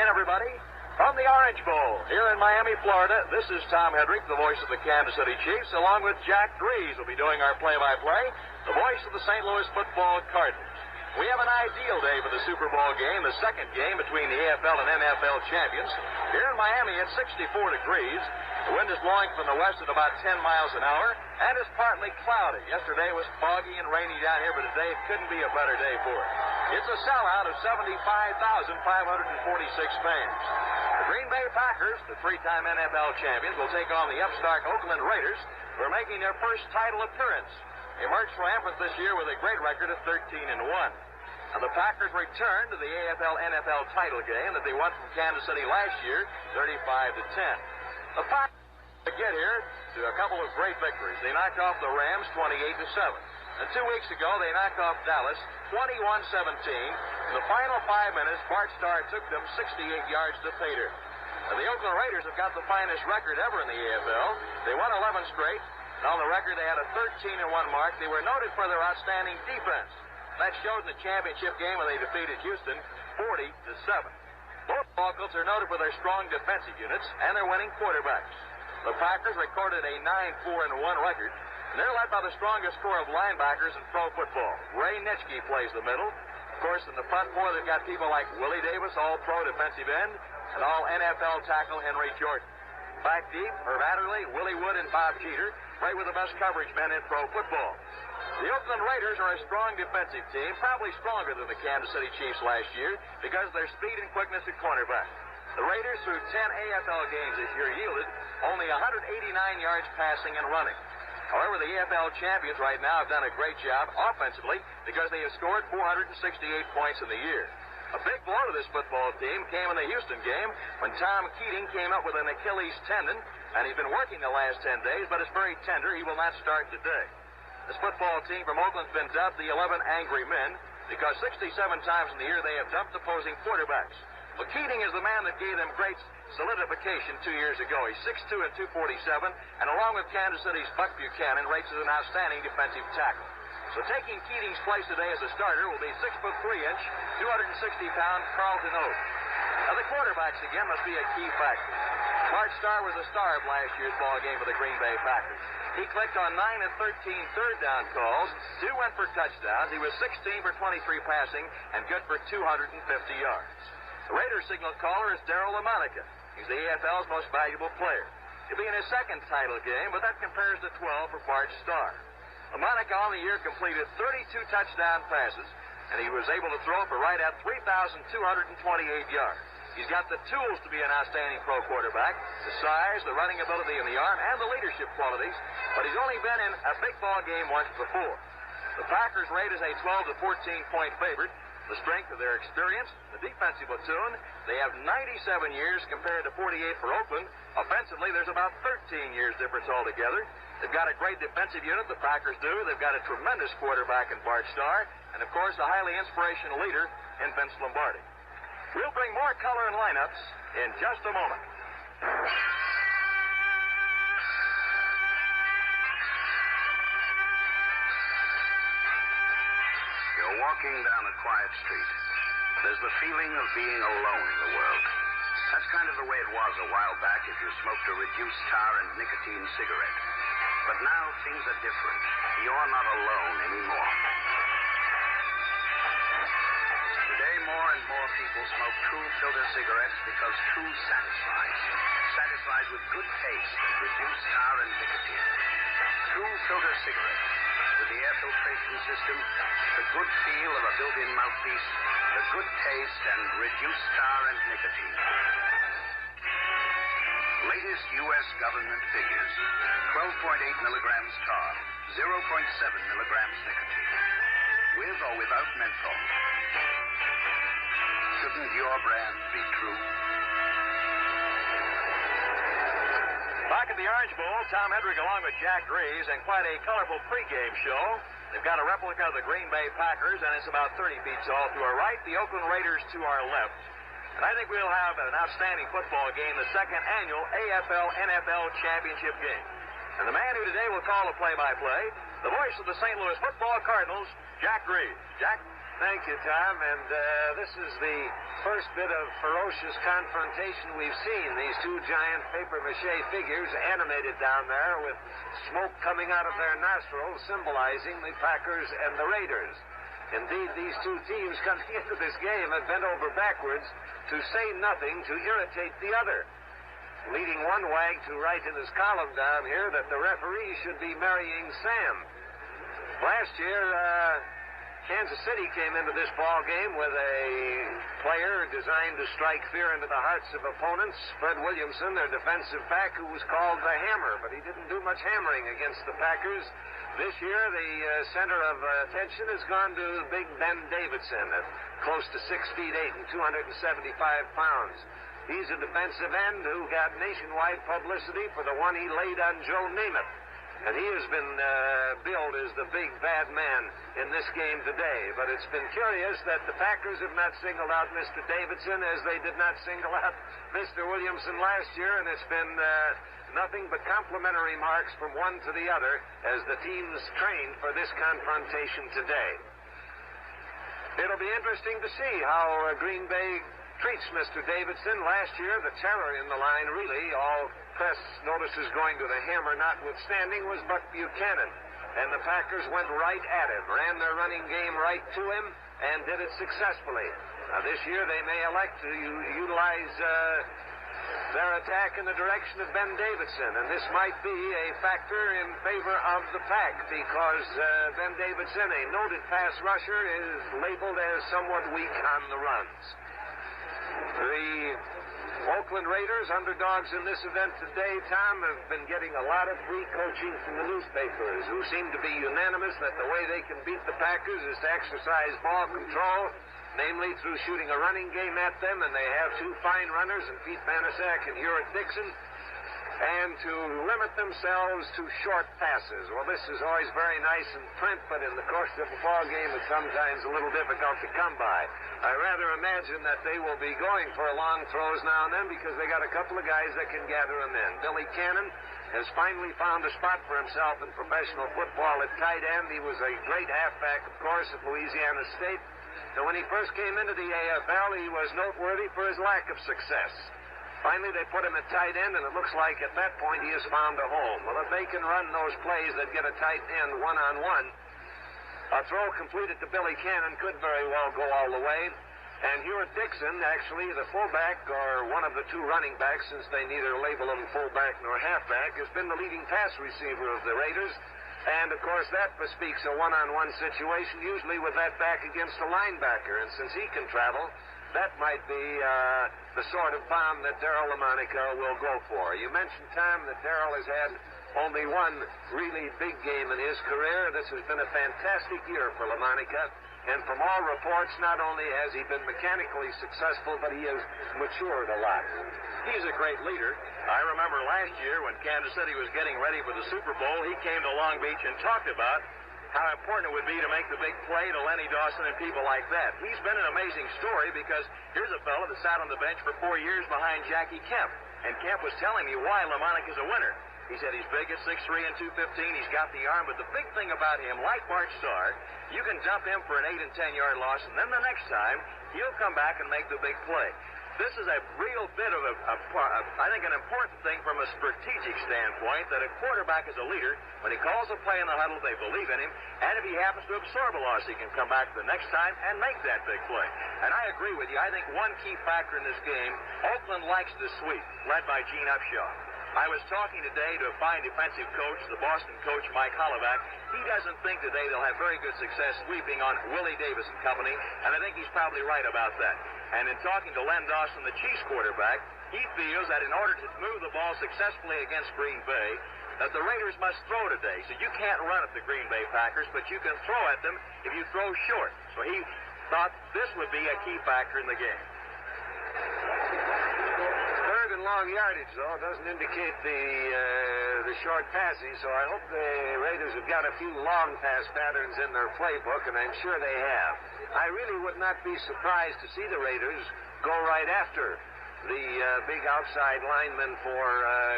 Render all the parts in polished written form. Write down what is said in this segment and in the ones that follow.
everybody. From the Orange Bowl here in Miami, Florida, this is Tom Hedrick, the voice of the Kansas City Chiefs, along with Jack Grease will be doing our play-by-play, the voice of the St. Louis Football Cardinals. We have an ideal day for the Super Bowl game, the second game between the AFL and NFL champions. Here in Miami, it's 64 degrees. The wind is blowing from the west at about 10 miles an hour, and it's partly cloudy. Yesterday was foggy and rainy down here, but today it couldn't be a better day for it. It's a sellout of 75,546 fans. The Green Bay Packers, the three-time NFL champions, will take on the upstart Oakland Raiders, who are making their first title appearance. They emerged triumphant this year with a great record of 13-1. Now, the Packers return to the AFL-NFL title game that they won from Kansas City last year, 35-10. The Packers get here to a couple of great victories. They knocked off the Rams 28-7. And 2 weeks ago, they knocked off Dallas 21-17. In the final 5 minutes, Bart Starr took them 68 yards to pay dirt. Now, the Oakland Raiders have got the finest record ever in the AFL. They won 11 straight. And on the record, they had a 13-1 mark. They were noted for their outstanding defense. That showed in the championship game when they defeated Houston 40-7. Both ball clubs are noted for their strong defensive units and their winning quarterbacks. The Packers recorded a 9-4-1 record, and they're led by the strongest core of linebackers in pro football. Ray Nitschke plays the middle. Of course, in the front four, they've got people like Willie Davis, all-pro defensive end, and all-NFL tackle Henry Jordan. Back deep, Herb Adderley, Willie Wood, and Bob Jeter play with the best coverage men in pro football. The Oakland Raiders are a strong defensive team, probably stronger than the Kansas City Chiefs last year because of their speed and quickness at cornerback. The Raiders, through 10 AFL games this year, yielded only 189 yards passing and running. However, the AFL champions right now have done a great job offensively because they have scored 468 points in the year. A big blow to this football team came in the Houston game when Tom Keating came up with an Achilles tendon, and he's been working the last 10 days, but it's very tender. He will not start today. This football team from Oakland's been dubbed the 11 Angry Men because 67 times in the year they have dumped opposing quarterbacks. Well, Keating is the man that gave them great solidification 2 years ago. He's 6'2" and 247, and along with Kansas City's Buck Buchanan, rates as an outstanding defensive tackle. So taking Keating's place today as a starter will be 6'3", 260-pound Carlton Oates. Now the quarterbacks again must be a key factor. Bart Starr was the star of last year's ball game for the Green Bay Packers. He clicked on 9 of 13 third down calls. 2 went for touchdowns. He was 16 for 23 passing and good for 250 yards. The Raiders signal caller is Darryl LaMonica. He's the AFL's most valuable player. He'll be in his second title game, but that compares to 12 for Bart Starr. LaMonica on the year completed 32 touchdown passes, and he was able to throw for right at 3,228 yards. He's got the tools to be an outstanding pro quarterback, the size, the running ability in the arm, and the leadership qualities, but he's only been in a big ball game once before. The Packers rate is a 12 to 14-point favorite. The strength of their experience, the defensive platoon, they have 97 years compared to 48 for Oakland. Offensively, there's about 13 years difference altogether. They've got a great defensive unit, the Packers do. They've got a tremendous quarterback in Bart Starr, and of course, a highly inspirational leader in Vince Lombardi. We'll bring more color and lineups in just a moment. You're walking down a quiet street. There's the feeling of being alone in the world. That's kind of the way it was a while back if you smoked a reduced tar and nicotine cigarette. But now things are different. You're not alone anymore. Today, more and more people smoke True filter cigarettes because True satisfies. Satisfies with good taste and reduced tar and nicotine. True filter cigarettes. With the air filtration system, the good feel of a built-in mouthpiece, the good taste and reduced tar and nicotine. Latest U.S. government figures. 12.8 milligrams tar, 0.7 milligrams nicotine. With or without menthol. Shouldn't your brand be True? Back at the Orange Bowl, Tom Hedrick along with Jack Grease, and quite a colorful pregame show. They've got a replica of the Green Bay Packers, and it's about 30 feet tall to our right, the Oakland Raiders to our left. And I think we'll have an outstanding football game, the second annual AFL-NFL championship game. And the man who today will call the play-by-play, the voice of the St. Louis Football Cardinals, Jack Grease. Jack? Thank you, Tom. And this is the first bit of ferocious confrontation we've seen. These two giant papier-mâché figures animated down there with smoke coming out of their nostrils, symbolizing the Packers and the Raiders. Indeed, these two teams coming into this game have bent over backwards to say nothing to irritate the other. Leading one wag to write in his column down here that the referee should be marrying Sam. Last year, Kansas City came into this ball game with a player designed to strike fear into the hearts of opponents, Fred Williamson, their defensive back, who was called the Hammer, but he didn't do much hammering against the Packers. This year, the center of attention has gone to big Ben Davidson, at close to 6 feet 8 and 275 pounds. He's a defensive end who got nationwide publicity for the one he laid on Joe Namath. And he has been billed as the big bad man in this game today. But it's been curious that the Packers have not singled out Mr. Davidson as they did not single out Mr. Williamson last year. And it's been nothing but complimentary marks from one to the other as the teams train for this confrontation today. It'll be interesting to see how Green Bay treats Mr. Davidson. Last year, the terror in the line, really, all press notices going to the Hammer notwithstanding, was Buck Buchanan. And the Packers went right at him, ran their running game right to him, and did it successfully. Now, this year, they may elect to utilize their attack in the direction of Ben Davidson, and this might be a factor in favor of the Pack, because Ben Davidson, a noted pass rusher, is labeled as somewhat weak on the runs. The Oakland Raiders, underdogs in this event today, Tom, have been getting a lot of free coaching from the newspapers, who seem to be unanimous that the way they can beat the Packers is to exercise ball control, namely through shooting a running game at them, and they have two fine runners in Pete Banaszak and Hewitt Dixon, and to limit themselves to short passes. Well, this is always very nice in print, but in the course of a ball game, it's sometimes a little difficult to come by. I rather imagine that they will be going for long throws now and then, because they got a couple of guys that can gather them in. Billy Cannon has finally found a spot for himself in professional football at tight end. He was a great halfback, of course, at Louisiana State. So when he first came into the AFL, he was noteworthy for his lack of success. Finally, they put him at tight end, and it looks like at that point he has found a home. Well, if they can run those plays that get a tight end one-on-one, a throw completed to Billy Cannon could very well go all the way. And Hewitt Dixon, actually the fullback, or one of the two running backs, since they neither label him fullback nor halfback, has been the leading pass receiver of the Raiders. And, of course, that bespeaks a one-on-one situation, usually with that back against a linebacker. And since he can travel, that might be the sort of bomb that Darryl LaMonica will go for. You mentioned, Tom, that Darryl has had only one really big game in his career. This has been a fantastic year for LaMonica. And from all reports, not only has he been mechanically successful, but he has matured a lot. He's a great leader. I remember last year when Kansas City was getting ready for the Super Bowl, he came to Long Beach and talked about how important it would be to make the big play to Lenny Dawson and people like that. He's been an amazing story, because here's a fellow that sat on the bench for 4 years behind Jackie Kemp. And Kemp was telling me why LaMonica's a winner. He said he's big at 6'3" and 215. He's got the arm, but the big thing about him, like Bart Starr, you can dump him for an 8- and 10-yard loss, and then the next time, he'll come back and make the big play. This is a real bit of I think, an important thing from a strategic standpoint, that a quarterback is a leader. When he calls a play in the huddle, they believe in him, and if he happens to absorb a loss, he can come back the next time and make that big play. And I agree with you. I think one key factor in this game, Oakland likes the sweep, led by Gene Upshaw. I was talking today to a fine defensive coach, the Boston coach, Mike Holloway. He doesn't think today they'll have very good success sweeping on Willie Davis and company, and I think he's probably right about that. And in talking to Len Dawson, the Chiefs quarterback, he feels that in order to move the ball successfully against Green Bay, that the Raiders must throw today. So you can't run at the Green Bay Packers, but you can throw at them if you throw short. So he thought this would be a key factor in the game. Third and long yardage, though, doesn't indicate the short passing, so I hope the Raiders have got a few long pass patterns in their playbook, and I'm sure they have. I really would not be surprised to see the Raiders go right after the big outside lineman for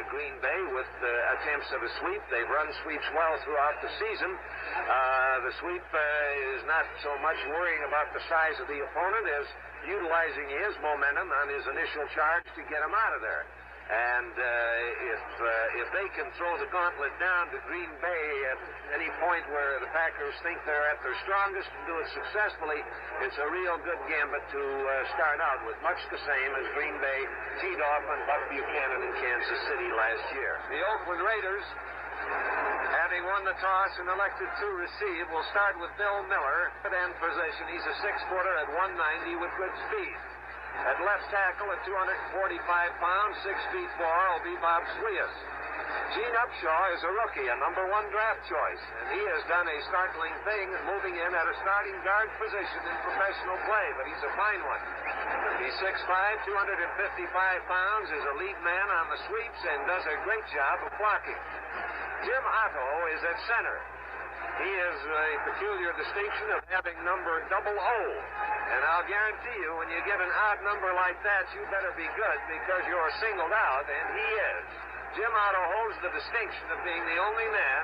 Green Bay with attempts at a sweep. They've run sweeps well throughout the season. The sweep is not so much worrying about the size of the opponent as utilizing his momentum on his initial charge to get him out of there. And if they can throw the gauntlet down to Green Bay at any point where the Packers think they're at their strongest and do it successfully, it's a real good gambit to start out with, much the same as Green Bay teed off on Buck Buchanan in Kansas City last year. The Oakland Raiders, having won the toss and elected to receive, will start with Bill Miller at end position. He's a 6-footer at 190 with good speed. At left tackle at 245 pounds, 6 feet 4, will be Bob Slias. Gene Upshaw is a rookie, a number 1 draft choice, and he has done a startling thing moving in at a starting guard position in professional play, but he's a fine one. He's 6'5", 255 pounds, is a lead man on the sweeps, and does a great job of blocking. Jim Otto is at center. He has a peculiar distinction of having number 00. And I'll guarantee you, when you get an odd number like that, you better be good because you're singled out, and he is. Jim Otto holds the distinction of being the only man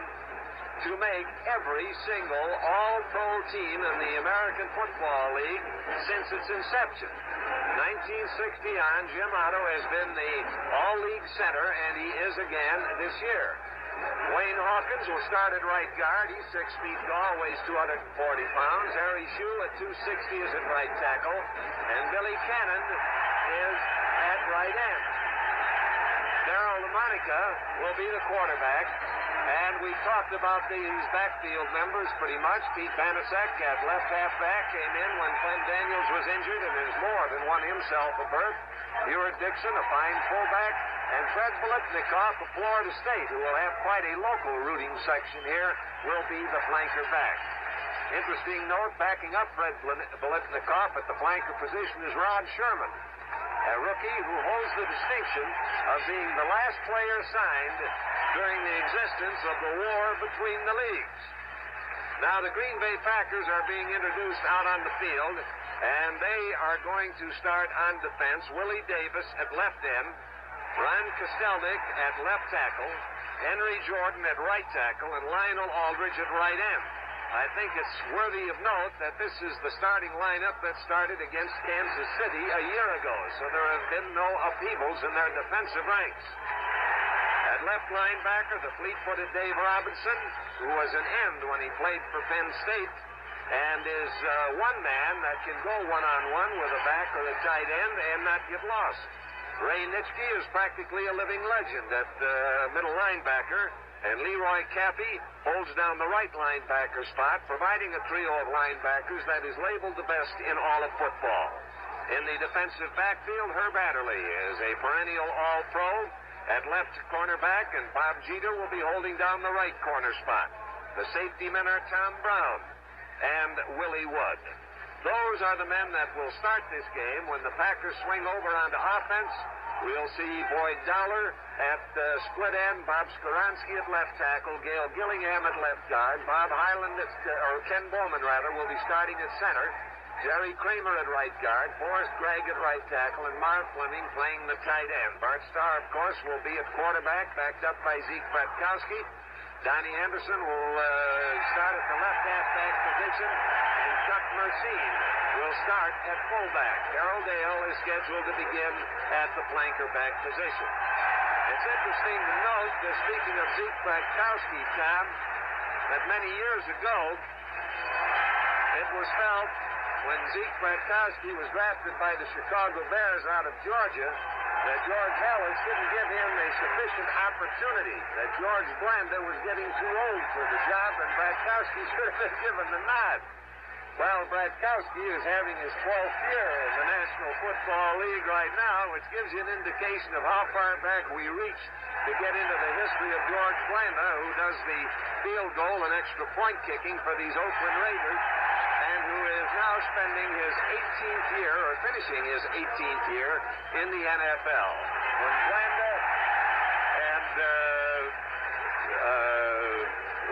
to make every single all-pro team in the American Football League since its inception. 1960 on, Jim Otto has been the all-league center, and he is again this year. Wayne Hawkins will start at right guard. He's 6 feet tall, weighs 240 pounds. Harry Shue at 260 is at right tackle. And Billy Cannon is at right end. Darryl DeMonica will be the quarterback. And we talked about these backfield members pretty much. Pete Banasek at left halfback came in when Clem Daniels was injured and has more than won himself a berth. Ewart Dixon, a fine fullback. And Fred Biletnikoff of Florida State, who will have quite a local rooting section here, will be the flanker back. Interesting note, backing up Fred Biletnikoff at the flanker position is Rod Sherman, a rookie who holds the distinction of being the last player signed during the existence of the war between the leagues. Now, the Green Bay Packers are being introduced out on the field, and they are going to start on defense. Willie Davis at left end, Ron Kostelnik at left tackle, Henry Jordan at right tackle, and Lionel Aldridge at right end. I think it's worthy of note that this is the starting lineup that started against Kansas City a year ago, so there have been no upheavals in their defensive ranks. At left linebacker, the fleet-footed Dave Robinson, who was an end when he played for Penn State, and is one man that can go one-on-one with a back or a tight end and not get lost. Ray Nitschke is practically a living legend at middle linebacker, and Leroy Cappy holds down the right linebacker spot, providing a trio of linebackers that is labeled the best in all of football. In the defensive backfield, Herb Adderley is a perennial all-pro at left cornerback, and Bob Jeter will be holding down the right corner spot. The safety men are Tom Brown and Willie Wood. Those are the men that will start this game. When the Packers swing over onto offense, we'll see Boyd Dowler at split end, Bob Skoronski at left tackle, Gail Gillingham at left guard, Bob Hyland, or Ken Bowman rather, will be starting at center, Jerry Kramer at right guard, Forrest Gregg at right tackle, and Marv Fleming playing the tight end. Bart Starr, of course, will be at quarterback, backed up by Zeke Bratkowski. Donnie Anderson will start at the left halfback position, and Chuck Mercine will start at fullback. Harold Dale is scheduled to begin at the flanker back position. It's interesting to note, speaking of Zeke Bratkowski, Tom, that many years ago, it was felt when Zeke Bratkowski was drafted by the Chicago Bears out of Georgia that George Halas didn't give him a sufficient opportunity, that George Blanda was getting too old for the job, and Bratkowski should have been given the nod. Well, Bratkowski is having his 12th year in the National Football League right now, which gives you an indication of how far back we reach to get into the history of George Blanda, who does the field goal and extra point kicking for these Oakland Raiders, and who is now spending his 18th year, or finishing his 18th year, in the NFL. When Blanda and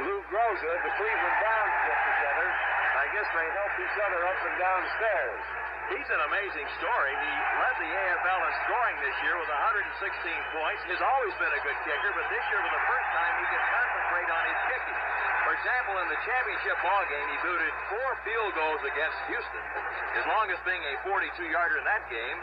Lou Groza, the Cleveland Browns, get together, I guess they help each other up and down stairs. He's an amazing story. He led the AFL in scoring this year with 116 points. He's always been a good kicker, but this year, for the first time, he can concentrate on his kicking. For example, in the championship ball game, he booted 4 field goals against Houston, his longest being a 42-yarder in that game.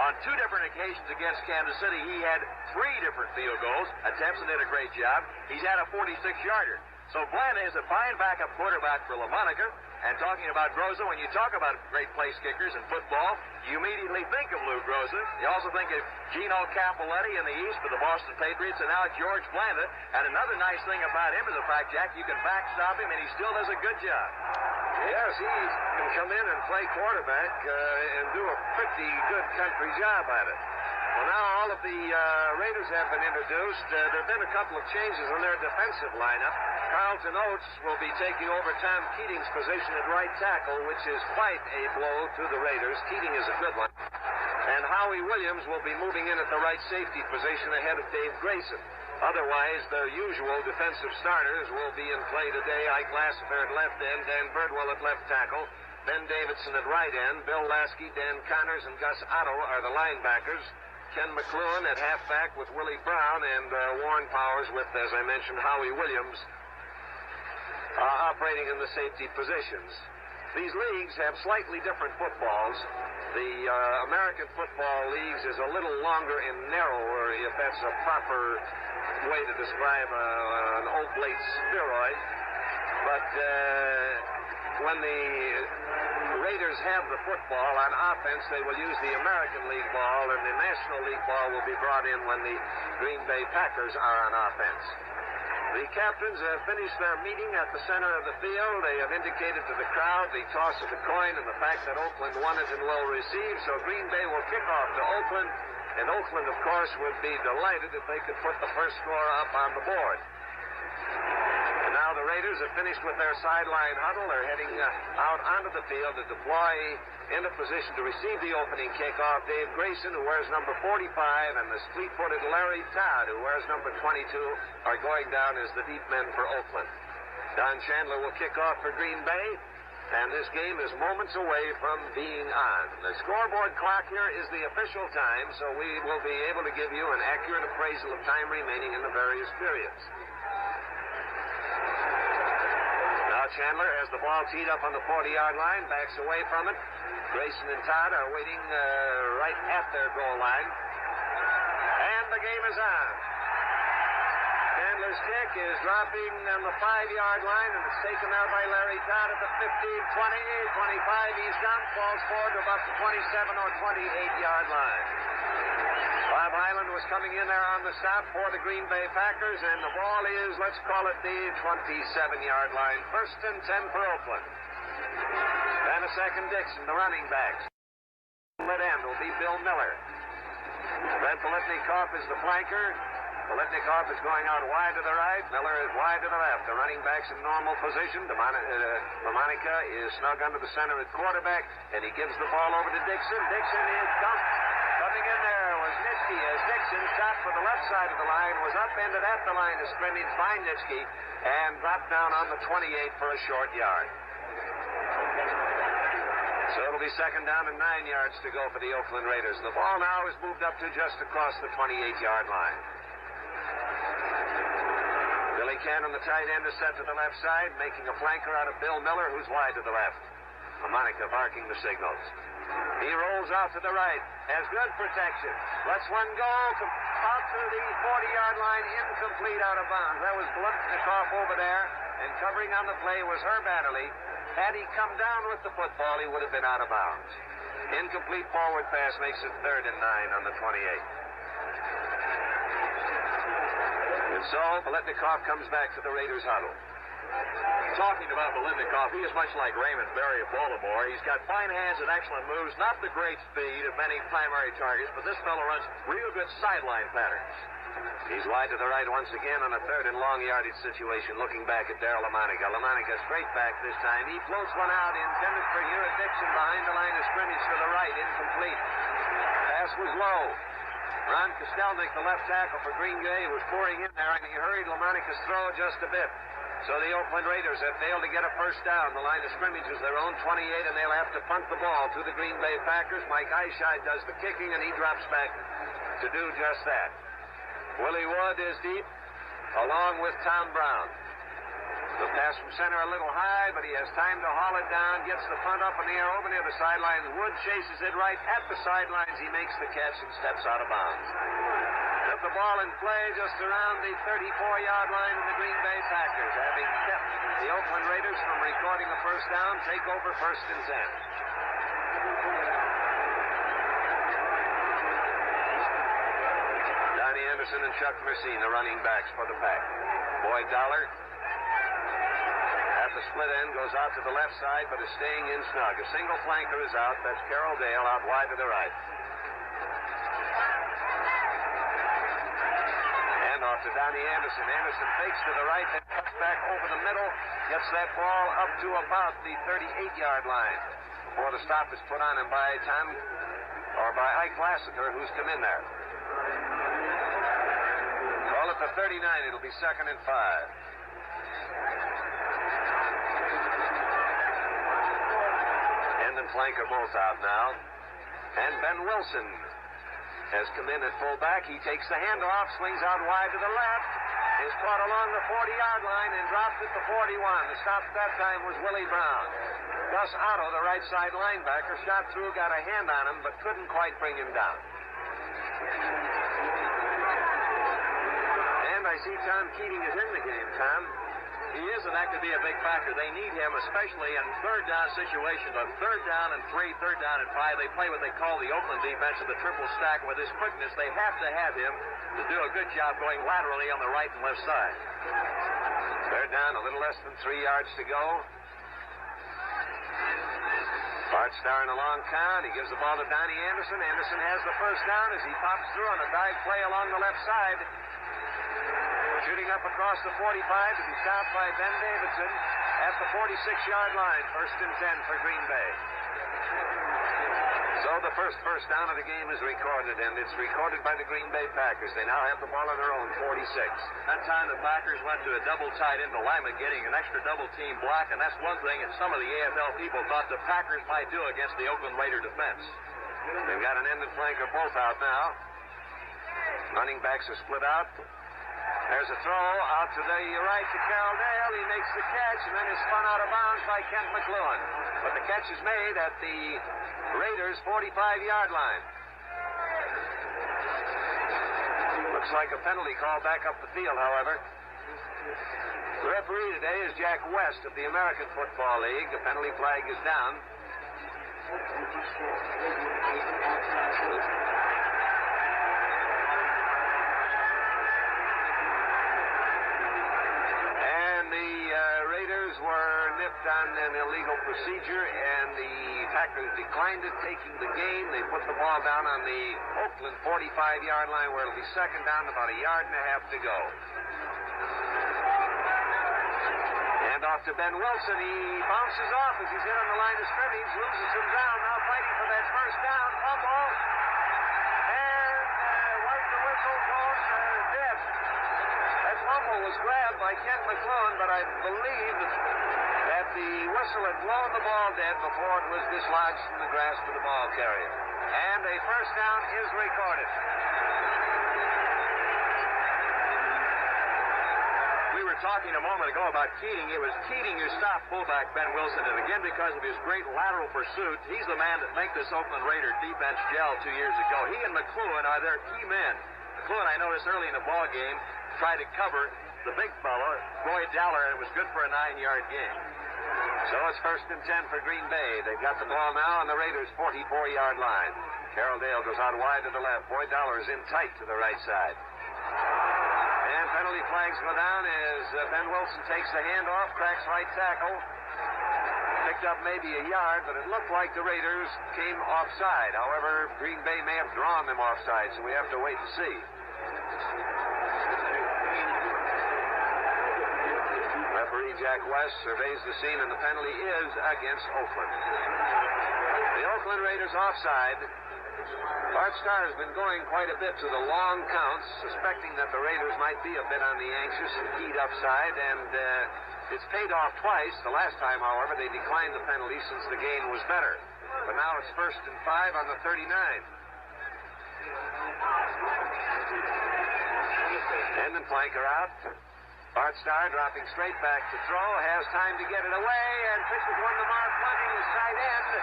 On 2 different occasions against Kansas City, he had 3 different field goals attempts and did a great job. He's had a 46-yarder. So Blanda is a fine backup quarterback for LaMonica. And talking about Groza, when you talk about great place kickers in football, you immediately think of Lou Groza. You also think of Gino Capoletti in the East for the Boston Patriots, and now George Blanda. And another nice thing about him is the fact, Jack, you can backstop him, and he still does a good job. Yes, he can come in and play quarterback and do a pretty good country job at it. Well, now all of the Raiders have been introduced. There have been a couple of changes in their defensive lineup. Carlton Oates will be taking over Tom Keating's position at right tackle, which is quite a blow to the Raiders. Keating is a good one. And Howie Williams will be moving in at the right safety position ahead of Dave Grayson. Otherwise, their usual defensive starters will be in play today. Ike Lassiter at left end, Dan Birdwell at left tackle, Ben Davidson at right end, Bill Lasky, Dan Connors, and Gus Otto are the linebackers. Ken McLuhan at halfback with Willie Brown, and Warren Powers with, as I mentioned, Howie Williams operating in the safety positions. These leagues have slightly different footballs. The American Football Leagues is a little longer and narrower, if that's a proper way to describe an oblate spheroid. But when the Raiders have the football on offense, they will use the American League ball, and the National League ball will be brought in when the Green Bay Packers are on offense. The captains have finished their meeting at the center of the field. They have indicated to the crowd the toss of the coin and the fact that Oakland won it and will receive. So Green Bay will kick off to Oakland, and Oakland, of course, would be delighted if they could put the first score up on the board. And now the Raiders have finished with their sideline huddle. They're heading out onto the field to deploy into position to receive the opening kickoff. Dave Grayson, who wears number 45, and the fleet-footed Larry Todd, who wears number 22, are going down as the deep men for Oakland. Don Chandler will kick off for Green Bay, and this game is moments away from being on. The scoreboard clock here is the official time, so we will be able to give you an accurate appraisal of time remaining in the various periods. Now Chandler has the ball teed up on the 40-yard line, backs away from it. Grayson and Todd are waiting right at their goal line. And the game is on. Chandler's kick is dropping on the 5-yard line, and it's taken out by Larry Todd at the 15, 20, 25. He's done, falls forward to about the 27 or 28-yard line. Bob Hyland was coming in there on the stop for the Green Bay Packers, and the ball is, let's call it the 27-yard line. 1st and 10 for Oakland. Then a second Dixon, the running backs. Mid end will be Bill Miller. Red Politnikoff is the flanker. Politnikoff is going out wide to the right. Miller is wide to the left. The running back's in normal position. LaMonica is snug under the center at quarterback, and he gives the ball over to Dixon. Dixon is dumped. Coming in there was Nitschke as Dixon shot for the left side of the line, was upended at the line of scrimmage by Nitschke, and dropped down on the 28 for a short yard. So it'll be second down and 9 yards to go for the Oakland Raiders. The ball now is moved up to just across the 28-yard line. Billy Cannon, the tight end, is set to the left side, making a flanker out of Bill Miller, who's wide to the left. LaMonica barking the signals. He rolls out to the right, has good protection. Lets one go out to the 40-yard line, incomplete, out of bounds. That was Politnikoff over there, and covering on the play was Herb Adderley. Had he come down with the football, he would have been out of bounds. Incomplete forward pass makes it 3rd and 9 on the 28. And so Politnikoff comes back to the Raiders huddle. Talking about Politnikoff, he is much like Raymond Berry of Baltimore. He's got fine hands and excellent moves, not the great speed of many primary targets, but this fellow runs real good sideline patterns. He's wide to the right once again on a 3rd and long yardage situation, looking back at Darryl LaMonica. LaMonica straight back this time. He floats one out, intended for Hewitt Dixon behind the line of scrimmage to the right, incomplete. Pass was low. Ron Kostelnik, the left tackle for Green Bay, was pouring in there, and he hurried LaMonica's throw just a bit. So the Oakland Raiders have failed to get a first down. The line of scrimmage is their own 28, and they'll have to punt the ball to the Green Bay Packers. Mike Eyeshide does the kicking, and he drops back to do just that. Willie Wood is deep, along with Tom Brown. The pass from center a little high, but he has time to haul it down, gets the punt up in the air over near the sidelines. Wood chases it right at the sidelines. He makes the catch and steps out of bounds. Put the ball in play just around the 34-yard line of the Green Bay Packers, having kept the Oakland Raiders from recording a first down, take over 1st and 10. Donnie Anderson and Chuck Mercine, the running backs for the Pack. Boyd Dollar at the split end goes out to the left side, but is staying in snug. A single flanker is out. That's Carroll Dale out wide to the right. Off to Donnie Anderson. Anderson fakes to the right, then cuts back over the middle, gets that ball up to about the 38-yard line before the stop is put on him by Ike Lassiter, who's come in there. Call it the 39. It'll be 2nd and 5. End and flank are both out now. And Ben Wilson has come in at fullback. He takes the handoff, swings out wide to the left, is caught along the 40-yard line and dropped at the 41. The stop at that time was Willie Brown. Gus Otto, the right side linebacker, shot through, got a hand on him, but couldn't quite bring him down. And I see Tom Keating is in the game, Tom. He is, and that could be a big factor. They need him, especially in third down situations. On 3rd down and 3, 3rd down and 5, they play what they call the Oakland defense of the triple stack. With his quickness, they have to have him to do a good job going laterally on the right and left side. 3rd down, a little less than 3 yards to go. Bart Starr in a long count. He gives the ball to Donnie Anderson. Anderson has the first down as he pops through on a dive play along the left side. Shooting up across the 45 to be stopped by Ben Davidson at the 46-yard line. 1st and 10 for Green Bay. So the first down of the game is recorded, and it's recorded by the Green Bay Packers. They now have the ball on their own 46. That time the Packers went to a double tight end alignment, getting an extra double team block, and that's one thing that some of the AFL people thought the Packers might do against the Oakland Raider defense. They've got an end and flanker both out now. Running backs are split out. There's a throw out to the right to Carroll Dale. He makes the catch and then is spun out of bounds by Kent McLuhan. But the catch is made at the Raiders' 45-yard line. Looks like a penalty call back up the field, however. The referee today is Jack West of the American Football League. The penalty flag is down. Were nipped on an illegal procedure, and the Packers declined it, taking the gain. They put the ball down on the Oakland 45-yard line, where it'll be 2nd down, about a yard and a half to go. And off to Ben Wilson. He bounces off as he's hit on the line of scrimmage, loses some ground, now fighting for that first down. Fumble. And was the whistle blown dead? That fumble was grabbed by Kent McLuhan, but I believe that the whistle had blown the ball dead before it was dislodged from the grasp of the ball carrier. And a first down is recorded. We were talking a moment ago about Keating. It was Keating who stopped fullback Ben Wilson, and again because of his great lateral pursuit, he's the man that made this Oakland Raider defense gel 2 years ago. He and McLuhan are their key men. McLuhan, I noticed early in the ball game, tried to cover the big fellow, Boyd Dollar, and it was good for a 9-yard gain. So it's 1st and 10 for Green Bay. They've got the ball now on the Raiders' 44-yard line. Carroll Dale goes out wide to the left. Boyd Dollar is in tight to the right side. And penalty flags go down as Ben Wilson takes the handoff, cracks right tackle. Picked up maybe a yard, but it looked like the Raiders came offside. However, Green Bay may have drawn them offside, so we have to wait and see. Referee Jack West surveys the scene, and the penalty is against Oakland. The Oakland Raiders offside Bart Starr has been going quite a bit to the long counts, suspecting that the Raiders might be a bit on the anxious and keyed-up side, and it's paid off twice. The last time, however, they declined the penalty since the gain was better. But now it's 1st and 5 on the 39. End and flanker out. Bart Starr dropping straight back to throw. Has time to get it away, and pitches one to Mark Fleming, his tight end.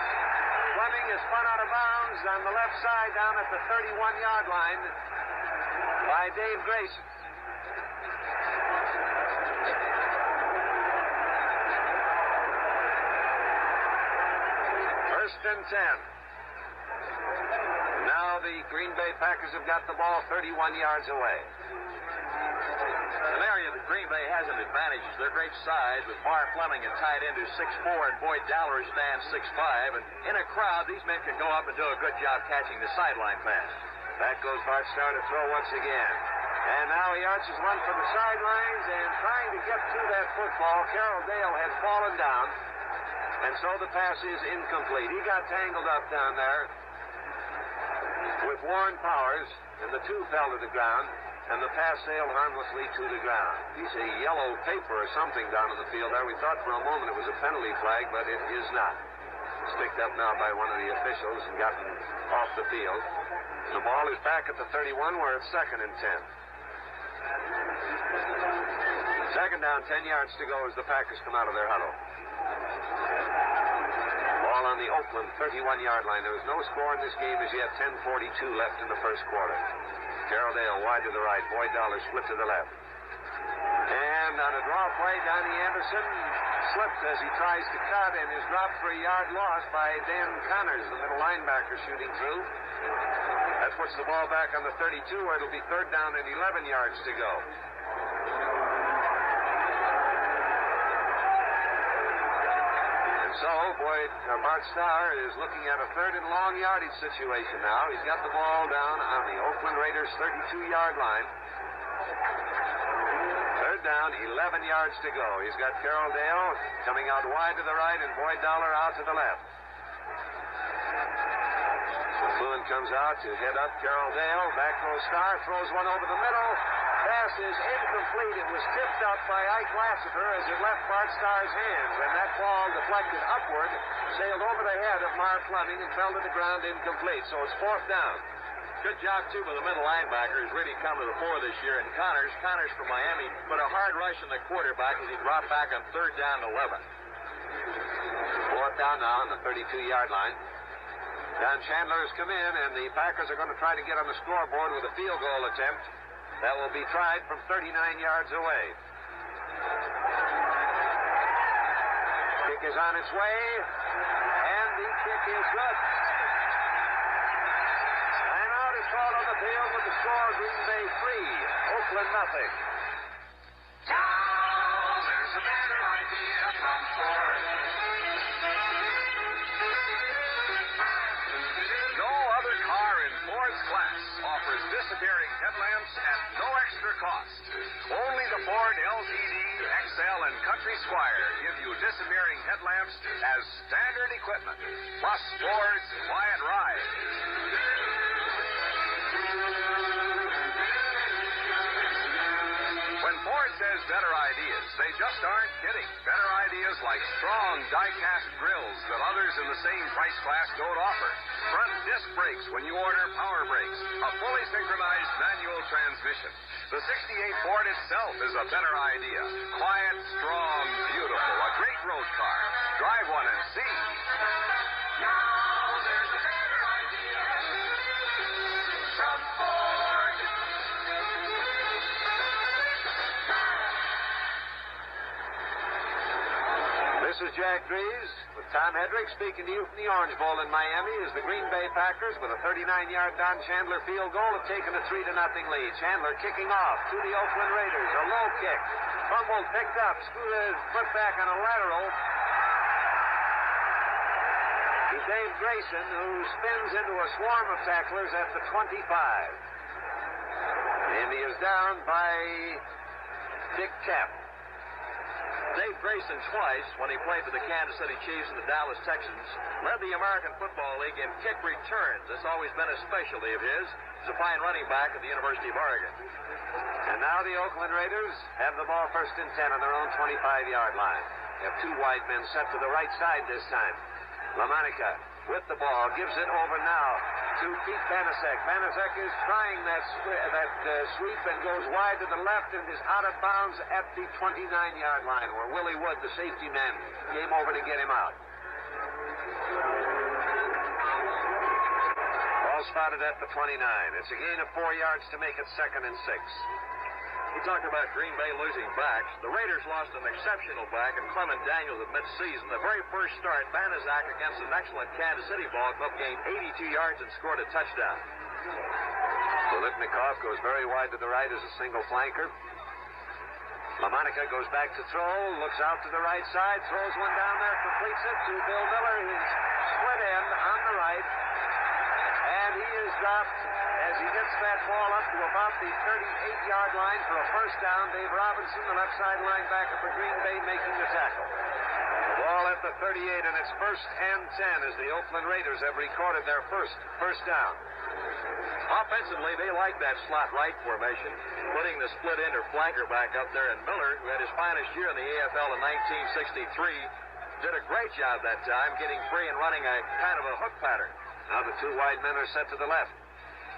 Fleming is spun out of bounds on the left side down at the 31-yard line by Dave Grayson. First and 10. Now the Green Bay Packers have got the ball 31 yards away. An area that Green Bay has an advantage is their great size, with Mark Fleming at tight end who's 6'4", and Boyd Dowler stands 6'5", and in a crowd, these men can go up and do a good job catching the sideline pass. Back goes Bart Starr to throw once again. And now he arches one from the sidelines, and trying to get to that football, Carroll Dale had fallen down, and so the pass is incomplete. He got tangled up down there with Warren Powers, and the two fell to the ground, and the pass sailed harmlessly to the ground. Piece of yellow paper or something down in the field there. We thought for a moment it was a penalty flag, but it is not. It's picked up now by one of the officials and gotten off the field. The ball is back at the 31, where it's 2nd and 10. Second down, 10 yards to go as the Packers come out of their huddle. Ball on the Oakland 31-yard line. There was no score in this game as yet. 10:42 left in the first quarter. Carroll Dale wide to the right. Boyd Dowler split to the left. And on a draw play, Donnie Anderson slips as he tries to cut and is dropped for a yard loss by Dan Connors, the middle linebacker, shooting through. That puts the ball back on the 32, where it'll be 3rd down and 11 yards to go. So, Bart Starr is looking at a 3rd and long yardage situation now. He's got the ball down on the Oakland Raiders' 32-yard line. 3rd down, 11 yards to go. He's got Carroll Dale coming out wide to the right and Boyd Dowler out to the left. McLuhan comes out to head up Carroll Dale. Back goes Starr, throws one over the middle. Pass is incomplete. It was tipped up by Ike Lassiter as it left Bart Starr's hands, and that ball deflected upward, sailed over the head of Mark Fleming and fell to the ground incomplete. So it's 4th down. Good job, too, by the middle linebacker, who's really come to the fore this year. And Connors from Miami, put a hard rush on the quarterback as he dropped back on 3rd down and 11. 4th down now on the 32-yard line. Don Chandler has come in, and the Packers are going to try to get on the scoreboard with a field goal attempt. That will be tried from 39 yards away. Kick is on its way, and the kick is good. Timeout is called on the field with the score Green Bay 3, Oakland nothing. Now there's a better idea from Ford. No other car in Ford's class offers disappearing headlamps at no extra cost. Only the Ford LTD, XL, and Country Squire give you disappearing headlamps as standard equipment, plus Ford's quiet ride. When Ford says better ideas, they just aren't kidding. Better ideas like strong die-cast grills that others in the same price class don't offer. Front disc brakes when you order power brakes. A fully synchronized manual transmission. The 68 Ford itself is a better idea. Quiet, strong, beautiful. A great road car. Drive one and see. Now there's a better idea from Ford. This is Jack Drees with Tom Hedrick speaking to you from the Orange Bowl in Miami as the Green Bay Packers, with a 39-yard Don Chandler field goal, have taken a 3-0 lead. Chandler kicking off to the Oakland Raiders. A low kick. Fumbled, picked up, scooted foot back on a lateral. To Dave Grayson, who spins into a swarm of tacklers at the 25. And he is down by Dick Tapp. Dave Grayson twice, when he played for the Kansas City Chiefs and the Dallas Texans, led the American Football League in kick returns. That's always been a specialty of his. He's a fine running back at the University of Oregon. And now the Oakland Raiders have the ball 1st and 10 on their own 25-yard line. They have 2 wide men set to the right side this time. LaMonica with the ball, gives it over now to Pete Banasek. Banasek is trying that sweep and goes wide to the left and is out of bounds at the 29-yard line, where Willie Wood, the safety man, came over to get him out. Ball spotted at the 29. It's a gain of 4 yards to make it 2nd and 6. We talked about Green Bay losing backs. The Raiders lost an exceptional back in Clement Daniels at midseason. The very first start, Banaszak against an excellent Kansas City ball club gained 82 yards and scored a touchdown. Bolitnikov goes very wide to the right as a single flanker. LaMonica goes back to throw, looks out to the right side, throws one down there, completes it to Bill Miller, his split end on the right. And he is dropped as he gets that ball up to about the 38-yard line for a first down. Dave Robinson, the left side linebacker for Green Bay, making the tackle. The ball at the 38, and it's 1st and 10 as the Oakland Raiders have recorded their first down. Offensively, they like that slot right formation, putting the split end or flanker back up there. And Miller, who had his finest year in the AFL in 1963, did a great job that time getting free and running a kind of a hook pattern. Now the 2 wide men are set to the left.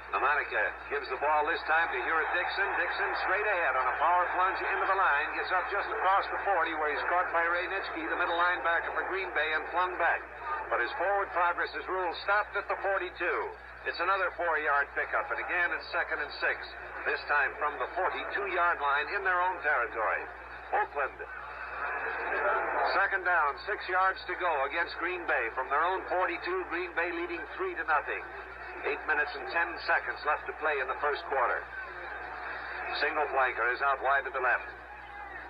LaMonica gives the ball this time to Hewitt Dixon. Dixon straight ahead on a power plunge into the line. Gets up just across the 40 where he's caught by Ray Nitschke, the middle linebacker for Green Bay, and flung back. But his forward progress is ruled stopped at the 42. It's another 4-yard pickup, and again it's 2nd and 6. This time from the 42-yard line in their own territory. Oakland. 2nd down, 6 yards to go against Green Bay. From their own 42, Green Bay leading 3-0. 8 minutes and 10 seconds left to play in the first quarter. Single flanker is out wide to the left.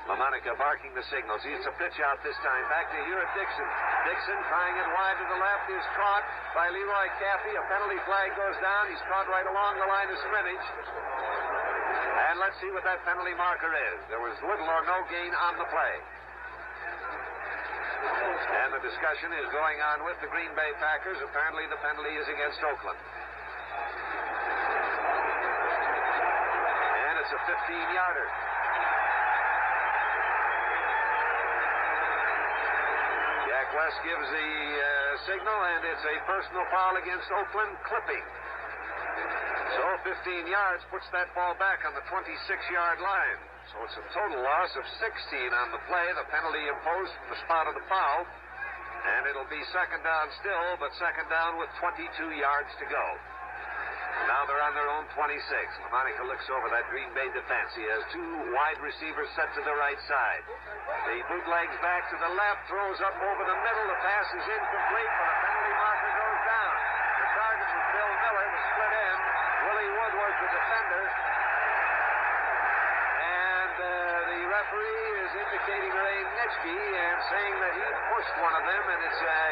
LaMonica barking the signals. He's a pitch out this time. Back to Hewitt Dixon. Dixon trying it wide to the left is caught by Leroy Caffey. A penalty flag goes down. He's caught right along the line of scrimmage. And let's see what that penalty marker is. There was little or no gain on the play. And the discussion is going on with the Green Bay Packers. Apparently the penalty is against Oakland. And it's a 15-yarder. Jack West gives the signal, and it's a personal foul against Oakland, clipping. So 15 yards puts that ball back on the 26-yard line. So it's a total loss of 16 on the play. The penalty imposed from the spot of the foul. And it'll be 2nd down still, but 2nd down with 22 yards to go. Now they're on their own 26. LaMonica looks over that Green Bay defense. He has 2 wide receivers set to the right side. The bootlegs back to the left, throws up over the middle. The pass is incomplete, but a penalty marker goes down. The target was Bill Miller, the split end. Willie Wood was the defender. And the referee is indicating Ray Nitschke and saying that he pushed one of them, and it's a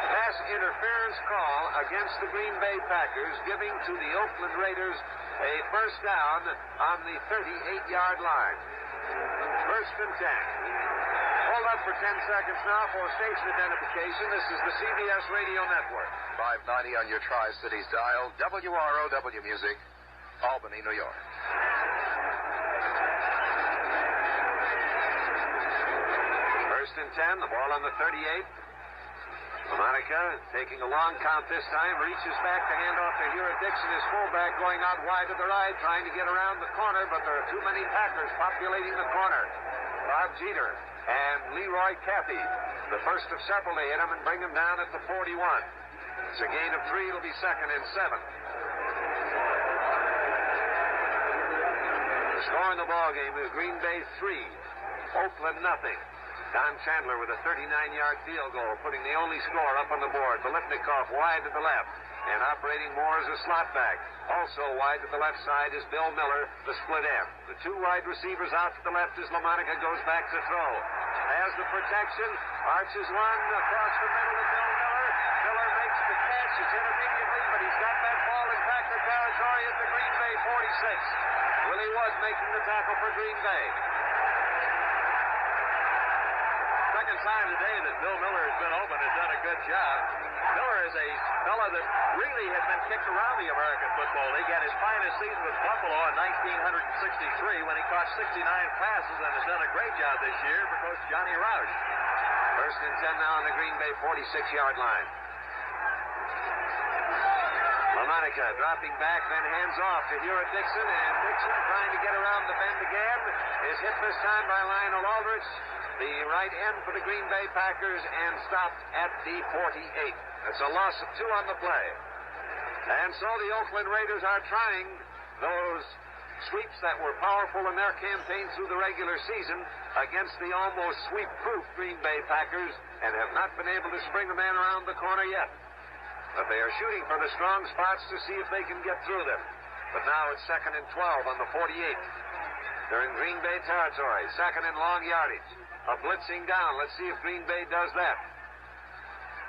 pass interference call against the Green Bay Packers, giving to the Oakland Raiders a first down on the 38-yard line. 1st and 10. Hold up for 10 seconds now for station identification. This is the CBS Radio Network. 590 on your Tri-Cities dial. WROW Music, Albany, New York. 1st and 10. The ball on the 38. LaMonica taking a long count this time, reaches back to hand off to Hewitt Dixon, his fullback, going out wide to the right, trying to get around the corner, but there are too many Packers populating the corner. Bob Jeter and Leroy Caffey, the first of several to hit him and bring him down at the 41. It's a gain of 3. It'll be 2nd and 7. The score in the ball game is Green Bay 3, Oakland nothing. Don Chandler with a 39-yard field goal, putting the only score up on the board. Bolitnikov wide to the left and operating more as a slot back. Also wide to the left side is Bill Miller, the split end. The 2 wide receivers out to the left as LaMonica goes back to throw. Has the protection, arches one across the middle to Bill Miller. Miller makes the catch. It's intermediately, but he's got that ball in Packer territory at the Green Bay 46. Willie Wood making the tackle for Green Bay. time today that Bill Miller has been open has done a good job. Miller is a fellow that really has been kicked around the American Football League. Had his finest season with Buffalo in 1963 when he caught 69 passes and has done a great job this year for Coach Johnny Roush. First and 10 now on the Green Bay 46-yard line. LaMonica dropping back, then hands off to Hewitt Dixon, and Dixon trying to get around the bend again is hit this time by Lionel Aldrich, the right end for the Green Bay Packers, and stopped at the 48. That's a loss of 2 on the play. And so the Oakland Raiders are trying those sweeps that were powerful in their campaign through the regular season against the almost sweep-proof Green Bay Packers and have not been able to spring a man around the corner yet. But they are shooting for the strong spots to see if they can get through them. But now it's 2nd and 12 on the 48. They're in Green Bay territory. 2nd and long yardage. A blitzing down. Let's see if Green Bay does that.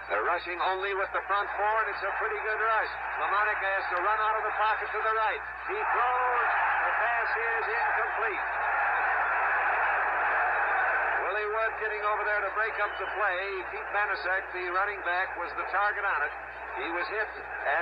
They're rushing only with the front four, and it's a pretty good rush. LaMonica has to run out of the pocket to the right. He throws. The pass is incomplete. Willie Wood getting over there to break up the play. Pete Banasek, the running back, was the target on it. He was hit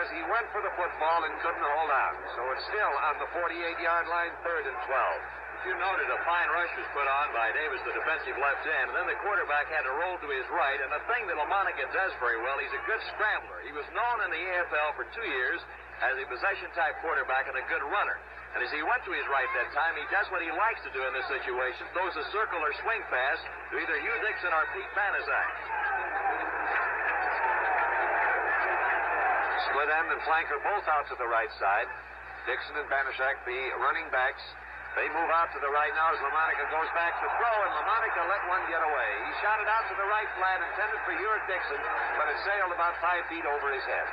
as he went for the football and couldn't hold on. So it's still on the 48-yard line, 3rd and 12. You noted a fine rush was put on by Davis, the defensive left end, and then the quarterback had to roll to his right. And the thing that LaMonica does very well, he's a good scrambler. He was known in the AFL for 2 years as a possession-type quarterback and a good runner. And as he went to his right that time, he does what he likes to do in this situation, throws a circle or swing pass to either Hugh Dixon or Pete Banaszak. Split end and flanker both out to the right side. Dixon and Banaszak, the running backs, they move out to the right now as LaMonica goes back to throw, and LaMonica let one get away. He shot it out to the right flat, intended for Hewitt Dixon, but it sailed about 5 feet over his head.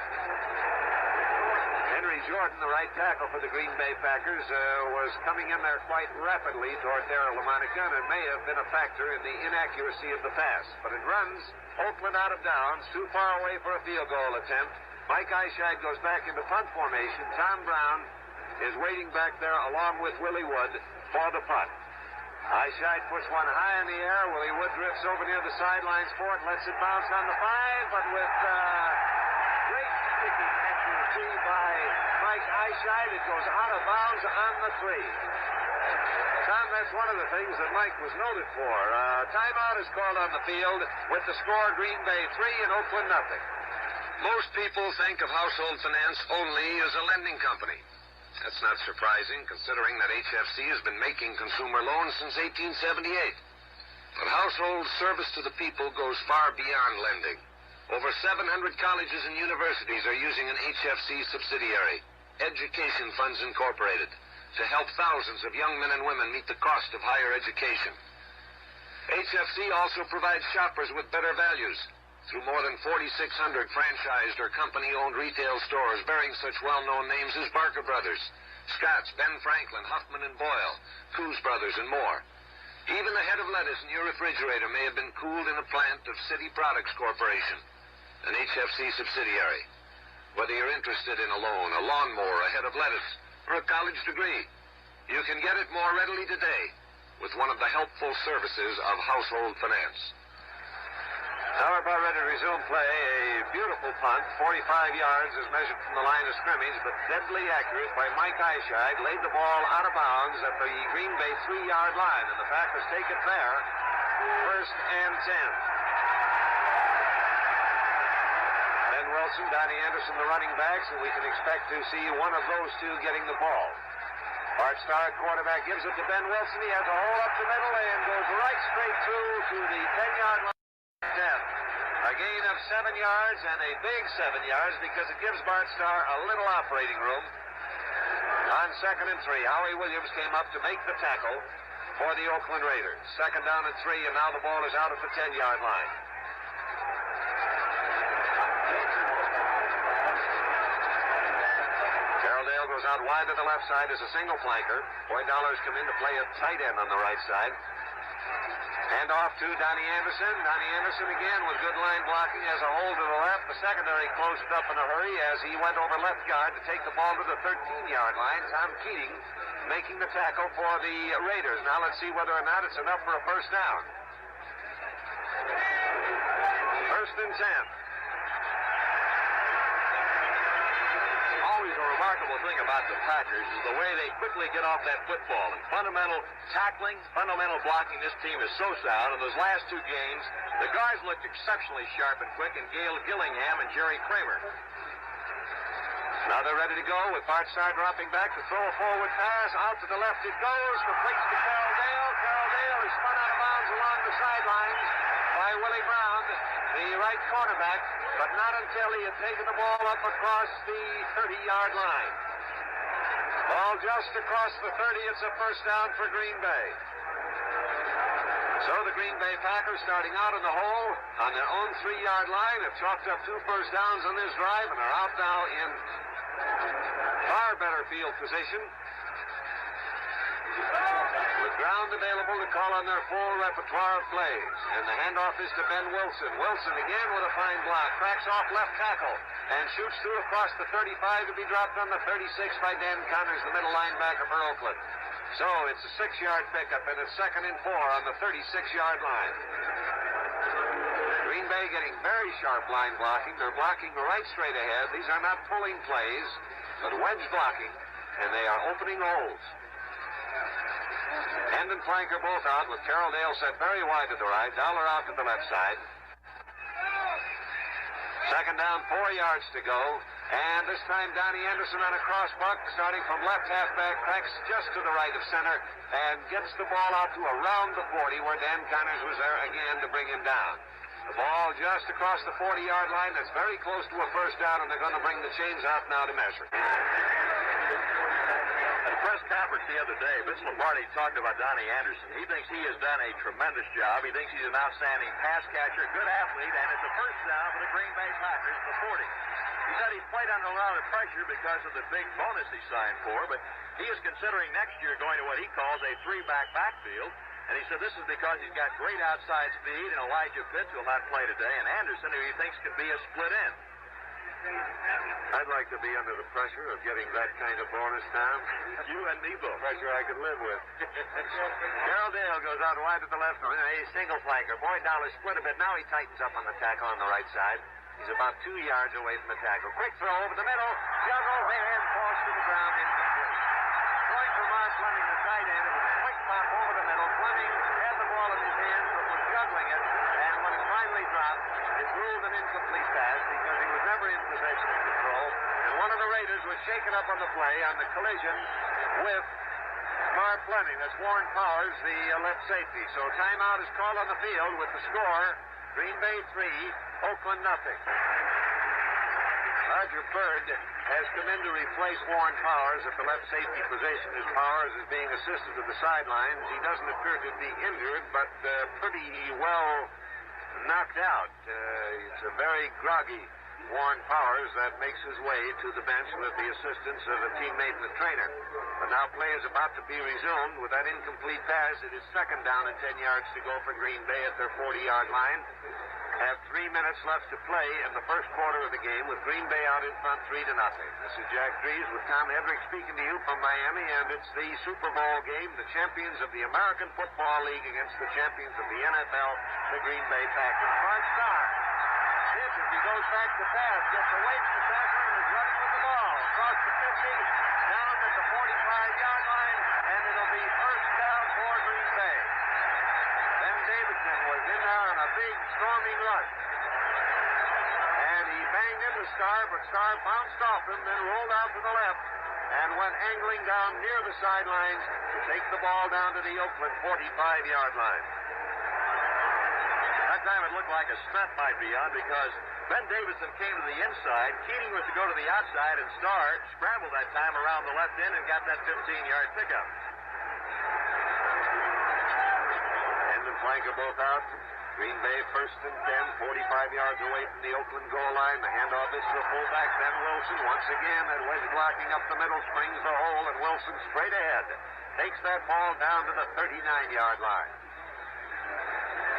Henry Jordan, the right tackle for the Green Bay Packers, was coming in there quite rapidly toward Darryl LaMonica, and it may have been a factor in the inaccuracy of the pass. But it runs Oakland out of downs, too far away for a field goal attempt. Mike Eichscheid goes back into punt formation. Tom Brown is waiting back there along with Willie Wood for the punt. Eichscheid puts one high in the air. Willie Wood drifts over near the sidelines for it, lets it bounce on the 5, but with great sticking accuracy by Mike Eichscheid, it goes out of bounds on the 3. Tom, that's one of the things that Mike was noted for. Timeout is called on the field with the score Green Bay 3 and Oakland nothing. Most people think of household finance only as a lending company. That's not surprising, considering that HFC has been making consumer loans since 1878. But household service to the people goes far beyond lending. Over 700 colleges and universities are using an HFC subsidiary, Education Funds Incorporated, to help thousands of young men and women meet the cost of higher education. HFC also provides shoppers with better values through more than 4,600 franchised or company-owned retail stores bearing such well-known names as Barker Brothers, Scott's, Ben Franklin, Huffman & Boyle, Coos Brothers, and more. Even the head of lettuce in your refrigerator may have been cooled in a plant of City Products Corporation, an HFC subsidiary. Whether you're interested in a loan, a lawnmower, a head of lettuce, or a college degree, you can get it more readily today with one of the helpful services of household finance. Now we're about ready to resume play. A beautiful punt, 45 yards as measured from the line of scrimmage, but deadly accurate by Mike Eichscheid. Laid the ball out of bounds at the Green Bay 3-yard line, and the Packers take it there. 1st and 10. Ben Wilson, Donnie Anderson, the running backs, and we can expect to see one of those two getting the ball. Bart Starr, quarterback, gives it to Ben Wilson. He has a hole up the middle and goes right straight through to the 10-yard line. A gain of 7 yards, and a big 7 yards, because it gives Bart Starr a little operating room. On 2nd and 3, Howie Williams came up to make the tackle for the Oakland Raiders. 2nd down and 3, and now the ball is out at the 10-yard line. Carroll Dale goes out wide to the left side as a single flanker. Boyd Dollars come in to play a tight end on the right side. Hand off to Donnie Anderson. Donnie Anderson again with good line blocking, has a hole to the left. The secondary closed it up in a hurry as he went over left guard to take the ball to the 13-yard line. Tom Keating making the tackle for the Raiders. Now let's see whether or not it's enough for a first down. and 10. Always a remarkable thing about the Packers is the way they quickly get off that football. And fundamental tackling, fundamental blocking, this team is so sound. In those last two games, the guards looked exceptionally sharp and quick, and Gail Gillingham and Jerry Kramer. Now they're ready to go with Bart Starr dropping back to throw a forward pass. Out to the left it goes. Completes to Carroll Dale. Carroll Dale is spun out of bounds along the sidelines by Willie Brown, the right cornerback, but not until he had taken the ball up across the 30-yard line. Ball just across the 30. It's a first down for Green Bay. So the Green Bay Packers, starting out in the hole on their own 3-yard line, have chalked up 2 first downs on this drive and are out now in far better field position, with ground available to call on their full repertoire of plays. And the handoff is to Ben Wilson. Wilson again with a fine block, cracks off left tackle, and shoots through across the 35 to be dropped on the 36 by Dan Connors, the middle linebacker for Oakland. So it's a 6-yard pickup, and it's 2nd and 4 on the 36-yard line. Green Bay getting very sharp line blocking. They're blocking right straight ahead. These are not pulling plays, but wedge blocking, and they are opening holes. End and flank are both out, with Carroll Dale set very wide to the right, Dowler out to the left side. 2nd down, 4 yards to go. And this time Donnie Anderson on a cross buck, starting from left halfback, cracks just to the right of center, and gets the ball out to around the 40, where Dan Connors was there again to bring him down. The ball just across the 40-yard line. That's very close to a first down, and they're going to bring the chains out now to measure. At a press conference the other day, Vince Lombardi talked about Donnie Anderson. He thinks he has done a tremendous job. He thinks he's an outstanding pass catcher, good athlete, and it's a first down for the Green Bay Packers, the 40. He said he's played under a lot of pressure because of the big bonus he signed for, but he is considering next year going to what he calls a 3-back backfield. And he said this is because he's got great outside speed, and Elijah Pitts will not play today, and Anderson, who he thinks can be a split end. I'd like to be under the pressure of getting that kind of bonus, Tom. You and me both. Pressure I could live with. Carroll Dale goes out wide to the left. He's single flanker. Boyd Dowler split a bit. Now he tightens up on the tackle on the right side. He's about 2 yards away from the tackle. Quick throw over the middle. Juggle there and falls to the ground incomplete. Going for Mark Fleming, the tight end. It was a quick pop over the middle. Fleming had the ball in his hands but was juggling it. And when it finally dropped, it ruled an incomplete pass because he was never in possession of control. And one of the Raiders was shaken up on the play on the collision with Mark Fleming. That's Warren Powers, the left safety. So timeout is called on the field with the score, Green Bay 3, Oakland nothing. Roger Bird has come in to replace Warren Powers at the left safety position, as Powers is being assisted to the sidelines. He doesn't appear to be injured, but pretty well knocked out. It's a very groggy Warren Powers that makes his way to the bench with the assistance of a teammate and a trainer. But now play is about to be resumed with that incomplete pass. It is 2nd down and 10 yards to go for Green Bay at their 40-yard line. Have 3 minutes left to play in the first quarter of the game, with Green Bay out in front 3-0. This is Jack Drees with Tom Hedrick speaking to you from Miami, and it's the Super Bowl game, the champions of the American Football League against the champions of the NFL, the Green Bay Packers. Bart Starr, if he goes back to pass, gets away from the tackler and is running with the ball across the 50, down at the 45-yard line, and it'll be first down for Green Bay. Ben Davidson was in there on a big storming rush. And he banged into Starr, but Starr bounced off him, then rolled out to the left and went angling down near the sidelines to take the ball down to the Oakland 45-yard line. That time it looked like a stunt might be on because Ben Davidson came to the inside. Keating was to go to the outside, and Starr scrambled that time around the left end and got that 15-yard pickup. Flanker both out. Green Bay 1st and 10, 45 yards away from the Oakland goal line. The handoff is to the fullback, Ben Wilson. Once again, that wedge blocking up the middle, springs the hole, and Wilson straight ahead takes that ball down to the 39-yard line.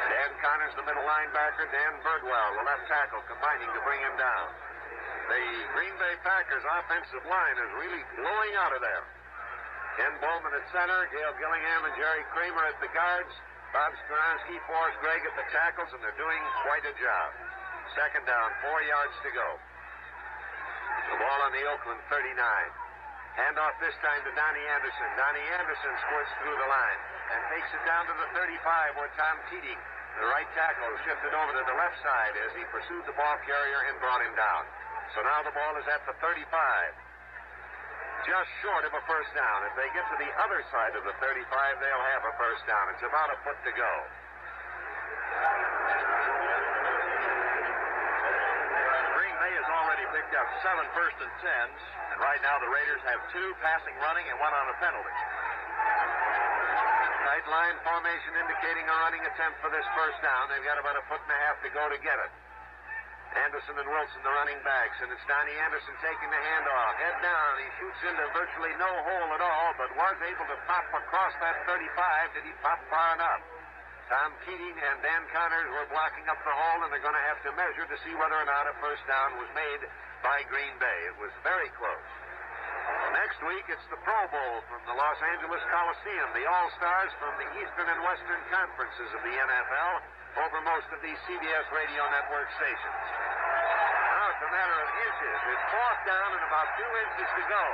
Dan Connors, the middle linebacker. Dan Birdwell, the left tackle, combining to bring him down. The Green Bay Packers offensive line is really blowing out of there. Ken Bowman at center, Gail Gillingham and Jerry Kramer at the guards. Bob Skoronsky, Forrest Gregg at the tackles, and they're doing quite a job. Second down, 4 yards to go. The ball on the Oakland 39. Handoff this time to Donnie Anderson. Donnie Anderson squirts through the line and takes it down to the 35 where Tom Keating, the right tackle, shifted over to the left side as he pursued the ball carrier and brought him down. So now the ball is at the 35. Just short of a first down. If they get to the other side of the 35, they'll have a first down. It's about a foot to go. Green Bay has already picked up 7 first and 10s, and right now the Raiders have 2 passing, running, and 1 on a penalty. Tight line formation indicating a running attempt for this first down. They've got about a foot and a half to go to get it. Anderson and Wilson, the running backs, and it's Donnie Anderson taking the handoff. Head down. He shoots into virtually no hole at all, but was able to pop across that 35. Did he pop far enough? Tom Keating and Dan Connors were blocking up the hole, and they're going to have to measure to see whether or not a first down was made by Green Bay. It was very close. Next week, it's the Pro Bowl from the Los Angeles Coliseum. The All-Stars from the Eastern and Western Conferences of the NFL over most of these CBS radio network stations. Now it's a matter of inches. It's 4th down and about 2 inches to go.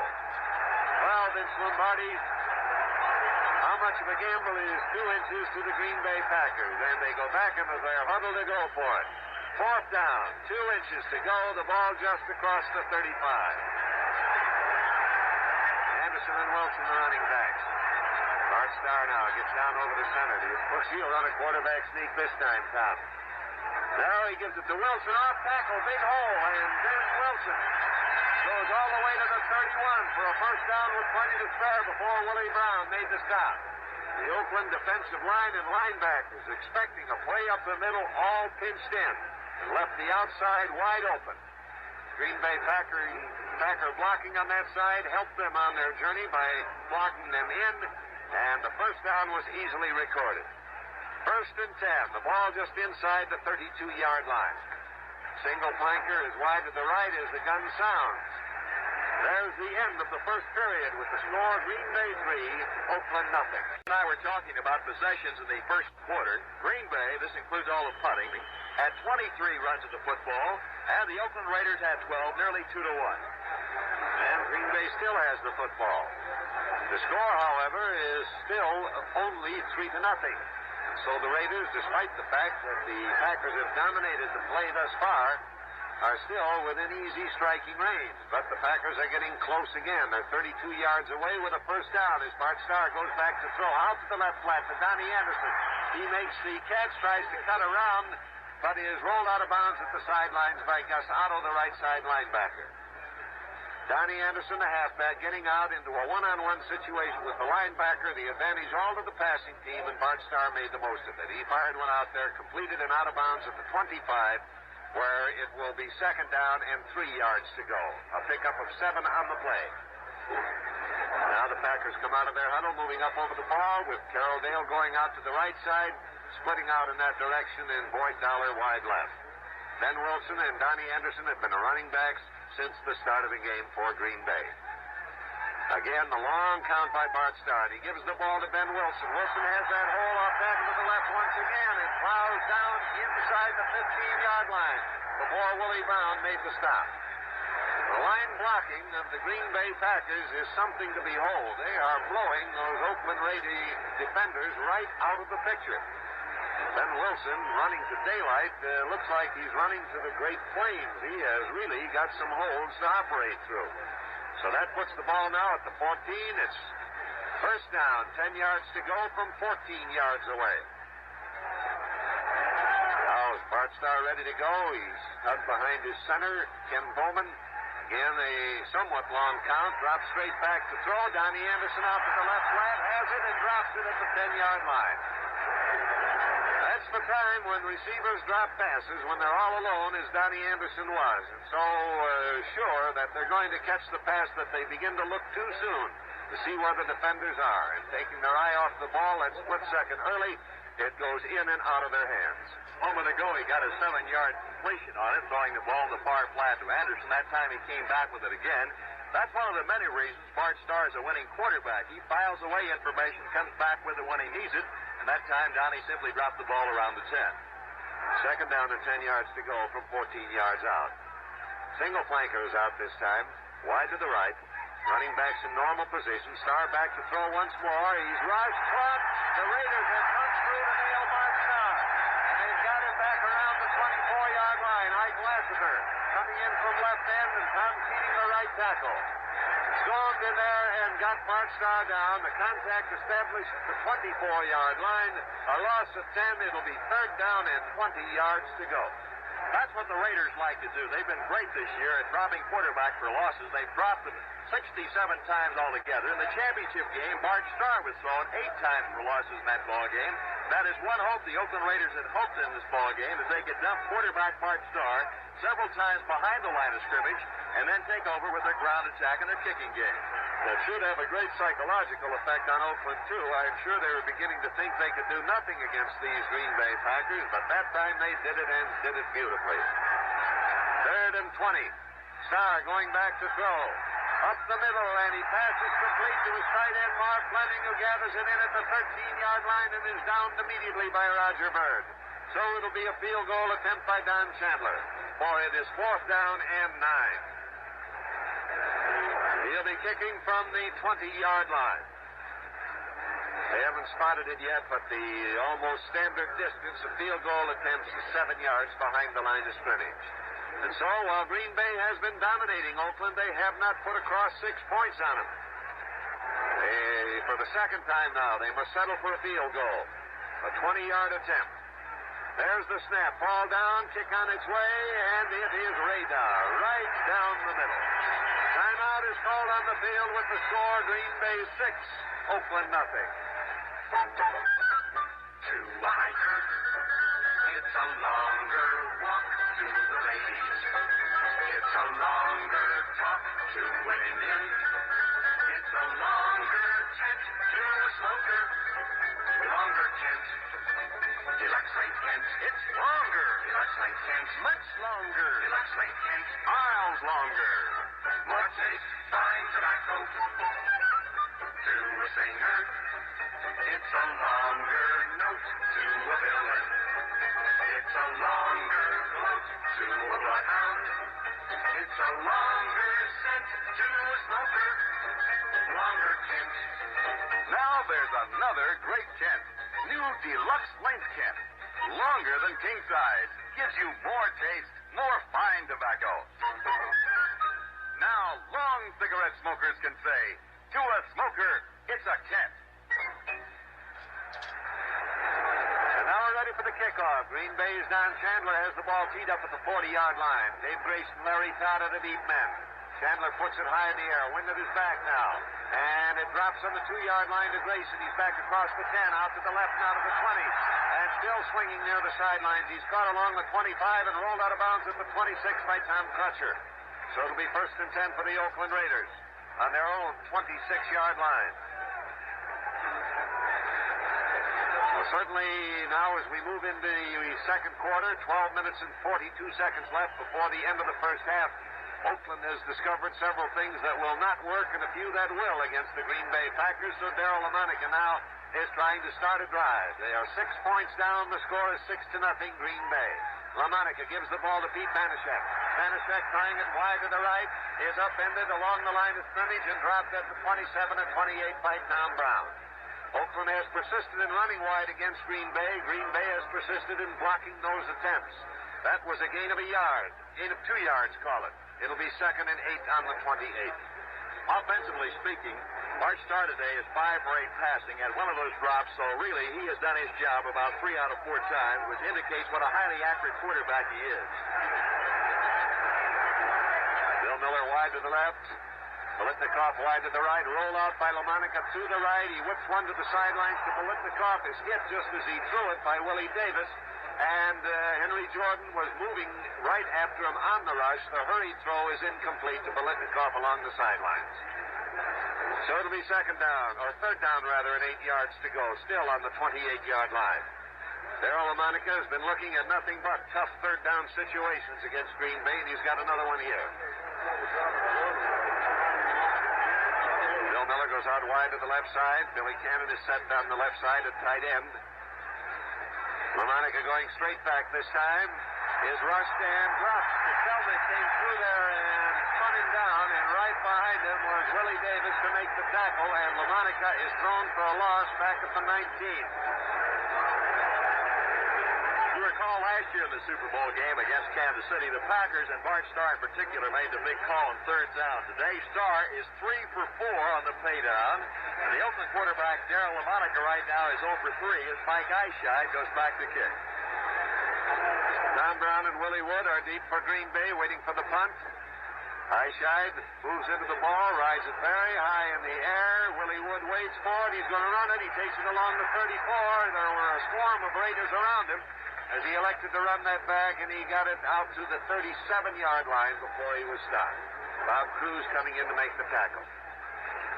Well, Vince Lombardi, how much of a gamble is 2 inches to the Green Bay Packers? And they go back into their huddle to go for it. 4th down, 2 inches to go. The ball just across the 35. Anderson and Wilson, the running backs. Bart Starr now gets down over the center. He'll run a quarterback sneak this time, Tom. Now he gives it to Wilson. Off tackle, big hole, and then Wilson goes all the way to the 31 for a first down with plenty to spare before Willie Brown made the stop. The Oakland defensive line and linebackers expecting a play up the middle, all pinched in, and left the outside wide open. Green Bay Packer blocking on that side helped them on their journey by blocking them in, and the first down was easily recorded. 1st and 10. The ball just inside the 32-yard line. Single flanker is wide to the right as the gun sounds. There's the end of the first period with the score Green Bay 3, Oakland nothing. And I were talking about possessions in the first quarter. Green Bay, this includes all of punting, had 23 runs of the football, and the Oakland Raiders had 12, nearly 2-1. And Green Bay still has the football. The score, however, is still only 3-0. So the Raiders, despite the fact that the Packers have dominated the play thus far, are still within easy striking range. But the Packers are getting close again. They're 32 yards away with a first down as Bart Starr goes back to throw. Out to the left flat to Donnie Anderson. He makes the catch, tries to cut around, but is rolled out of bounds at the sidelines by Gus Otto, the right side linebacker. Donnie Anderson, the halfback, getting out into a one-on-one situation with the linebacker, the advantage all to the passing team, and Bart Starr made the most of it. He fired one out there, completed and out of bounds at the 25, where it will be 2nd down and 3 yards to go. A pickup of 7 on the play. Now the Packers come out of their huddle, moving up over the ball, with Carroll Dale going out to the right side, splitting out in that direction, and Boyd Dollar wide left. Ben Wilson and Donnie Anderson have been the running backs since the start of the game for Green Bay. Again, the long count by Bart Starr. He gives the ball to Ben Wilson. Wilson has that hole off back into the left once again and plows down inside the 15-yard line before Willie Brown made the stop. The line blocking of the Green Bay Packers is something to behold. They are blowing those Oakland Raiders defenders right out of the picture. Ben Wilson, running to daylight, looks like he's running to the Great Plains. He has really got some holes to operate through. So that puts the ball now at the 14. It's first down, 10 yards to go from 14 yards away. Now is Bart Starr ready to go? He's tugged behind his center, Ken Bowman. Again, a somewhat long count, drops straight back to throw. Donnie Anderson out to the left flat, has it, and drops it at the 10-yard line. That's the time when receivers drop passes when they're all alone, as Donnie Anderson was. And so sure that they're going to catch the pass that they begin to look too soon to see where the defenders are. And taking their eye off the ball that split second early, it goes in and out of their hands. A moment ago, he got a 7-yard completion on it, throwing the ball in the far flat to Anderson. That time he came back with it again. That's one of the many reasons Bart Starr is a winning quarterback. He files away information, comes back with it when he needs it, and that time Donnie simply dropped the ball around the 10. Second down and 10 yards to go from 14 yards out. Single flanker is out this time. Wide to the right. Running backs in normal position. Starr back to throw once more. He's rushed. Caught. The Raiders have come through to nail Mark Starr. And they've got him back around the 24-yard line. Ike Lassiter coming in from left end, and Tom Keating the right tackle. Stormed in there and got Mark Starr down. The contact established at the 24-yard line. A loss of 10. It'll be third down and 20 yards to go. That's what the Raiders like to do. They've been great this year at dropping quarterback for losses. They've dropped them 67 times altogether. In the championship game, Bart Starr was thrown 8 times for losses in that ball game. That is one hope the Oakland Raiders had hoped in this ball game, is they could dump quarterback Bart Starr several times behind the line of scrimmage and then take over with their ground attack and their kicking game. That should have a great psychological effect on Oakland, too. I'm sure they were beginning to think they could do nothing against these Green Bay Packers, but that time they did it and did it beautifully. Third and 20. Starr going back to throw. Up the middle, and he passes complete to his tight end, Mark Fleming, who gathers it in at the 13-yard line and is downed immediately by Roger Bird. So it'll be a field goal attempt by Don Chandler. For it is fourth down and 9. He'll be kicking from the 20-yard line. They haven't spotted it yet, but the almost standard distance of field goal attempts is 7 yards behind the line of scrimmage. And so, while Green Bay has been dominating Oakland, they have not put across 6 points on them. For the second time now, they must settle for a field goal. A 20-yard attempt. There's the snap. Ball down, kick on its way, and it is radar right down the middle. Timeout is called on the field with the score Green Bay 6, Oakland nothing. To a hiker, it's a longer walk to the ladies. It's a longer talk to women in. It's a longer tent to a smoker. Longer tent. Deluxe Late Kent. It's longer. Deluxe Late Kent. Much longer. Deluxe Late Kent. Miles longer. More taste, fine tobacco. To a singer. It's a longer note to a villain. It's a longer gloat to a bloodhound. It's a longer scent to a smoker. Longer tint. Now there's another great Kent. New Deluxe Length Kent. Longer than king size. Gives you more taste, more fine tobacco. Now long cigarette smokers can say, to a smoker, it's a Kent. And now we're ready for the kickoff. Green Bay's Don Chandler has the ball teed up at the 40-yard line. Dave Grayson, Larry Todd are the deep men. Chandler puts it high in the air. Wind at his back now. And it drops on the 2-yard line to Grayson. He's back across the 10, out to the left, now to the 20. And still swinging near the sidelines. He's caught along the 25 and rolled out of bounds at the 26 by Tom Crutcher. So it'll be first and 10 for the Oakland Raiders on their own 26-yard line. Well, certainly now as we move into the second quarter, 12 minutes and 42 seconds left before the end of the first half, Oakland has discovered several things that will not work and a few that will against the Green Bay Packers. So Darryl LaMonica now is trying to start a drive. They are 6 points down. The score is 6-0 Green Bay. LaMonica gives the ball to Pete Banashek. Banashek trying it wide to the right is upended along the line of scrimmage and dropped at the 27 and 28 by Tom Brown. Oakland has persisted in running wide against Green Bay. Green Bay has persisted in blocking those attempts. That was a gain of a yard. Gain of 2 yards, call it. It'll be 2nd and 8 on the 28th. Offensively speaking, Bart Starr today is 5 for 8 passing, had one of those drops, so really he has done his job about 3 out of 4 times, which indicates what a highly accurate quarterback he is. Bill Miller wide to the left. Bolitnikoff wide to the right. Roll out by LaMonica to the right. He whips one to the sidelines to Bolitnikoff. Is hit just as he threw it by Willie Davis. And Henry Jordan was moving right after him on the rush. The hurried throw is incomplete to Bolitnikoff along the sidelines. So it'll be second down, or third down rather, and 8 yards to go, still on the 28-yard line. Darryl LaMonica has been looking at nothing but tough third down situations against Green Bay, and he's got another one here. Bill Miller goes out wide to the left side. Billy Cannon is set down the left side at tight end. LaMonica going straight back this time. Is rushed and dropped. Selnick came through there and spun him down, and right behind him was Willie Davis to make the tackle, and LaMonica is thrown for a loss back at the 19. You recall last year in the Super Bowl game against Kansas City, the Packers and Bart Starr in particular made the big call on third down. Today, Starr is 3 for 4 on the paydown. And the Oakland quarterback, Darryl LaMonica, right now is 0 for 3 as Mike Eyeshide goes back to kick. Tom Brown and Willie Wood are deep for Green Bay, waiting for the punt. Eyeshide moves into the ball, rises very high in the air. Willie Wood waits for it. He's going to run it. He takes it along the 34. There were a swarm of Raiders around him as he elected to run that back, and he got it out to the 37-yard line before he was stopped. Bob Cruz coming in to make the tackle.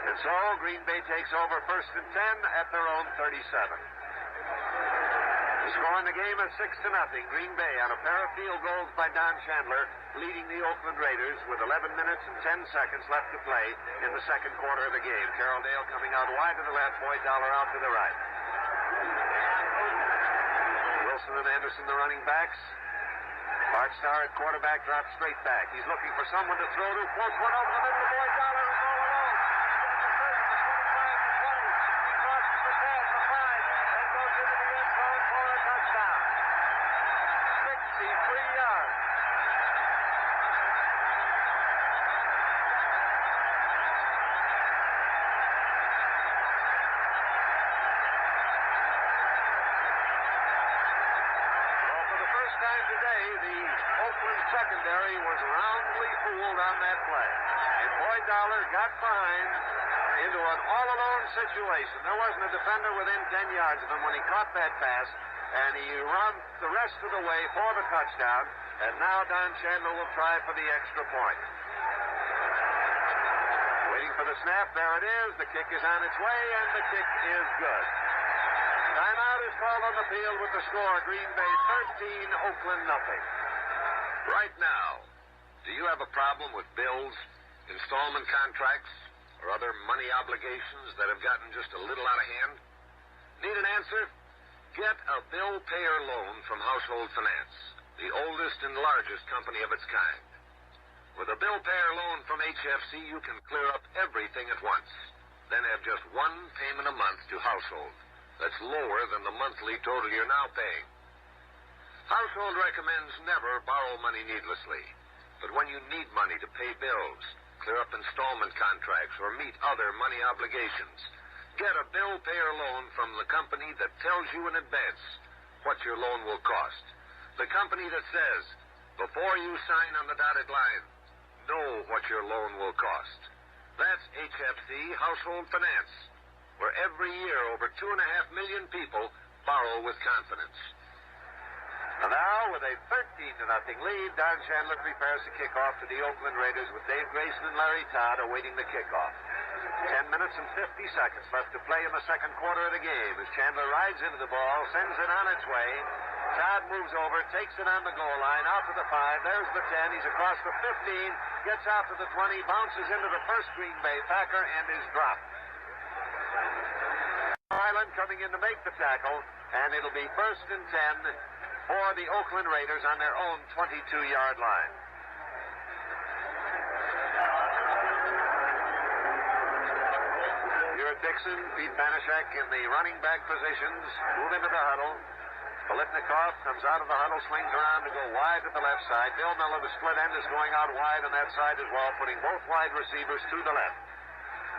And so Green Bay takes over 1st and 10 at their own 37. The score in the game is 6-0. Green Bay on a pair of field goals by Don Chandler, leading the Oakland Raiders with 11 minutes and 10 seconds left to play in the second quarter of the game. Carroll Dale coming out wide to the left, Boyd Dollar out to the right. Wilson and Anderson, the running backs. Bart Starr at quarterback drops straight back. He's looking for someone to throw to. Floats one over the middle of Boyd Dollar and all alone. He crosses the 10, the 5, and goes into the end zone for a touchdown. 63 yards. Time today, the Oakland secondary was roundly fooled on that play. And Boyd Dollar got behind into an all-alone situation. There wasn't a defender within 10 yards of him when he caught that pass, and he ran the rest of the way for the touchdown. And now Don Chandler will try for the extra point. Waiting for the snap. There it is. The kick is on its way, and the kick is good. Timeout is called on the field with the score. Green Bay 13, Oakland nothing. Right now, do you have a problem with bills, installment contracts, or other money obligations that have gotten just a little out of hand? Need an answer? Get a bill payer loan from Household Finance, the oldest and largest company of its kind. With a bill payer loan from HFC, you can clear up everything at once, then have just one payment a month to Household. That's lower than the monthly total you're now paying. Household recommends never borrow money needlessly. But when you need money to pay bills, clear up installment contracts, or meet other money obligations, get a bill payer loan from the company that tells you in advance what your loan will cost. The company that says, before you sign on the dotted line, know what your loan will cost. That's HFC Household Finance, where every year over 2.5 million people borrow with confidence. And now, with a 13-0 lead, Don Chandler prepares to kick off to the Oakland Raiders with Dave Grayson and Larry Todd awaiting the kickoff. 10 minutes and 50 seconds left to play in the second quarter of the game as Chandler rides into the ball, sends it on its way. Todd moves over, takes it on the goal line, out to the 5. There's the 10. He's across the 15, gets out to the 20, bounces into the first Green Bay Packer, and is dropped. Island coming in to make the tackle, and it'll be 1st and 10 for the Oakland Raiders on their own 22-yard line. Here at Dixon, Pete Banashek in the running back positions, move into the huddle. Politnikov comes out of the huddle, swings around to go wide to the left side. Bill Miller, the split end, is going out wide on that side as well, putting both wide receivers to the left.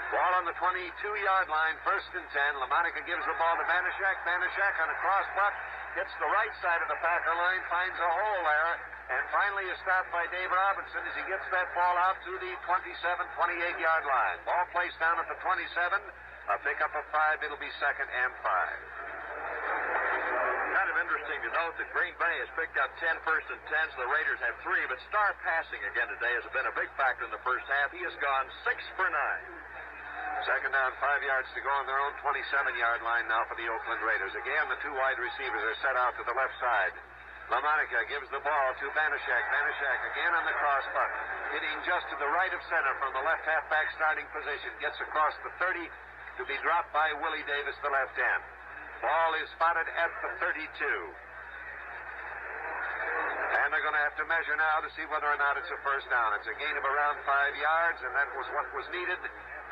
Ball on the 22-yard line, 1st and 10. LaMonica gives the ball to Banashek. Banashek on a cross butt, hits the right side of the Packer line, finds a hole there, and finally is stopped by Dave Robinson as he gets that ball out to the 27, 28-yard line. Ball placed down at the 27, a pickup of 5. It'll be 2nd and 5. Kind of interesting to note that Green Bay has picked up 10 1st and 10s. The Raiders have 3, but Starr passing again today has been a big factor in the first half. He has gone 6 for 9. Second down, 5 yards to go on their own 27-yard line now for the Oakland Raiders. Again, the 2 wide receivers are set out to the left side. LaMonica gives the ball to Banashek. Banashek again on the cross butt, hitting just to the right of center from the left halfback starting position. Gets across the 30 to be dropped by Willie Davis, the left end. Ball is spotted at the 32. going to have to measure now to see whether or not it's a first down. It's a gain of around 5 yards, and that was what was needed.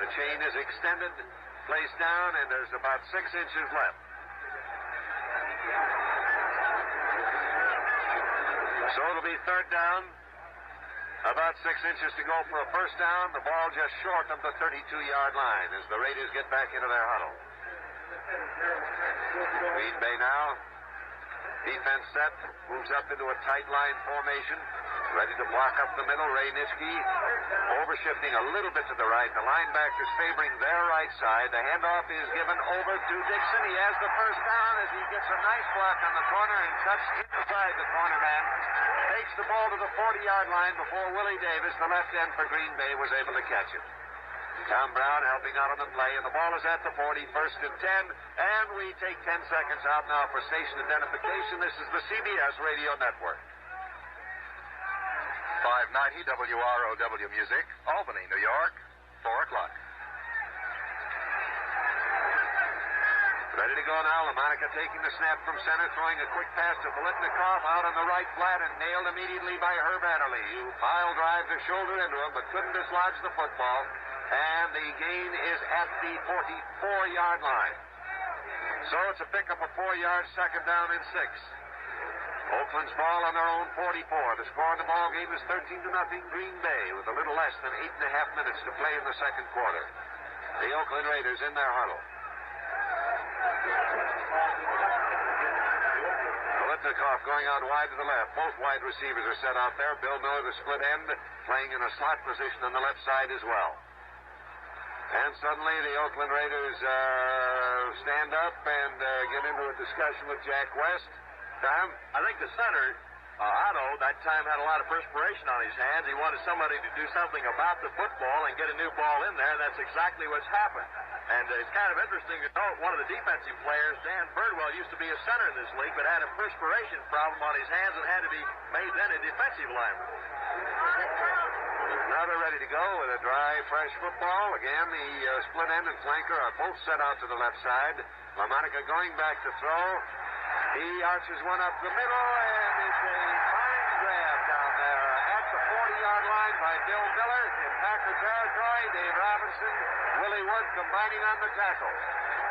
The chain is extended, placed down, and there's about 6 inches left. So it'll be third down. About 6 inches to go for a first down. The ball just short of the 32-yard line as the Raiders get back into their huddle. Green Bay now. Defense set. Moves up into a tight line formation. Ready to block up the middle. Ray Nitschke overshifting a little bit to the right. The linebackers favoring their right side. The handoff is given over to Dixon. He has the first down as he gets a nice block on the corner and cuts inside the corner man. Takes the ball to the 40-yard line before Willie Davis, the left end for Green Bay, was able to catch it. Tom Brown helping out on the play, and the ball is at the 40, first and 10, and we take 10 seconds out now for station identification. This is the CBS Radio Network. 590 WROW Music, Albany, New York, 4 o'clock. Ready to go now. LaMonica taking the snap from center, throwing a quick pass to Biletnikoff out on the right flat and nailed immediately by Herb Adderley, who pile drives the shoulder into him but couldn't dislodge the football. And the gain is at the 44-yard line. So it's a pickup of 4 yards, second down and 6. Oakland's ball on their own 44. The score in the ball game is 13-0 Green Bay with a little less than 8.5 minutes to play in the second quarter. The Oakland Raiders in their huddle. Biletnikoff going out wide to the left. Both wide receivers are set out there. Bill Miller, the split end, playing in a slot position on the left side as well. And suddenly the Oakland Raiders stand up and get into a discussion with Jack West. Tom? I think the center, Otto, that time had a lot of perspiration on his hands. He wanted somebody to do something about the football and get a new ball in there. That's exactly what's happened. And it's kind of interesting to note one of the defensive players, Dan Birdwell, used to be a center in this league, but had a perspiration problem on his hands and had to be made then a defensive lineman. Now they're ready to go with a dry, fresh football. Again, the split end and flanker are both set out to the left side. LaMonica going back to throw. He arches one up the middle, and it's a fine grab down there at the 40-yard line by Bill Miller in Packer territory. Dave Robinson, Willie Wood combining on the tackle.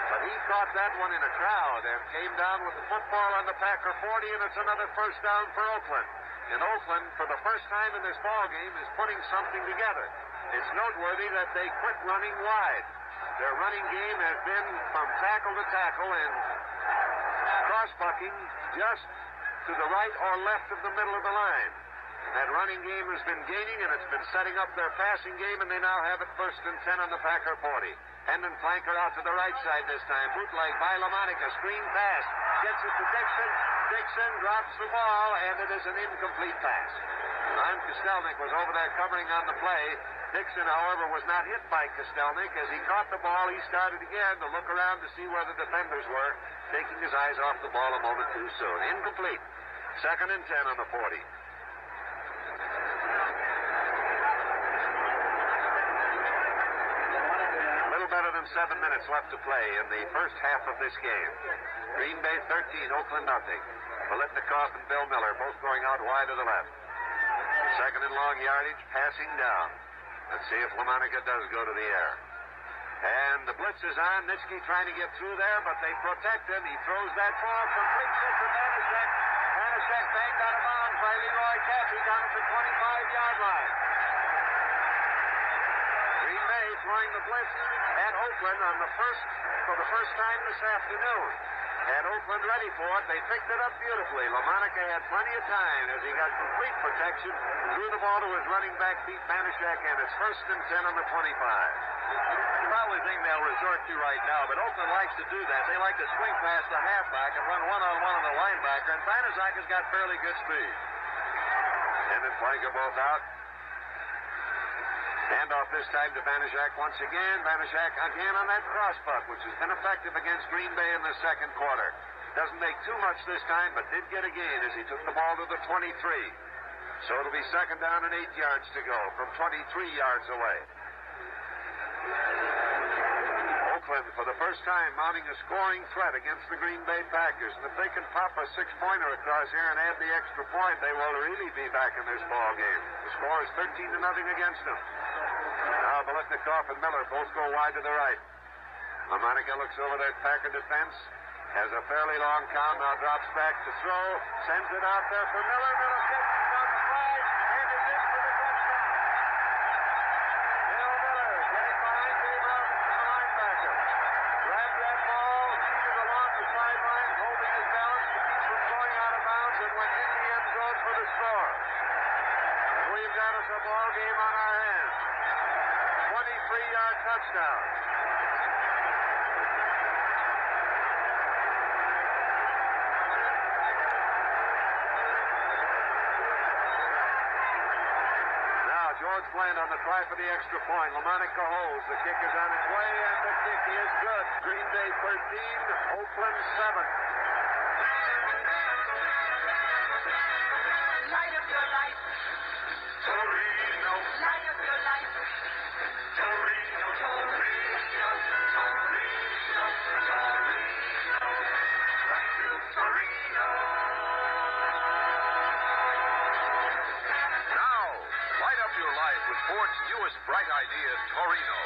But he caught that one in a crowd and came down with the football on the Packer 40, and it's another first down for Oakland. And Oakland, for the first time in this ball game, is putting something together. It's noteworthy that they quit running wide. Their running game has been from tackle to tackle and cross-bucking just to the right or left of the middle of the line. And that running game has been gaining, and it's been setting up their passing game, and they now have it first and 10 on the Packer 40. Hendon flanker out to the right side this time. Bootleg by LaMonica. Screen pass. Gets it to Dixon. Dixon drops the ball, and it is an incomplete pass. Ron Kostelnik was over there covering on the play. Dixon, however, was not hit by Kostelnik. As he caught the ball, he started again to look around to see where the defenders were, taking his eyes off the ball a moment too soon. Incomplete. Second and 10 on the 40. Better than 7 minutes left to play in the first half of this game. Green Bay 13, Oakland nothing. Biletnikoff and Bill Miller both going out wide to the left. Second and long yardage, passing down. Let's see if LaMonica does go to the air. And the blitz is on. Nitschke trying to get through there, but they protect him. He throws that ball, completes it to Banaszak. Banaszak banged out of bounds by Leroy Caffey down at the 25-yard line. Green Bay throwing the blitz at Oakland for the first time this afternoon. Had Oakland ready for it. They picked it up beautifully. LaMonica had plenty of time as he got complete protection. Threw the ball to his running back, beat Banaszak, and it's first and 10 on the 25. Probably thing they'll resort to right now, but Oakland likes to do that. They like to swing past the halfback and run one-on-one on the linebacker, and Banaszak has got fairly good speed. And then flanker both out. Handoff this time to Banaszak once again. Banaszak again on that crossbuck, which has been effective against Green Bay in the second quarter. Doesn't make too much this time, but did get a gain as he took the ball to the 23. So it'll be second down and 8 yards to go from 23 yards away. Oakland Oakland for the first time mounting a scoring threat against the Green Bay Packers. And if they can pop a six-pointer across here and add the extra point, they will really be back in this ball game. The score is 13-0 against them. Now Biletnikoff and Miller both go wide to the right. LaMonica looks over their Packer defense. Has a fairly long count, now drops back to throw. Sends it out there for Miller. Miller catches on the slide and is in for the touchdown. Bill Miller getting behind Dave Robinson, the linebacker. Grabbed that ball, cheated along the sidelines, holding his balance to keep from going out of bounds, and went in the end zone for the score. And we've got us a ball game on our hands. 23-yard touchdown. George Glenn on the try for the extra point. LaMonica holds. The kick is on its way, and the kick is good. Green Bay 13, Oakland 7. Light up your life. Torino. Light up your life. Torino. Torino. Torino. Torino. Torino. With Ford's newest bright idea, Torino.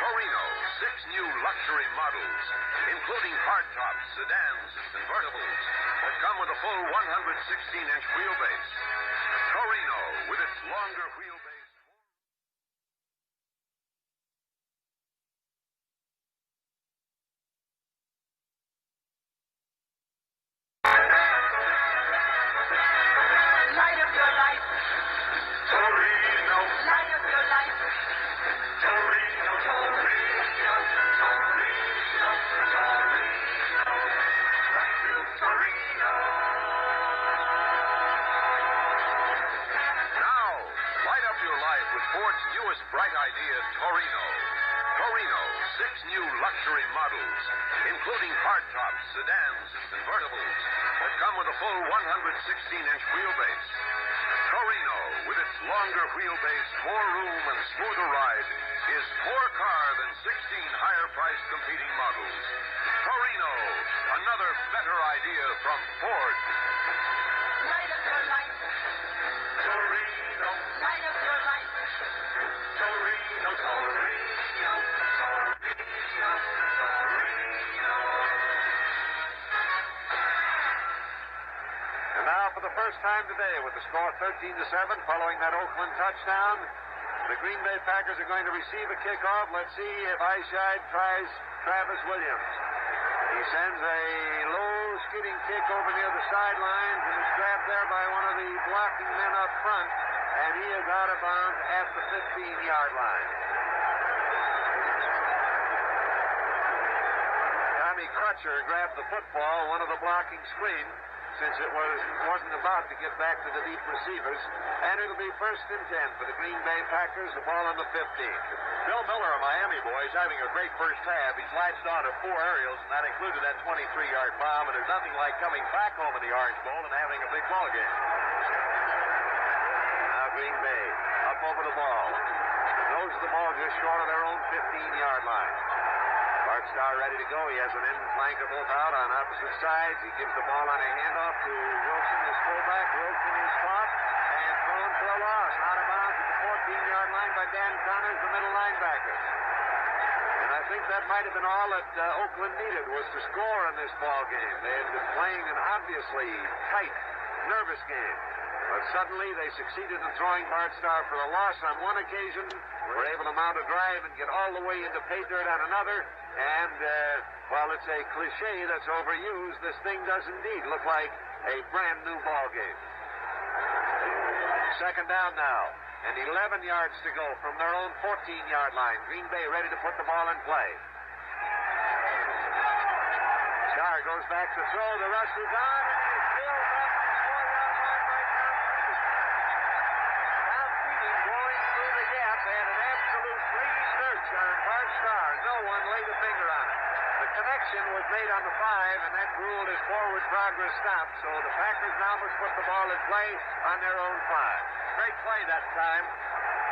Torino, 6 new luxury models, including hardtops, sedans, and convertibles that come with a full 116-inch wheelbase. Torino, with its longer wheelbase. Light up your life. Torino. Light up your life. Torino. Torino. Torino. Torino. Now, light up your life with Ford's newest bright idea, Torino. Torino, 6 new luxury models, including hardtops, sedans, and convertibles that come with a full 116-inch wheelbase. Torino, with its longer wheelbase, more room, and smoother ride, is more car than 16 higher-priced competing models. Torino, another better idea from Ford. Light up your life. Torino. Light up your life. Torino. Torino. Torino. Torino. And now for the first time today, with the score 13-7, following that Oakland touchdown, the Green Bay Packers are going to receive a kickoff. Let's see if Eichscheid tries Travis Williams. He sends a low skidding kick over near the sidelines and is grabbed there by one of the blocking men up front, and he is out of bounds at the 15-yard line. Tommy Crutcher grabbed the football, one of the blocking screen, since it wasn't about to get back to the deep receivers, and it'll be 1st and 10 for the Green Bay Packers, the ball on the 15. Bill Miller, a Miami boy, is having a great first half. He's latched on to 4 aerials, and that included that 23-yard bomb, and there's nothing like coming back home in the Orange Bowl and having a big ball game. Now Green Bay up over the ball. Nose of the ball just short of their own 15-yard line. Bart Starr ready to go. He has an end flanker both out on opposite sides. He gives the ball on a handoff to Wilson, his fullback. Wilson is caught and thrown for a loss. Out of bounds at the 14-yard line by Dan Connors, the middle linebacker. And I think that might have been all that Oakland needed, was to score in this ball game. They had been playing an obviously tight, nervous game. But suddenly they succeeded in throwing Bart Starr for a loss on one occasion, were able to mount a drive and get all the way into pay dirt on another. And while it's a cliche that's overused, this thing does indeed look like a brand new ball game. 2nd down now, and 11 yards to go from their own 14-yard line. Green Bay ready to put the ball in play. Starr goes back to throw. The rush is on, and he's filled up the 4-yard line by Tom Keating. Tom Keating going through the gap. They had an absolute free search on Bart Starr. No one laid a finger on it. The connection was made on the 5, and that ruled his forward progress stopped. So the Packers now must put the ball in play on their own 5. Great play that time.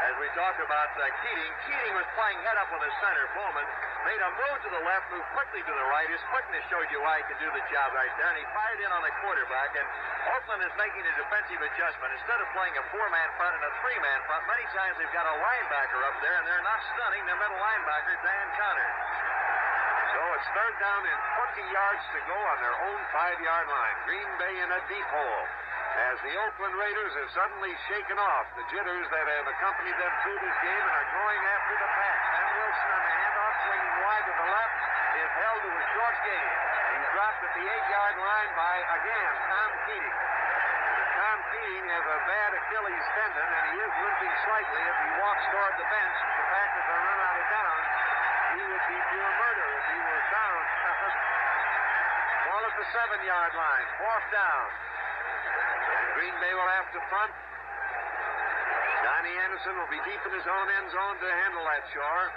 As we talked about Keating was playing head up with his center. Bowman made a move to the left, moved quickly to the right. His quickness showed you why he could do the job right there. And he fired in on the quarterback. And Oakland is making a defensive adjustment. Instead of playing a 4-man front and a 3-man front, many times they've got a linebacker up there, and they're not stunning their middle linebacker, Dan Connor. So it's third down and 20 yards to go on their own 5-yard line. Green Bay in a deep hole, as the Oakland Raiders have suddenly shaken off the jitters that have accompanied them through this game and are going after the pass. And Wilson on the handoff, swinging wide to the left, is held to a short gain. He's dropped at the 8-yard line by, again, Tom Keating. Tom Keating has a bad Achilles tendon, and he is limping slightly as he walks toward the bench. The Packers are run out of downs. He would be pure murder if he was down. Ball at the 7-yard line, 4th down. And Green Bay will have to punt. Donnie Anderson will be deep in his own end zone to handle that chore.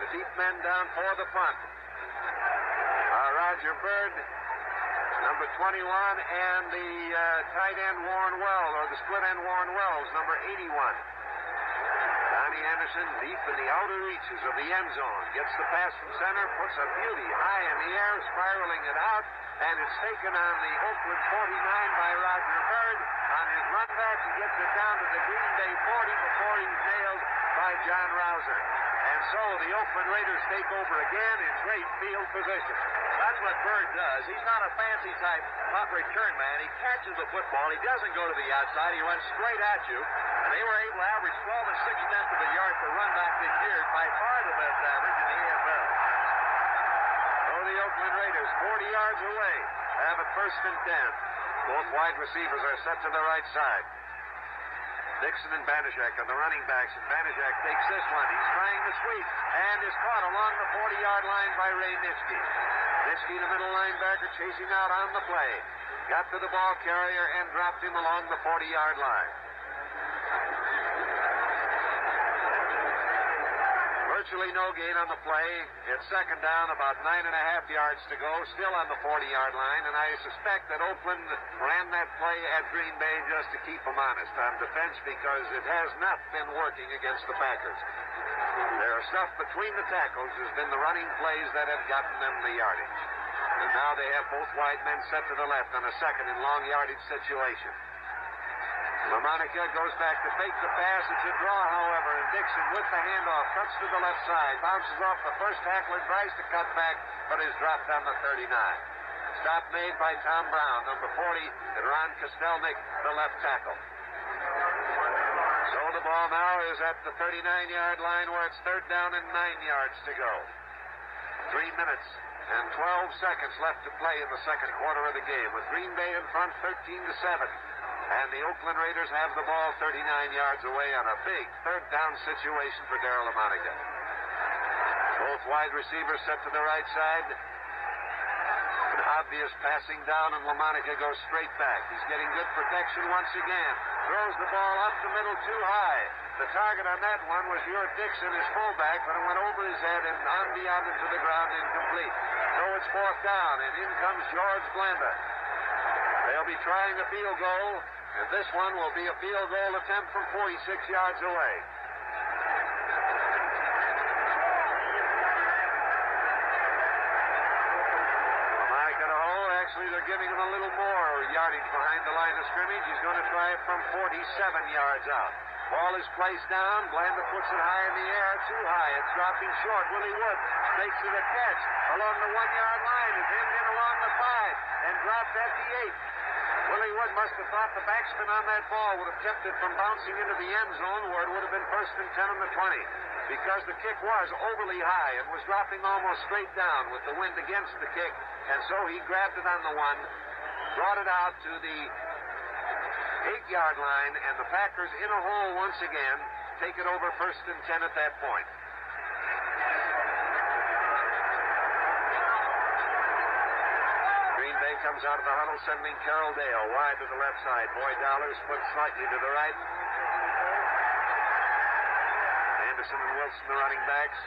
The deep men down for the punt. Roger Bird, number 21, and the tight end Warren Wells, or the split end Warren Wells, number 81. Donnie Anderson deep in the outer reaches of the end zone. Gets the pass from center, puts a beauty high in the air, spiraling it out, and it's taken on the Oakland 49 by Roger Bird. On his run back, he gets it down to the Green Bay 40 before he's nailed by John Rouser. And so the Oakland Raiders take over again in great field position. That's what Bird does. He's not a fancy type punt return man. He catches the football. He doesn't go to the outside. He runs straight at you. And they were able to average 12 and 6/10 of a yard per run back this year. By far the best average in the AFL. So the Oakland Raiders, 40 yards away, have a 1st and 10. Both wide receivers are set to the right side. Dixon and Banishak are the running backs, and Banishak takes this one. He's trying to sweep, and is caught along the 40-yard line by Ray Nitschke. Nitschke, the middle linebacker, chasing out on the play. Got to the ball carrier and dropped him along the 40-yard line. Virtually no gain on the play. It's 2nd down, about 9.5 yards to go, still on the 40-yard line, and I suspect that Oakland ran that play at Green Bay just to keep them honest on defense, because it has not been working against the Packers. Their stuff between the tackles has been the running plays that have gotten them the yardage. And now they have both wide men set to the left on a 2nd and long yardage situation. LaMonica goes back to fake the pass. It's a draw, however, and Dixon with the handoff cuts to the left side, bounces off the first tackler, tries to cut back, but is dropped on the 39. Stop made by Tom Brown, number 40, and Ron Kostelnik, the left tackle. So the ball now is at the 39-yard line, where it's 3rd down and 9 yards to go. 3 minutes and 12 seconds left to play in the 2nd quarter of the game, with Green Bay in front 13-7. And the Oakland Raiders have the ball 39 yards away on a big 3rd down situation for Darryl LaMonica. Both wide receivers set to the right side. An obvious passing down, and LaMonica goes straight back. He's getting good protection once again. Throws the ball up the middle too high. The target on that one was Dixon, his fullback, but it went over his head and on beyond into the ground, incomplete. So it's 4th down, and in comes George Blanda. They'll be trying a field goal, and this one will be a field goal attempt from 46 yards away. LaMonica to hole. Actually, they're giving him a little more yardage behind the line of scrimmage. He's going to try it from 47 yards out. Ball is placed down. Blanda puts it high in the air. Too high. It's dropping short. Willie Wood makes it a catch along the 1-yard line. Is hemmed in along the 5 and dropped at the 8. Willie Wood must have thought the backspin on that ball would have kept it from bouncing into the end zone, where it would have been 1st and 10 on the 20, because the kick was overly high and was dropping almost straight down with the wind against the kick, and so he grabbed it on the 1, brought it out to the 8-yard line, and the Packers in a hole once again, take it over 1st and 10 at that point. Comes out of the huddle, sending Carroll Dale wide to the left side. Boyd Dowler split slightly to the right. Anderson and Wilson, the running backs.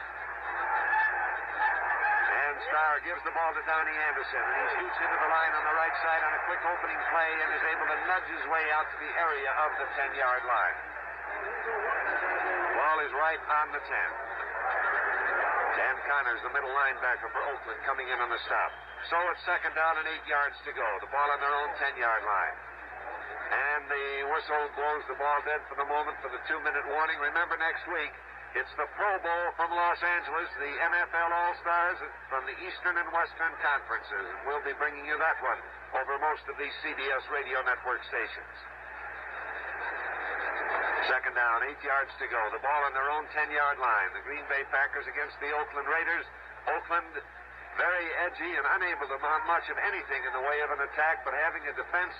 And Starr gives the ball to Donnie Anderson, and he shoots into the line on the right side on a quick opening play and is able to nudge his way out to the area of the 10-yard line. Ball is right on the 10. Dan Connors, the middle linebacker for Oakland, coming in on the stop. So it's second down and 8 yards to go. The ball on their own 10-yard line. And the whistle blows the ball dead for the moment for the 2-minute warning. Remember, next week, it's the Pro Bowl from Los Angeles, the NFL All-Stars from the Eastern and Western Conferences. And we'll be bringing you that one over most of these CBS radio network stations. Second down, 8 yards to go. The ball on their own 10-yard line. The Green Bay Packers against the Oakland Raiders. Oakland very edgy and unable to mount much of anything in the way of an attack, but having a defense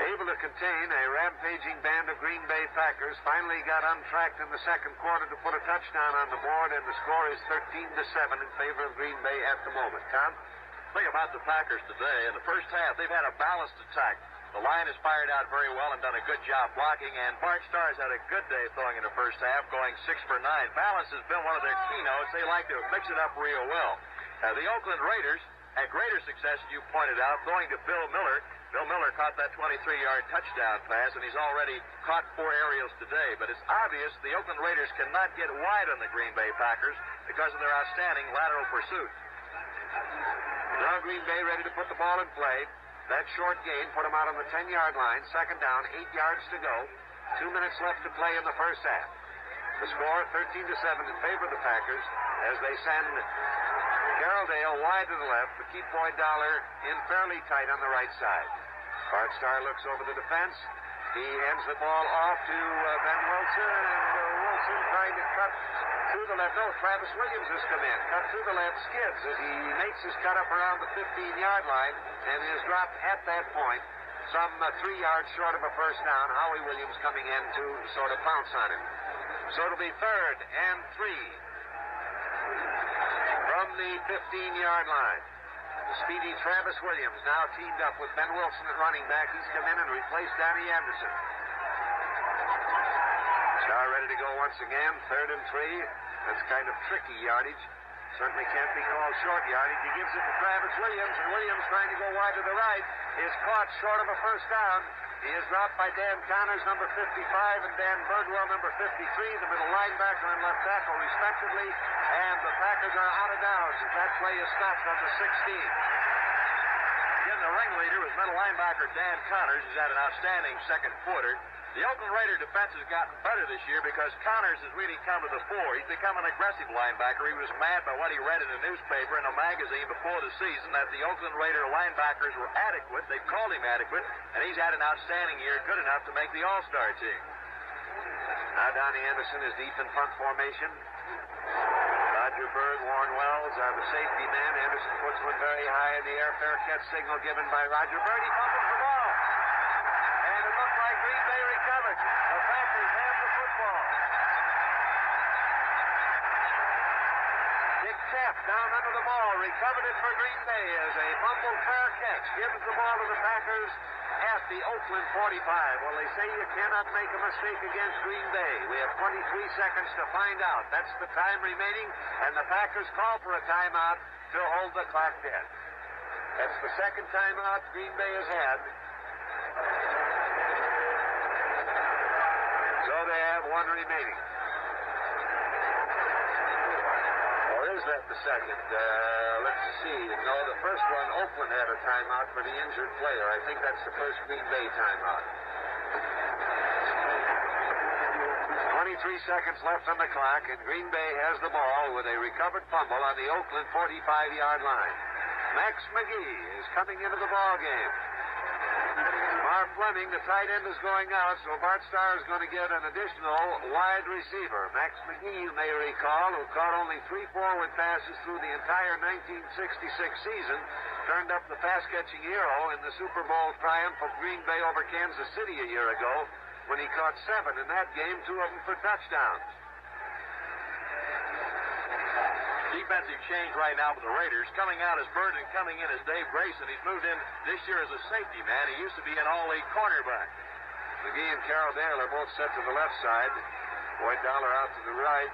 able to contain a rampaging band of Green Bay Packers. Finally got untracked in the second quarter to put a touchdown on the board, and the score is 13-7 in favor of Green Bay at the moment. Tom? Thing about the Packers today, in the first half, they've had a balanced attack. The line has fired out very well and done a good job blocking, and Bart Starr's had a good day throwing in the first half, going 6 for 9. Balance has been one of their keynotes. They like to mix it up real well. The Oakland Raiders had greater success, as you pointed out, throwing to Bill Miller. Bill Miller caught that 23-yard touchdown pass, and he's already caught 4 aerials today. But it's obvious the Oakland Raiders cannot get wide on the Green Bay Packers because of their outstanding lateral pursuit. Now Green Bay ready to put the ball in play. That short gain put them out on the 10-yard line. Second down, 8 yards to go. 2 minutes left to play in the first half. The score, 13-7 in favor of the Packers as they send Carroll Dale wide to the left, but keep Boyd Dollar in fairly tight on the right side. Bart Starr looks over the defense. He hands the ball off to Ben Wilson, and Wilson trying to cut through the left. No, Travis Williams has come in. Cut through the left, skids as he makes his cut up around the 15-yard line and is dropped at that point, some 3 yards short of a first down. Howie Williams coming in to sort of pounce on him. So it'll be 3rd and 3 from the 15-yard line. The speedy Travis Williams now teamed up with Ben Wilson at running back. He's come in and replaced Danny Anderson. Starr ready to go once again. 3rd and 3. That's kind of tricky yardage. Certainly can't be called short yardage. He gives it to Travis Williams, and Williams trying to go wide to the right is caught short of a first down. He is dropped by Dan Connors, number 55, and Dan Birdwell, number 53, the middle linebacker and left tackle, respectively. And the Packers are out of downs as that play is stopped on the 16. Again, the ringleader was middle linebacker Dan Connors. He's had an outstanding second quarter. The Oakland Raider defense has gotten better this year because Connors has really come to the fore. He's become an aggressive linebacker. He was mad by what he read in a newspaper and a magazine before the season that the Oakland Raider linebackers were adequate. They called him adequate, and he's had an outstanding year, good enough to make the All-Star team. Now Donnie Anderson is deep in punt formation. Roger Bird, Warren Wells are the safety man. Anderson puts one very high in the air. Fair catch signal given by Roger Bird. He fumbles the ball. And it looked like Green Bay recovered. The Packers have the football. Dick Taft down under the ball. Recovered it for Green Bay as a fumbled fair catch. Gives the ball to the Packers at the Oakland 45. Well, they say you cannot make a mistake against Green Bay. We have 23 seconds to find out. That's the time remaining, and the Packers call for a timeout to hold the clock dead. That's the second timeout Green Bay has had. So they have one remaining. Or is that the second? Let's see. No, the first one, Oakland had a timeout for the injured player. I think that's the first Green Bay timeout. 23 seconds left on the clock, and Green Bay has the ball with a recovered fumble on the Oakland 45-yard line. Max McGee is coming into the ball game. Mark Fleming, the tight end, is going out, so Bart Starr is going to get an additional wide receiver. Max McGee, you may recall, who caught only 3 forward passes through the entire 1966 season, turned up the pass-catching hero in the Super Bowl triumph of Green Bay over Kansas City a year ago, when he caught 7 in that game, 2 of them for touchdowns. Defensive change right now for the Raiders. Coming out as Bird and coming in as Dave Grayson. He's moved in this year as a safety man. He used to be an all-league cornerback. McGee and Carroll Dale are both set to the left side. Boyd Dollar out to the right.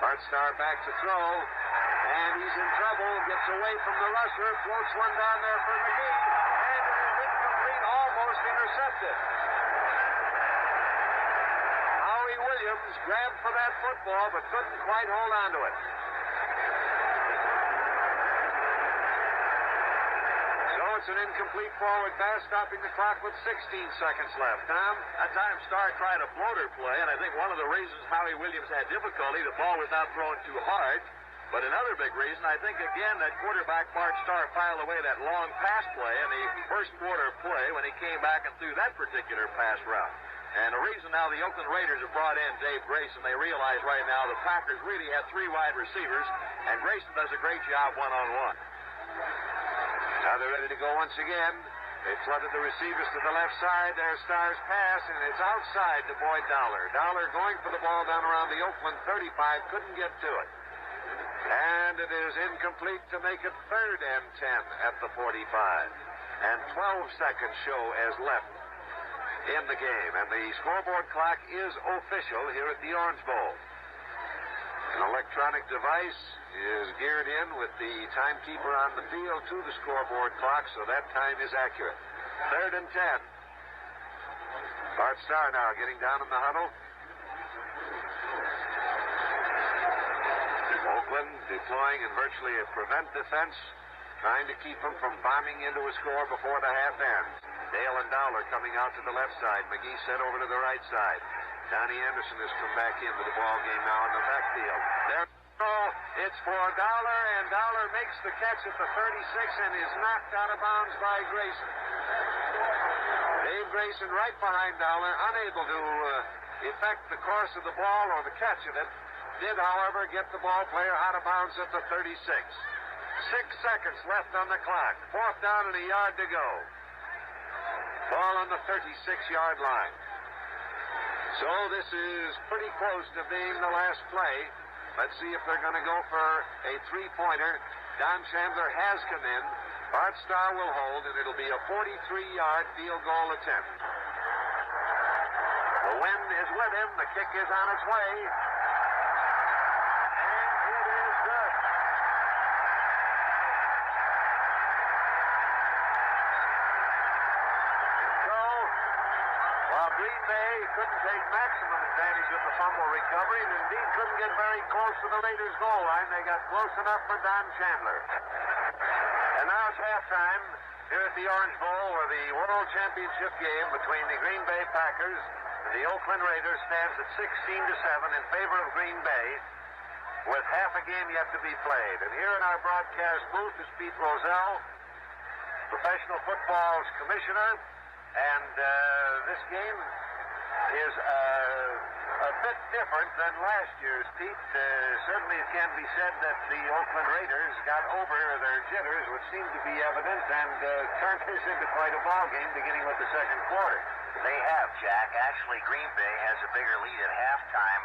Bart Starr back to throw. And he's in trouble. Gets away from the rusher. Floats one down there for McGee. And it is incomplete, almost intercepted. Howie Williams grabbed for that football but couldn't quite hold on to it. So it's an incomplete forward pass, stopping the clock with 16 seconds left. Tom? That time Starr tried a floater play, and I think one of the reasons Howie Williams had difficulty, the ball was not thrown too hard. But another big reason, I think, again, that quarterback Bart Starr filed away that long pass play in the first quarter play when he came back and threw that particular pass route. And the reason now the Oakland Raiders have brought in Dave Grayson, they realize right now the Packers really have 3 wide receivers, and Grayson does a great job one-on-one. Now they're ready to go once again. They flooded the receivers to the left side. There's Starr's pass, and it's outside to Boyd Dollar. Dollar going for the ball down around the Oakland 35, couldn't get to it. And it is incomplete to make it 3rd and 10 at the 45. And 12 seconds show as left in the game. And the scoreboard clock is official here at the Orange Bowl. An electronic device is geared in with the timekeeper on the field to the scoreboard clock, so that time is accurate. 3rd and 10. Bart Starr now getting down in the huddle. Oakland deploying in virtually a prevent defense, trying to keep them from bombing into a score before the half ends. Dale and Dollar coming out to the left side. McGee set over to the right side. Donnie Anderson has come back into the ball game now in the backfield. There, it's for Dollar, and Dollar makes the catch at the 36 and is knocked out of bounds by Grayson. Dave Grayson right behind Dollar, unable to effect the course of the ball or the catch of it. Did, however, get the ball player out of bounds at the 36. 6 seconds left on the clock. 4th down and a yard to go. Ball on the 36-yard line. So this is pretty close to being the last play. Let's see if they're going to go for a 3-pointer. Don Chandler has come in. Bart Starr will hold, and it'll be a 43-yard field goal attempt. The wind is with him. The kick is on its way. Green Bay couldn't take maximum advantage of the fumble recovery and indeed couldn't get very close to the Raiders' goal line. They got close enough for Don Chandler. And now it's halftime here at the Orange Bowl, where the World Championship game between the Green Bay Packers and the Oakland Raiders stands at 16-7 in favor of Green Bay, with half a game yet to be played. And here in our broadcast booth is Pete Rozelle, professional football's commissioner. And this game is a bit different than last year's, Pete. Certainly it can be said that the Oakland Raiders got over their jitters, which seemed to be evident, and turned this into quite a ball game beginning with the second quarter. They have, Jack. Actually, Green Bay has a bigger lead at halftime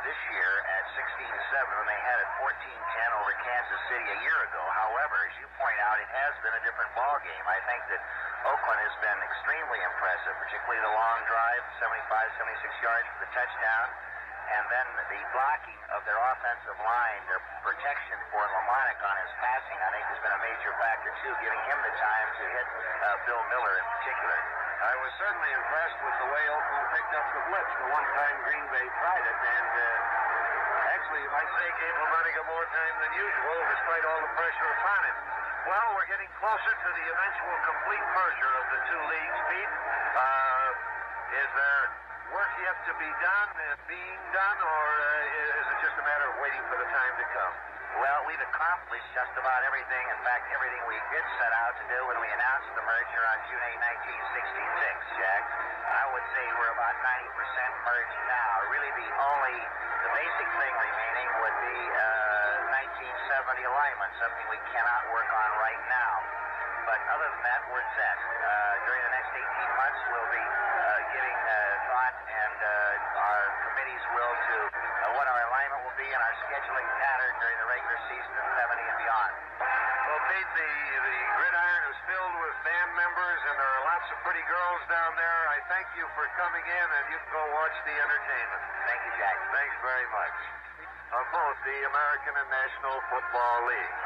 this year at 16-7 than they had at 14-10 over Kansas City a year ago. However, as you point out, it has been a different ball game. I think that Oakland has been extremely impressive, particularly the long drive, 75, 76 yards for the touchdown, and then the blocking of their offensive line, their protection for Lamarck on his passing, I think has been a major factor, too, giving him the time to hit Bill Miller in particular. I was certainly impressed with the way Oakland picked up the blitz the one time Green Bay tried it, and actually, you might say, gave Lamarck more time than usual, despite all the pressure upon him. Well, we're getting closer to the eventual complete merger of the two leagues, Pete. Is there work yet to be done, being done, or is it just a matter of waiting for the time to come? Well, we've accomplished just about everything. In fact, everything we did set out to do when we announced the merger on June 8, 1966, Jack. I would say we're about 90% merged now. Really, the basic thing remaining would be 1970 alignment, something we cannot work on right now. But other than that, we're set. During the next 18 months, we'll be giving thought, and our committees will, to what our alignment will be and our scheduling pattern during the regular season of 70 and beyond. Well, Pete, the gridiron is filled with band members, and there are lots of pretty girls down there. I thank you for coming in, and you can go watch the entertainment. Thank you, Jack. Thanks very much. Of both the American and National Football League.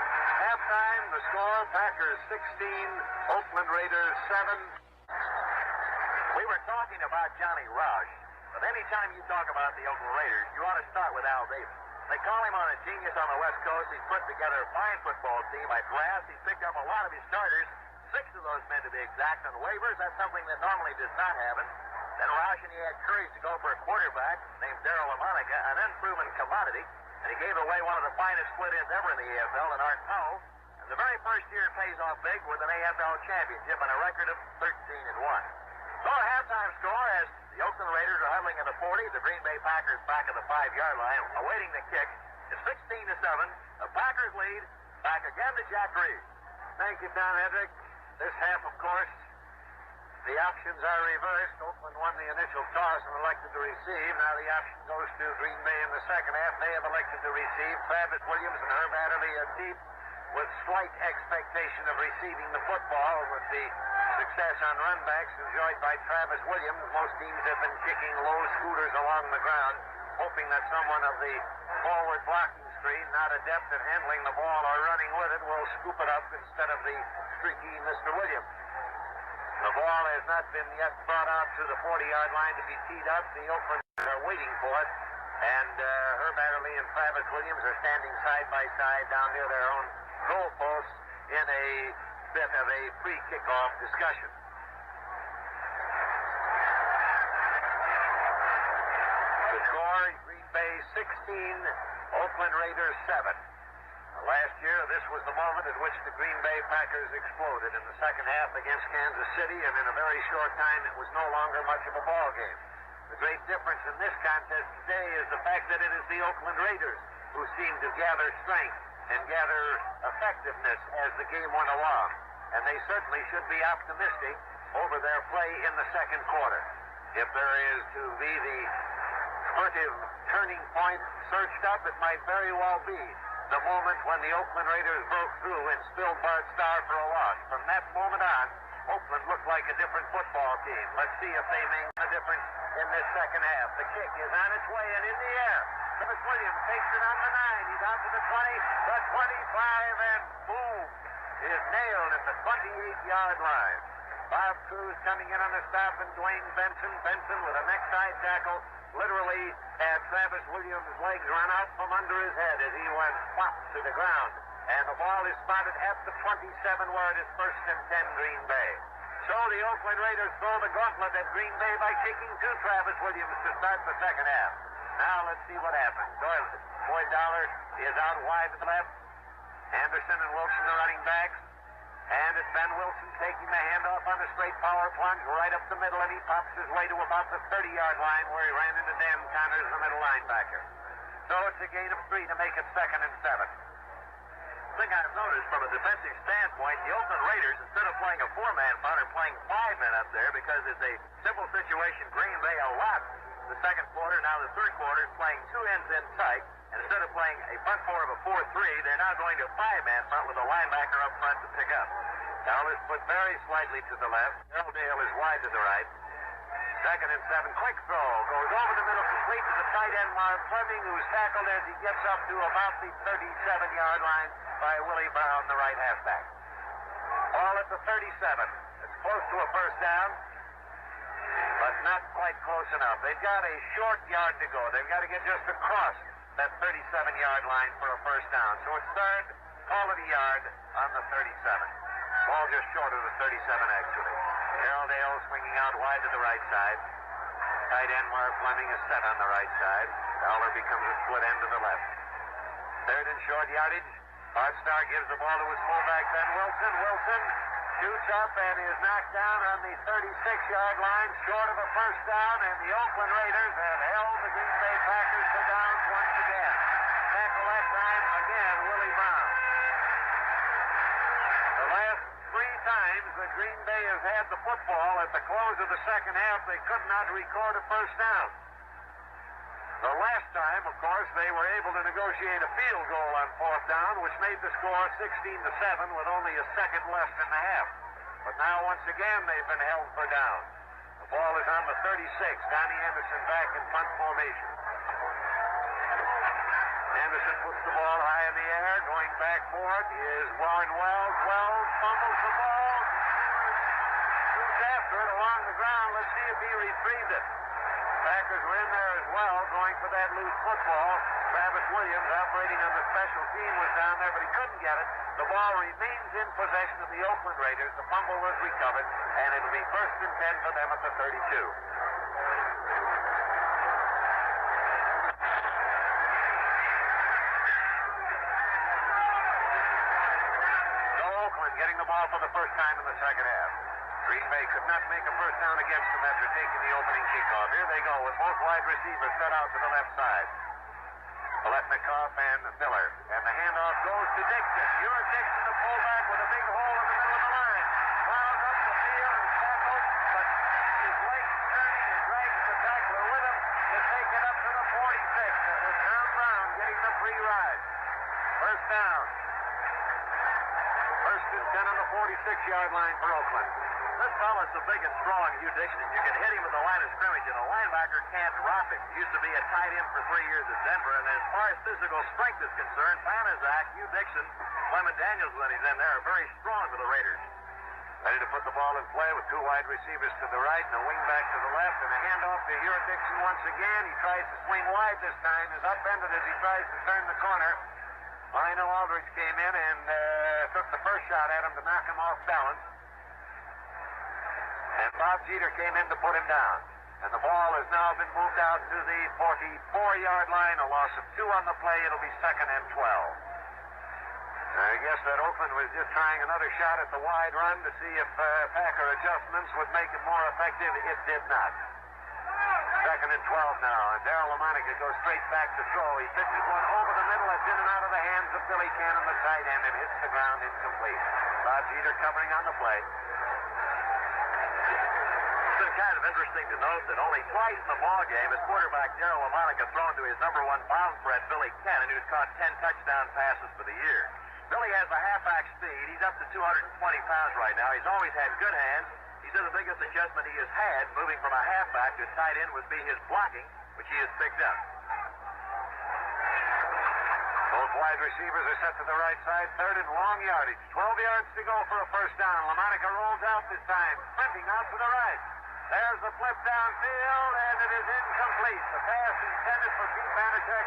Halftime, the score, Packers 16, Oakland Raiders 7. We were talking about Johnny Roush. But any time you talk about the Oakland Raiders, you ought to start with Al Davis. They call him on a genius on the West Coast. He's put together a fine football team. At last, he's picked up a lot of his starters, 6 of those men to be exact, on waivers. That's something that normally does not happen. Then Roush, he had courage to go for a quarterback named Darryl LaMonica, an unproven commodity, and he gave away one of the finest split ends ever in the AFL in Art Powell. And the very first year it pays off big with an AFL championship and a record of 13-1. So a halftime score as the Oakland Raiders are huddling at the 40. The Green Bay Packers back at the 5-yard line, awaiting the kick. It's 16-7. The Packers lead. Back again to Jack Reed. Thank you, Tom Hedrick. This half, of course, the options are reversed. Oakland won the initial toss and elected to receive. Now the option goes to Green Bay in the second half. They have elected to receive. Travis Williams and Herb Adderley are deep with slight expectation of receiving the football with the success on runbacks enjoyed by Travis Williams. Most teams have been kicking low scooters along the ground, hoping that someone of the forward blocking screen, not adept at handling the ball or running with it, will scoop it up instead of the streaky Mr. Williams. The ball has not been yet brought out to the 40-yard line to be teed up. The Oakland are waiting for it, and Herb Adderley and Travis Williams are standing side by side down near their own goal posts in a bit of a free kickoff discussion. The score, Green Bay 16, Oakland Raiders 7. Last year, this was the moment at which the Green Bay Packers exploded in the second half against Kansas City, and in a very short time, it was no longer much of a ball game. The great difference in this contest today is the fact that it is the Oakland Raiders who seem to gather strength and gather effectiveness as the game went along. And they certainly should be optimistic over their play in the second quarter. If there is to be the furtive turning point searched up, it might very well be the moment when the Oakland Raiders broke through and spilled Bart Starr for a loss. From that moment on, Oakland looked like a different football team. Let's see if they make a difference in this second half. The kick is on its way and in the air. Travis Williams takes it on the 9. He's out to the 20, the 25, and boom! Is nailed at the 28-yard line. Bob Cruz coming in on the stop, and Dwayne Benson. Benson with a neckside tackle literally had Travis Williams' legs run out from under his head as he went flop to the ground. And the ball is spotted at the 27 where it is 1st and 10 Green Bay. So the Oakland Raiders throw the gauntlet at Green Bay by kicking to Travis Williams to start the second half. Now let's see what happens. Boyd Dollar is out wide to the left. Anderson and Wilson, the running backs. And it's Ben Wilson taking the handoff on a straight power plunge right up the middle, and he pops his way to about the 30-yard line where he ran into Dan Connors, the middle linebacker. So it's a gain of 3 to make it 2nd and 7. The thing I've noticed from a defensive standpoint, the Oakland Raiders, instead of playing a 4-man front, are playing 5 men up there because it's a simple situation. Green Bay a lot the second quarter. Now the third quarter is playing 2 ends in tight. And instead of playing a front four of a 4-3, they're now going to a 5-man front with a linebacker up front to pick up. Dowell is put very slightly to the left. Earl Dale is wide to the right. 2nd and 7. Quick throw. Goes over the middle, complete to the tight end, Marv Fleming, who's tackled as he gets up to about the 37-yard line by Willie Brown, the right halfback. Ball at the 37. It's close to a first down, but not quite close enough. They've got a short yard to go. They've got to get just across that 37-yard line for a first down. So it's 3rd, call it a yard on the 37. Ball just short of the 37, actually. Harold Dale swinging out wide to the right side. Tight end Marv Fleming is set on the right side. Fowler becomes a split end to the left. 3rd and short yardage. Bart Starr gives the ball to his fullback, Ben Wilson. Wilson shoots up and is knocked down on the 36-yard line, short of a first down, and the Oakland Raiders have held the Green Bay Packers to downs once again. Tackle that time again, Willie Brown. The last 3 times that Green Bay has had the football at the close of the second half, they could not record a first down. The last time, of course, they were able to negotiate a field goal on 4th down, which made the score 16-7 with only a second left in the half. But now, once again, they've been held for down. The ball is on the 36. Donnie Anderson back in punt formation. Anderson puts the ball high in the air. Going back for it is Warren Wells. Wells fumbles the ball. Shoots after it along the ground. Let's see if he retrieved it. Packers were in there as well, going for that loose football. Travis Williams, operating on the special team, was down there, but he couldn't get it. The ball remains in possession of the Oakland Raiders. The fumble was recovered, and it'll be 1st and 10 for them at the 32. So Oakland getting the ball for the first time in the second half. Green Bay could not make a first down against them after taking the opening kickoff. Here they go with both wide receivers set out to the left side. Paletnikoff and Miller. And the handoff goes to Dixon. You're Dixon, the fullback, with a big hole in the middle of the line. Plows up the field and tackled, but his legs turning and drags the tackler with him to take it up to the 46. That was Tom Brown getting the free ride. First down. 1st and 10 on the 46-yard line for Oakland. This fella's so big and strong, Hugh Dixon. You can hit him at the line of scrimmage, and a linebacker can't drop him. He used to be a tight end for 3 years at Denver, and as far as physical strength is concerned, Panazak, Hugh Dixon, Clement Daniels when he's in there are very strong for the Raiders. Ready to put the ball in play with 2 wide receivers to the right and a wingback to the left, and a handoff to Hero Dixon once again. He tries to swing wide this time, is upended as he tries to turn the corner. Lionel Aldridge came in and took the first shot at him to knock him off balance. And Bob Jeter came in to put him down. And the ball has now been moved out to the 44-yard line. A loss of 2 on the play. It'll be 2nd and 12. I guess that Oakland was just trying another shot at the wide run to see if Packer adjustments would make it more effective. It did not. 2nd and 12 now. And Darryl LaMonica goes straight back to throw. He pitches one over the middle. It's in and out of the hands of Billy Cannon, the tight end, and hits the ground incomplete. Bob Jeter covering on the play. It's been kind of interesting to note that only twice in the ball game has quarterback Darryl LaMonica thrown to his number 1 bomb threat, Billy Cannon, who's caught 10 touchdown passes for the year. Billy has a halfback speed. He's up to 220 pounds right now. He's always had good hands. He said the biggest adjustment he has had moving from a halfback to tight end would be his blocking, which he has picked up. Both wide receivers are set to the right side. 3rd and long yardage. 12 yards to go for a first down. LaMonica rolls out this time, sprinting out to the right. There's the flip downfield, and it is incomplete. The pass intended for Pete Banachek,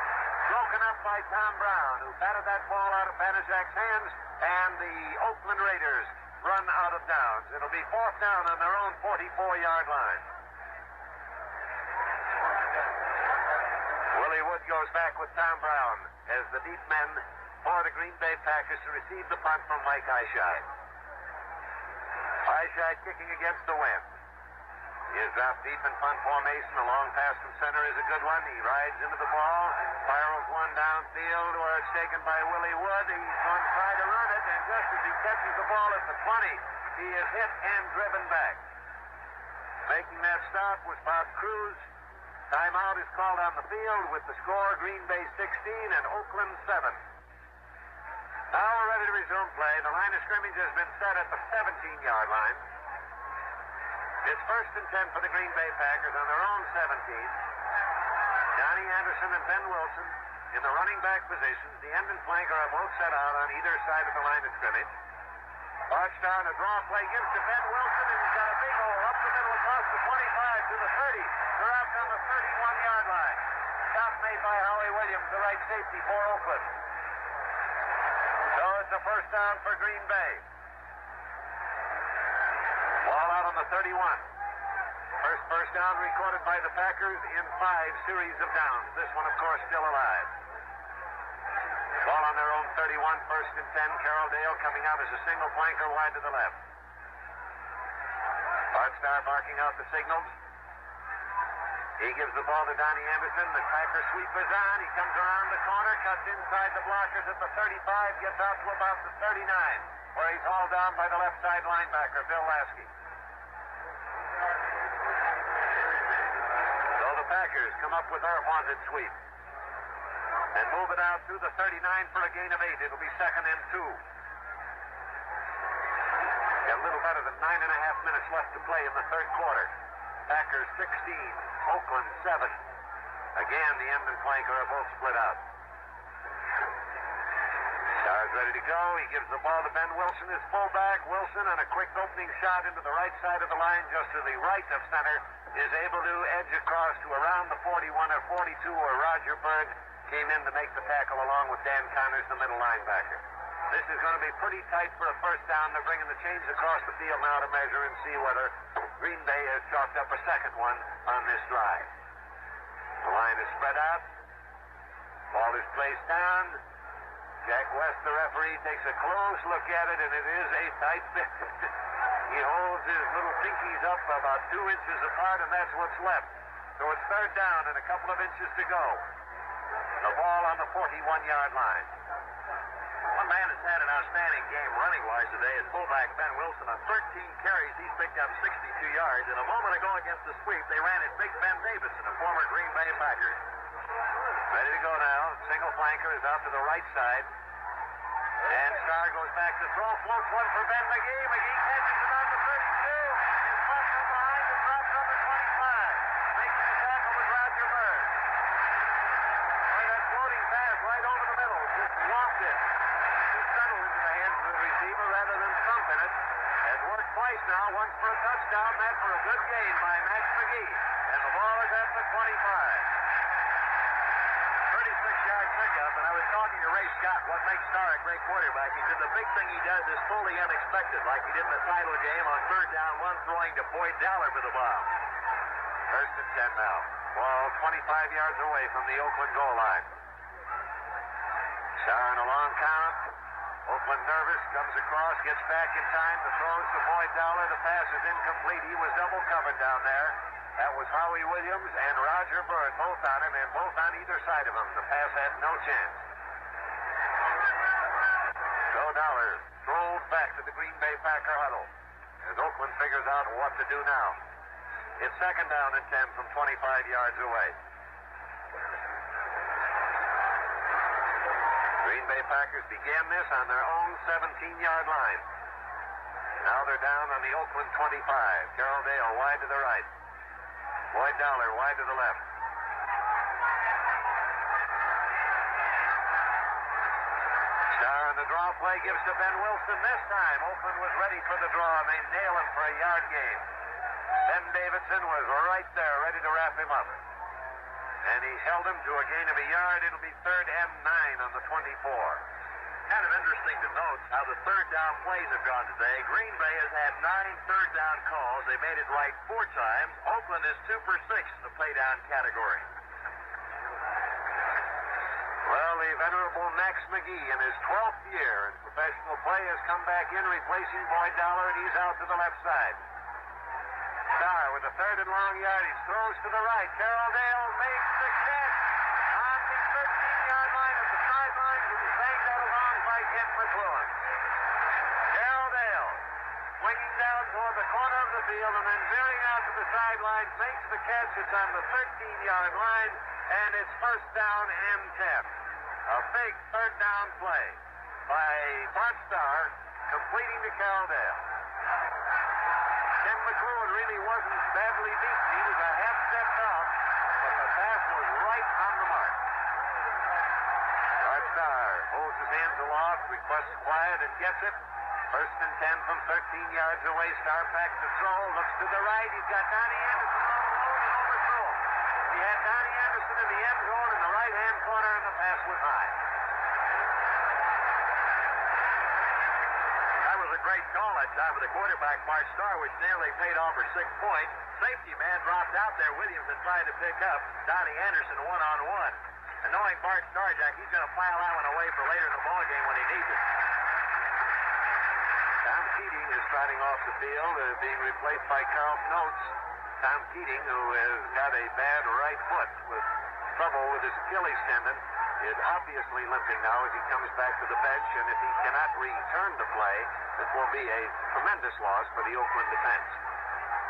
broken up by Tom Brown, who batted that ball out of Banachek's hands, and the Oakland Raiders run out of downs. It'll be 4th down on their own 44-yard line. Willie Wood goes back with Tom Brown as the deep men for the Green Bay Packers to receive the punt from Mike Eichheit. Eichheit kicking against the wind. He is dropped deep in punt formation. A long pass from center is a good one. He rides into the ball, spirals one downfield where it's taken by Willie Wood. He's going to try to run it, and just as he catches the ball at the 20, he is hit and driven back. Making that stop was Bob Cruz. Timeout is called on the field with the score Green Bay 16 and Oakland 7. Now we're ready to resume play. The line of scrimmage has been set at the 17-yard line. It's 1st and 10 for the Green Bay Packers on their own 17. Johnny Anderson and Ben Wilson in the running back positions. The end and flanker are both set out on either side of the line of scrimmage. Arched down a draw play gives to Ben Wilson, and he's got a big hole up the middle across the 25 to the 30. They're out on the 31-yard line. Stop made by Howie Williams, the right safety for Oakland. So it's a first down for Green Bay. Ball out on the 31. First down recorded by the Packers in 5 series of downs. This one, of course, still alive. Ball on their own 31, 1st and 10. Carroll Dale coming out as a single flanker wide to the left. Bart Starr barking out the signals. He gives the ball to Donnie Anderson. The Packer sweep is on. He comes around the corner, cuts inside the blockers at the 35, gets out to about the 39, where he's hauled down by the left side linebacker, Bill Lasky. So the Packers come up with their wanted sweep and move it out to the 39 for a gain of 8. It'll be 2nd and 2. A little better than 9.5 minutes left to play in the 3rd quarter. Packers 16, Oakland 7. Again, the end and flanker are both split out. Starr is ready to go. He gives the ball to Ben Wilson, his fullback. Wilson, on a quick opening shot into the right side of the line, just to the right of center, is able to edge across to around the 41 or 42, where Roger Bird came in to make the tackle along with Dan Connors, the middle linebacker. This is going to be pretty tight for a first down. They're bringing the chains across the field now to measure and see whether Green Bay has chalked up a second one on this drive. The line is spread out. Ball is placed down. Jack West, the referee, takes a close look at it, and it is a tight fit. He holds his little pinkies up about 2 inches apart, and that's what's left. So it's third down and a couple of inches to go. The ball on the 41-yard line. One man has had an outstanding game running-wise today is fullback Ben Wilson. On 13 carries, he's picked up 62 yards. And a moment ago against the sweep, they ran at Big Ben Davidson, a former Green Bay Packer. Ready to go now. Single flanker is out to the right side. And Starr goes back to throw. Floats one for Ben McGee. McGee catches it on the 32. His butt from behind and drops number 25. Making the tackle with Roger Bird. Boy, that floating pass right over the middle. Just lost it. To settle into the hands of the receiver rather than thump in it. Has worked twice now. Once for a touchdown. That for a good gain by Max McGee. And the ball is at the 25. 36-yard pickup, and I was talking to Ray Scott, what makes Starr a great quarterback. He said the big thing he does is fully unexpected, like he did in the title game on third down, one throwing to Boyd Dowler for the bomb. First and 10 now. Ball 25 yards away from the Oakland goal line. Starr on a long count. Oakland nervous, comes across, gets back in time, the throws to Boyd Dowler. The pass is incomplete. He was double covered down there. That was Howie Williams and Roger Bird, both on him, and both on either side of him. The pass had no chance. So Dowler throws back to the Green Bay Packer huddle as Oakland figures out what to do now. It's second down and 10 from 25 yards away. Green Bay Packers began this on their own 17-yard line. Now they're down on the Oakland 25. Carroll Dale wide to the right. Boyd Dowler wide to the left. Starr on the draw play gives to Ben Wilson. This time, Oakland was ready for the draw, and they nail him for a yard gain. Ben Davidson was right there, ready to wrap him up. And he held him to a gain of a yard. It'll be third and 9 on the 24. Kind of interesting to note how the third down plays have gone today. Green Bay has had 9 third down calls. They made it right 4 times. Oakland is 2 for 6 in the play down category. Well, the venerable Max McGee in his 12th year in professional play has come back in, replacing Boyd Dowler, and he's out to the left side. Starr with a third and long yardage, throws to the right. Carroll Dale makes the catch on the 13-yard line at the sidelines, and he sang that along by Kent McClellan. Carroll Dale swinging down toward the corner of the field and then veering out to the sidelines, makes the catch. It's on the 13-yard line, and it's first down and 10. A big third down play by Bart Starr, completing to Carroll Dale. Ken McClellan really wasn't badly beaten. He was a half step off, but the pass was right on the mark. Bart Starr holds his hands aloft, requests quiet, and gets it. First and 10 from 13 yards away. Starr back to throw, looks to the right. He's got Donnie Anderson on the load and overthrow. He had Donnie Anderson in the end zone in the right-hand corner, and the pass was high. That was a great call that time with the quarterback, Bart Starr, which nearly paid off for 6 points. Safety man dropped out there. Williams had tried to pick up Donnie Anderson one-on-one. And knowing Bart Starr, Jack, he's going to file that one away for later in the ballgame when he needs it. Tom Keating is trotting off the field, being replaced by Carlton Oates. Tom Keating, who has got a bad right foot with trouble with his Achilles tendon, is obviously limping now as he comes back to the bench, and if he cannot return to play, it will be a tremendous loss for the Oakland defense.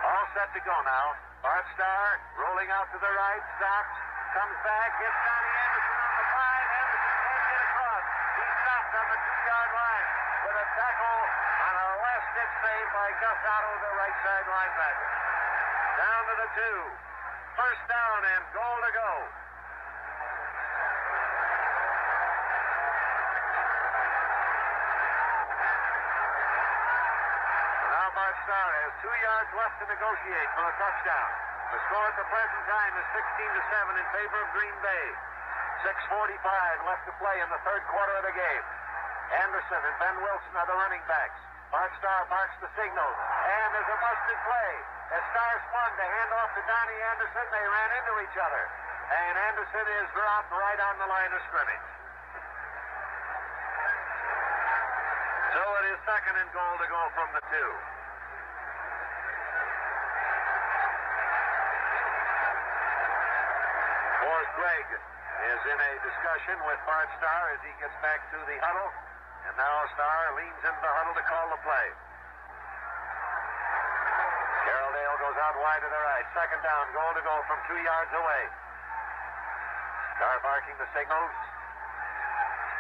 All set to go now. Bart Starr rolling out to the right, stops, comes back, hits Donnie Anderson on the 5. Anderson can't get across. He's stopped on the 2-yard line with a tackle on a last-ditch save by Gus Otto, the right side linebacker. Down to the 2. First down and goal to go. Star has 2 yards left to negotiate for a touchdown. The score at the present time is 16-7 in favor of Green Bay. 6:45 left to play in the third quarter of the game. Anderson and Ben Wilson are the running backs. Bart Starr barks the signal, and there's a busted play. As Starr spun to hand off to Donnie Anderson, they ran into each other, and Anderson is dropped right on the line of scrimmage. So it is second and goal to go from the 2. Forrest Gregg is in a discussion with Bart Starr as he gets back to the huddle. And now Starr leans into the huddle to call the play. Carroll Dale goes out wide to the right. Second down, goal to go from 2 yards away. Starr barking the signals.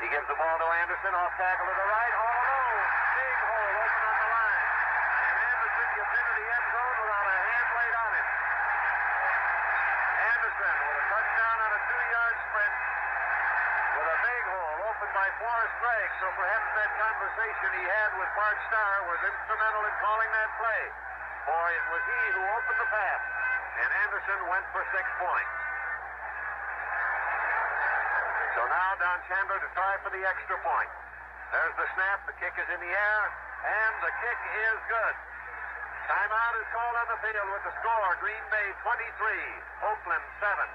He gives the ball to Anderson, off tackle to the right. Oh, no! Big hole open on the line. And Anderson gets into the end zone without a hand laid on him. Anderson with a touchdown on a 2-yard sprint with a big hole opened by Forrest Gregg. So perhaps that conversation he had with Bart Starr was instrumental in calling that play. For it was he who opened the pass. And Anderson went for 6 points. So now Don Chandler to try for the extra point. There's the snap. The kick is in the air. And the kick is good. Timeout is called on the field with the score, Green Bay 23, Oakland 7.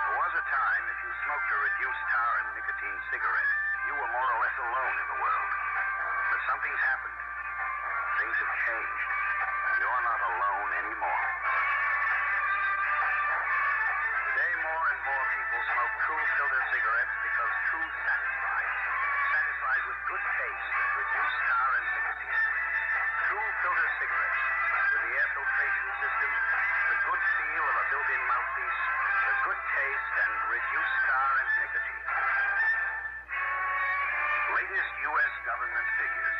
There was a time if you smoked a reduced tar and nicotine cigarette, you were more or less alone in the world. But something's happened. Things have changed. You're not alone anymore. Today, more and more people smoke true filter cigarettes because true satisfies. Satisfies with good taste and reduced tar and nicotine. True filter cigarettes with the air filtration system, the good feel of a built-in mouthpiece, the good taste and reduced tar and nicotine. Latest U.S. government figures.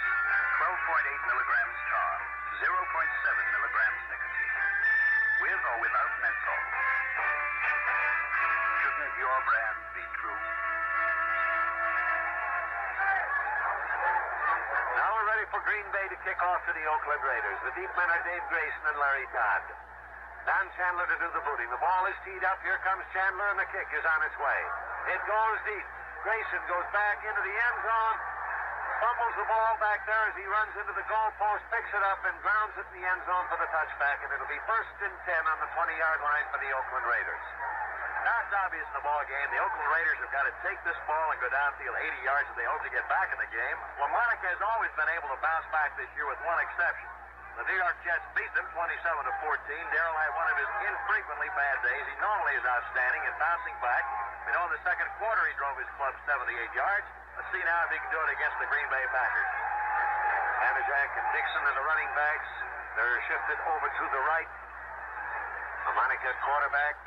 12.8 milligrams tar, 0.7 milligrams nicotine. With or without menthol. Shouldn't your brand be true? Now we're ready for Green Bay to kick off to the Oakland Raiders. The deep men are Dave Grayson and Larry Todd. Don Chandler to do the booting. The ball is teed up. Here comes Chandler, and the kick is on its way. It goes deep. Grayson goes back into the end zone, fumbles the ball back there as he runs into the goalpost, picks it up, and grounds it in the end zone for the touchback, and it'll be 1st and 10 on the 20-yard line for the Oakland Raiders. Now it's obvious in the ball game, the Oakland Raiders have got to take this ball and go downfield 80 yards if they hope to get back in the game. LaMonica has always been able to bounce back this year with one exception. The New York Jets beat them 27-14. Darrell had one of his infrequently bad days. He normally is outstanding in bouncing back. We know in the second quarter he drove his club 78 yards. Let's see now if he can do it against the Green Bay Packers. Anajak and Dixon are the running backs. They're shifted over to the right. LaMonica quarterback.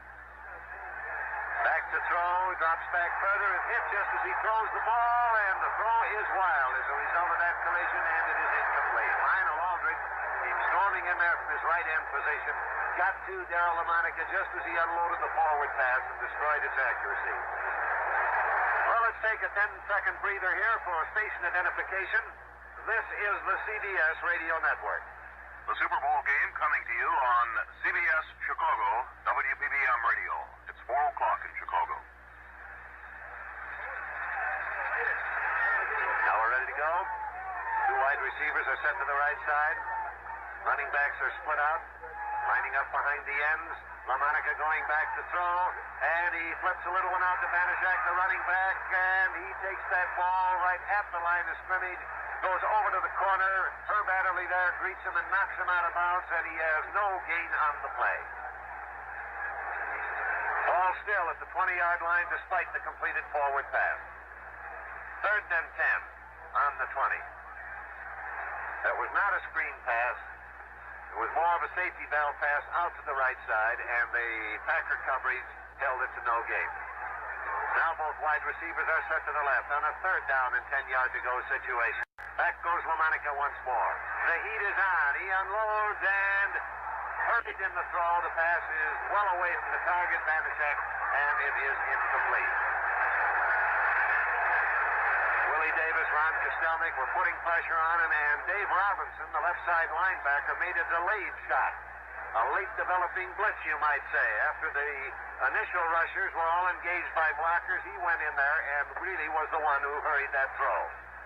Back to throw. Drops back further. Is hit just as he throws the ball, and the throw is wild as a result of that collision, and it is incomplete. Lionel Aldridge came storming in there from his right end position. Got to Darrell LaMonica just as he unloaded the forward pass and destroyed its accuracy. Well, let's take a 10-second breather here for station identification. This is the CBS Radio Network. The Super Bowl game coming to you on CBS Chicago, WPBM Radio. It's 4 o'clock in Chicago. Now we're ready to go. 2 wide receivers are set to the right side. Running backs are split out, lining up behind the ends. LaMonica going back to throw, and he flips a little one out to Banaszak, the running back, and he takes that ball right at the line of scrimmage, goes over to the corner. Herb Adderley there greets him and knocks him out of bounds, and he has no gain on the play. Ball still at the 20-yard line despite the completed forward pass. 3rd and 10 on the 20. That was not a screen pass. It was more of a safety valve pass out to the right side, and the Packer coverage held it to no gain. Now both wide receivers are set to the left on a 3rd down and 10 yards to go situation. Back goes LaMonica once more. The heat is on. He unloads, and hurried in the throw. The pass is well away from the target, Vanacek, and it is incomplete. Willie Davis, Ron Kostelnik were putting pressure on him, and Dave Robinson, the left side linebacker, made a delayed shot. A late developing blitz, you might say. After the initial rushers were all engaged by blockers, he went in there and really was the one who hurried that throw.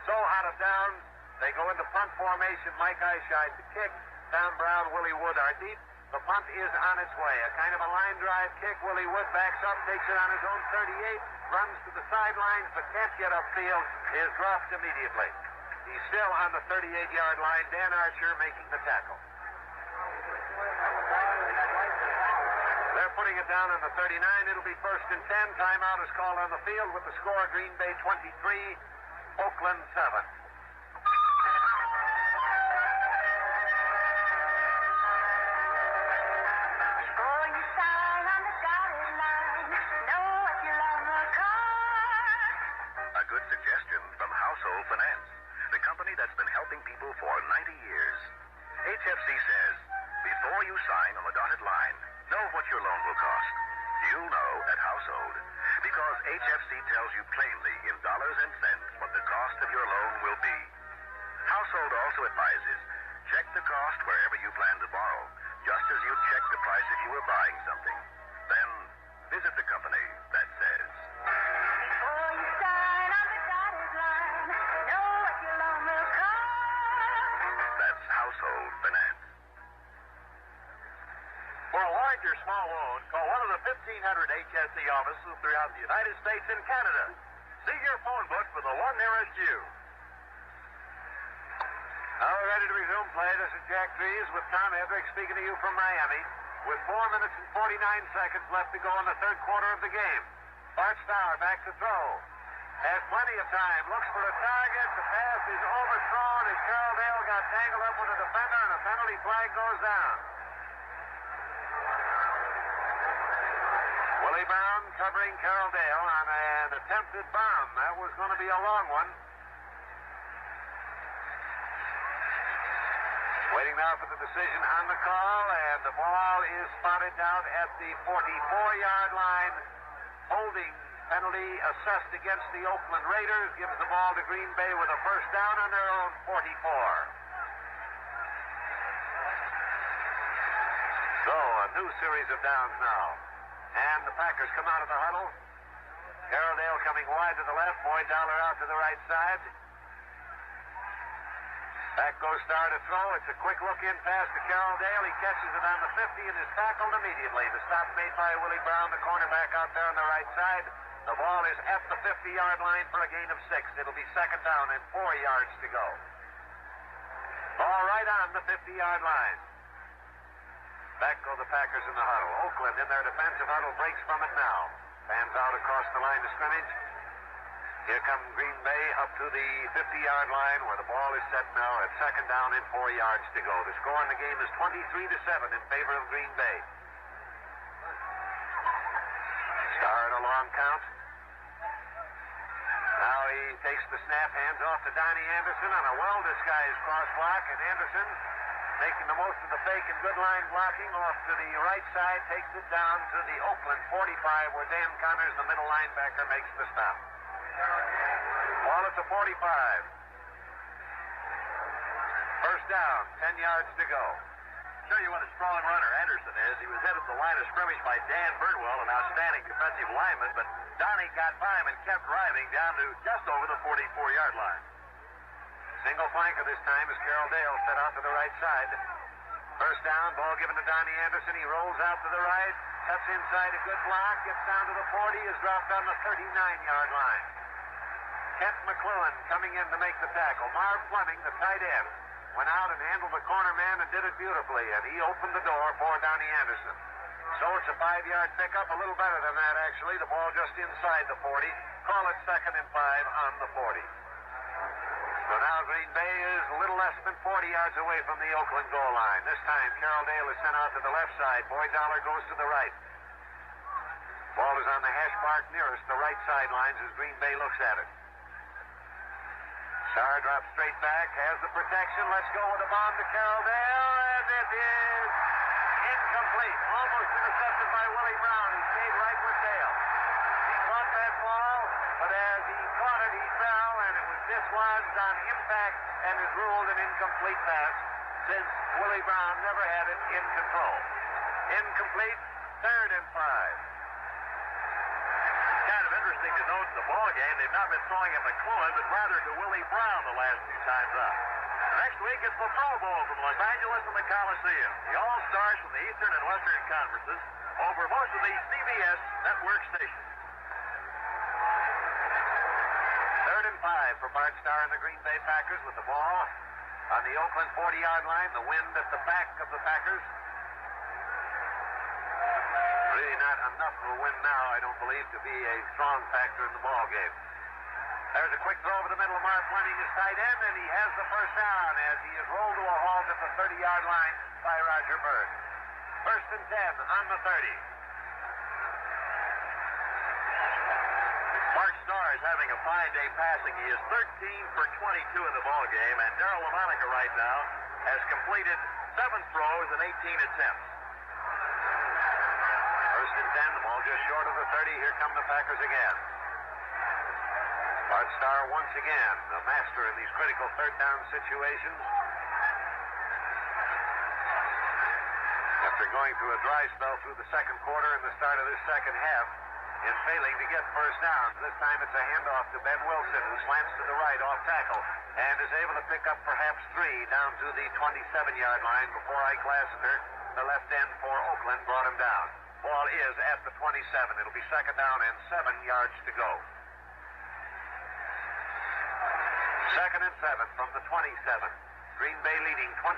So out of downs, they go into punt formation. Mike Eyeshide to kick. Tom Brown, Willie Wood are deep. The punt is on its way. A kind of a line drive kick. Willie Wood backs up, takes it on his own 38, runs to the sidelines, but can't get upfield, is dropped immediately. He's still on the 38-yard line. Dan Archer making the tackle. They're putting it down on the 39. It'll be 1st and 10. Timeout is called on the field with the score Green Bay 23, Oakland 7. A good suggestion from Household Finance, the company that's been helping people for 90 years. HFC says, before you sign on the dotted line, know what your loan will cost. You'll know at Household, because HFC tells you plainly in dollars and cents what the cost of your loan will be. Household also advises, check the cost wherever you plan to borrow, just as you'd check the price if you were buying something. Then visit the company that says, Before you sign on the dotted line, know what your loan will cost. that's Household Finance. For a large or small loan, call one of the 1,500 HSC offices throughout the United States and Canada. See your phone book for the one nearest you. Now we're ready to resume play. This is Jack Drees with Tom Hedrick speaking to you from Miami. With 4 minutes and 49 seconds left to go in the third quarter of the game. Bart Starr back to throw. Has plenty of time. Looks for a target. The pass is overthrown as Carroll Dale got tangled up with a defender, and a penalty flag goes down. Willie Brown covering Carroll Dale on an attempted bomb. That was going to be a long one. Waiting now for the decision on the call, and the ball is spotted down at the 44-yard line. Holding penalty assessed against the Oakland Raiders gives the ball to Green Bay with a first down on their own 44. So, a new series of downs now. And the Packers come out of the huddle. Carroll Dale coming wide to the left. Boyd Dollar out to the right side. Back goes Starr to throw. It's a quick look-in pass to Carroll Dale. He catches it on the 50 and is tackled immediately. The stop made by Willie Brown, the cornerback out there on the right side. The ball is at the 50-yard line for a gain of 6. It'll be second down and 4 yards to go. Ball right on the 50-yard line. Back go the Packers in the huddle. Oakland in their defensive huddle breaks from it now. Fans out across the line of scrimmage. Here come Green Bay up to the 50-yard line where the ball is set now at second down and 4 yards to go. The score in the game is 23-7 in favor of Green Bay. Starr at a long count. Now he takes the snap, hands off to Donnie Anderson on a well-disguised cross block, and Anderson, making the most of the fake and good line blocking, off to the right side, takes it down to the Oakland 45 where Dan Connors, the middle linebacker, makes the stop. Ball at the 45. First down, 10 yards to go. Show you what a strong runner Anderson is. He was headed to the line of scrimmage by Dan Birdwell, an outstanding defensive lineman, but Donnie got by him and kept driving down to just over the 44-yard line. Single flanker this time as Carroll Dale set out to the right side. First down, ball given to Donnie Anderson. He rolls out to the right, cuts inside a good block, gets down to the 40, is dropped on the 39-yard line. Kent McClellan coming in to make the tackle. Marv Fleming, the tight end, went out and handled the corner man and did it beautifully, and he opened the door for Donnie Anderson. So it's a 5-yard pickup, a little better than that, actually. The ball just inside the 40. Call it second and 5 on the 40. So now Green Bay is a little less than 40 yards away from the Oakland goal line. This time, Carroll Dale is sent out to the left side. Boyd Dollar goes to the right. Ball is on the hash mark nearest the right sidelines as Green Bay looks at it. Starr drops straight back, has the protection. Let's go with a bomb to Carroll Dale, and it is Incomplete. Almost intercepted by Willie Brown. He stayed right with Dale. He caught that ball, but as he caught it, he fell, and it was dislodged on impact and is ruled an incomplete pass since Willie Brown never had it in control. Incomplete, 3rd and 5. Kind of interesting to note in the ball game, they've not been throwing at McClellan, but rather to Willie Brown the last 2 times up. Next week, it's the Pro Bowl from Los Angeles and the Coliseum. The All-Stars from the Eastern and Western Conferences over most of the CBS network stations. 3rd and 5 for Bart Starr and the Green Bay Packers with the ball on the Oakland 40-yard line. The wind at the back of the Packers. Really not enough of a wind now, I don't believe, to be a strong factor in the ball game. There's a quick throw over the middle of Mark Fleming, his tight end, and he has the first down as he is rolled to a halt at the 30-yard line by Roger Bird. 1st and 10 on the 30. Bart Starr is having a fine day passing. He is 13 for 22 in the ball game, and Darryl LaMonica right now has completed 7 throws and 18 attempts. 1st and 10, the ball just short of the 30. Here come the Packers again. Bart Starr once again, the master in these critical 3rd down situations. After going through a dry spell through the 2nd quarter and the start of this 2nd half, in failing to get first downs. This time it's a handoff to Ben Wilson, who slants to the right off tackle and is able to pick up perhaps 3 down to the 27-yard line before Ike Lassiter, the left end for Oakland, brought him down. Ball is at the 27. It'll be 2nd down and 7 yards to go. 2nd and 7 from the 27. Green Bay leading 23-7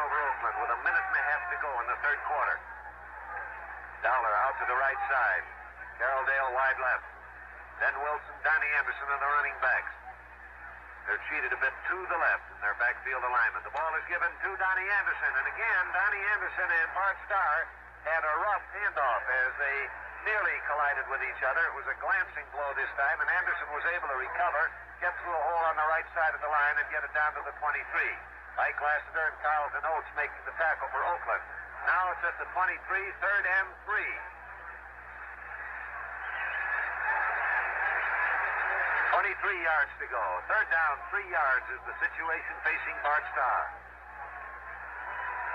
over Oakland with a minute and a half to go in the 3rd quarter. Dollar out to the right side. Carroll Dale wide left. Then Wilson, Donnie Anderson, and the running backs. They're cheated a bit to the left in their backfield alignment. The ball is given to Donnie Anderson. And again, Donnie Anderson and Bart Starr had a rough handoff as they nearly collided with each other. It was a glancing blow this time, and Anderson was able to recover, get through a hole on the right side of the line, and get it down to the 23. Ike Lassiter and Carlton Oates making the tackle for Oakland. Now it's at the 23, 3rd and 3. 23 yards to go. 3rd down, 3 yards is the situation facing Bart Starr.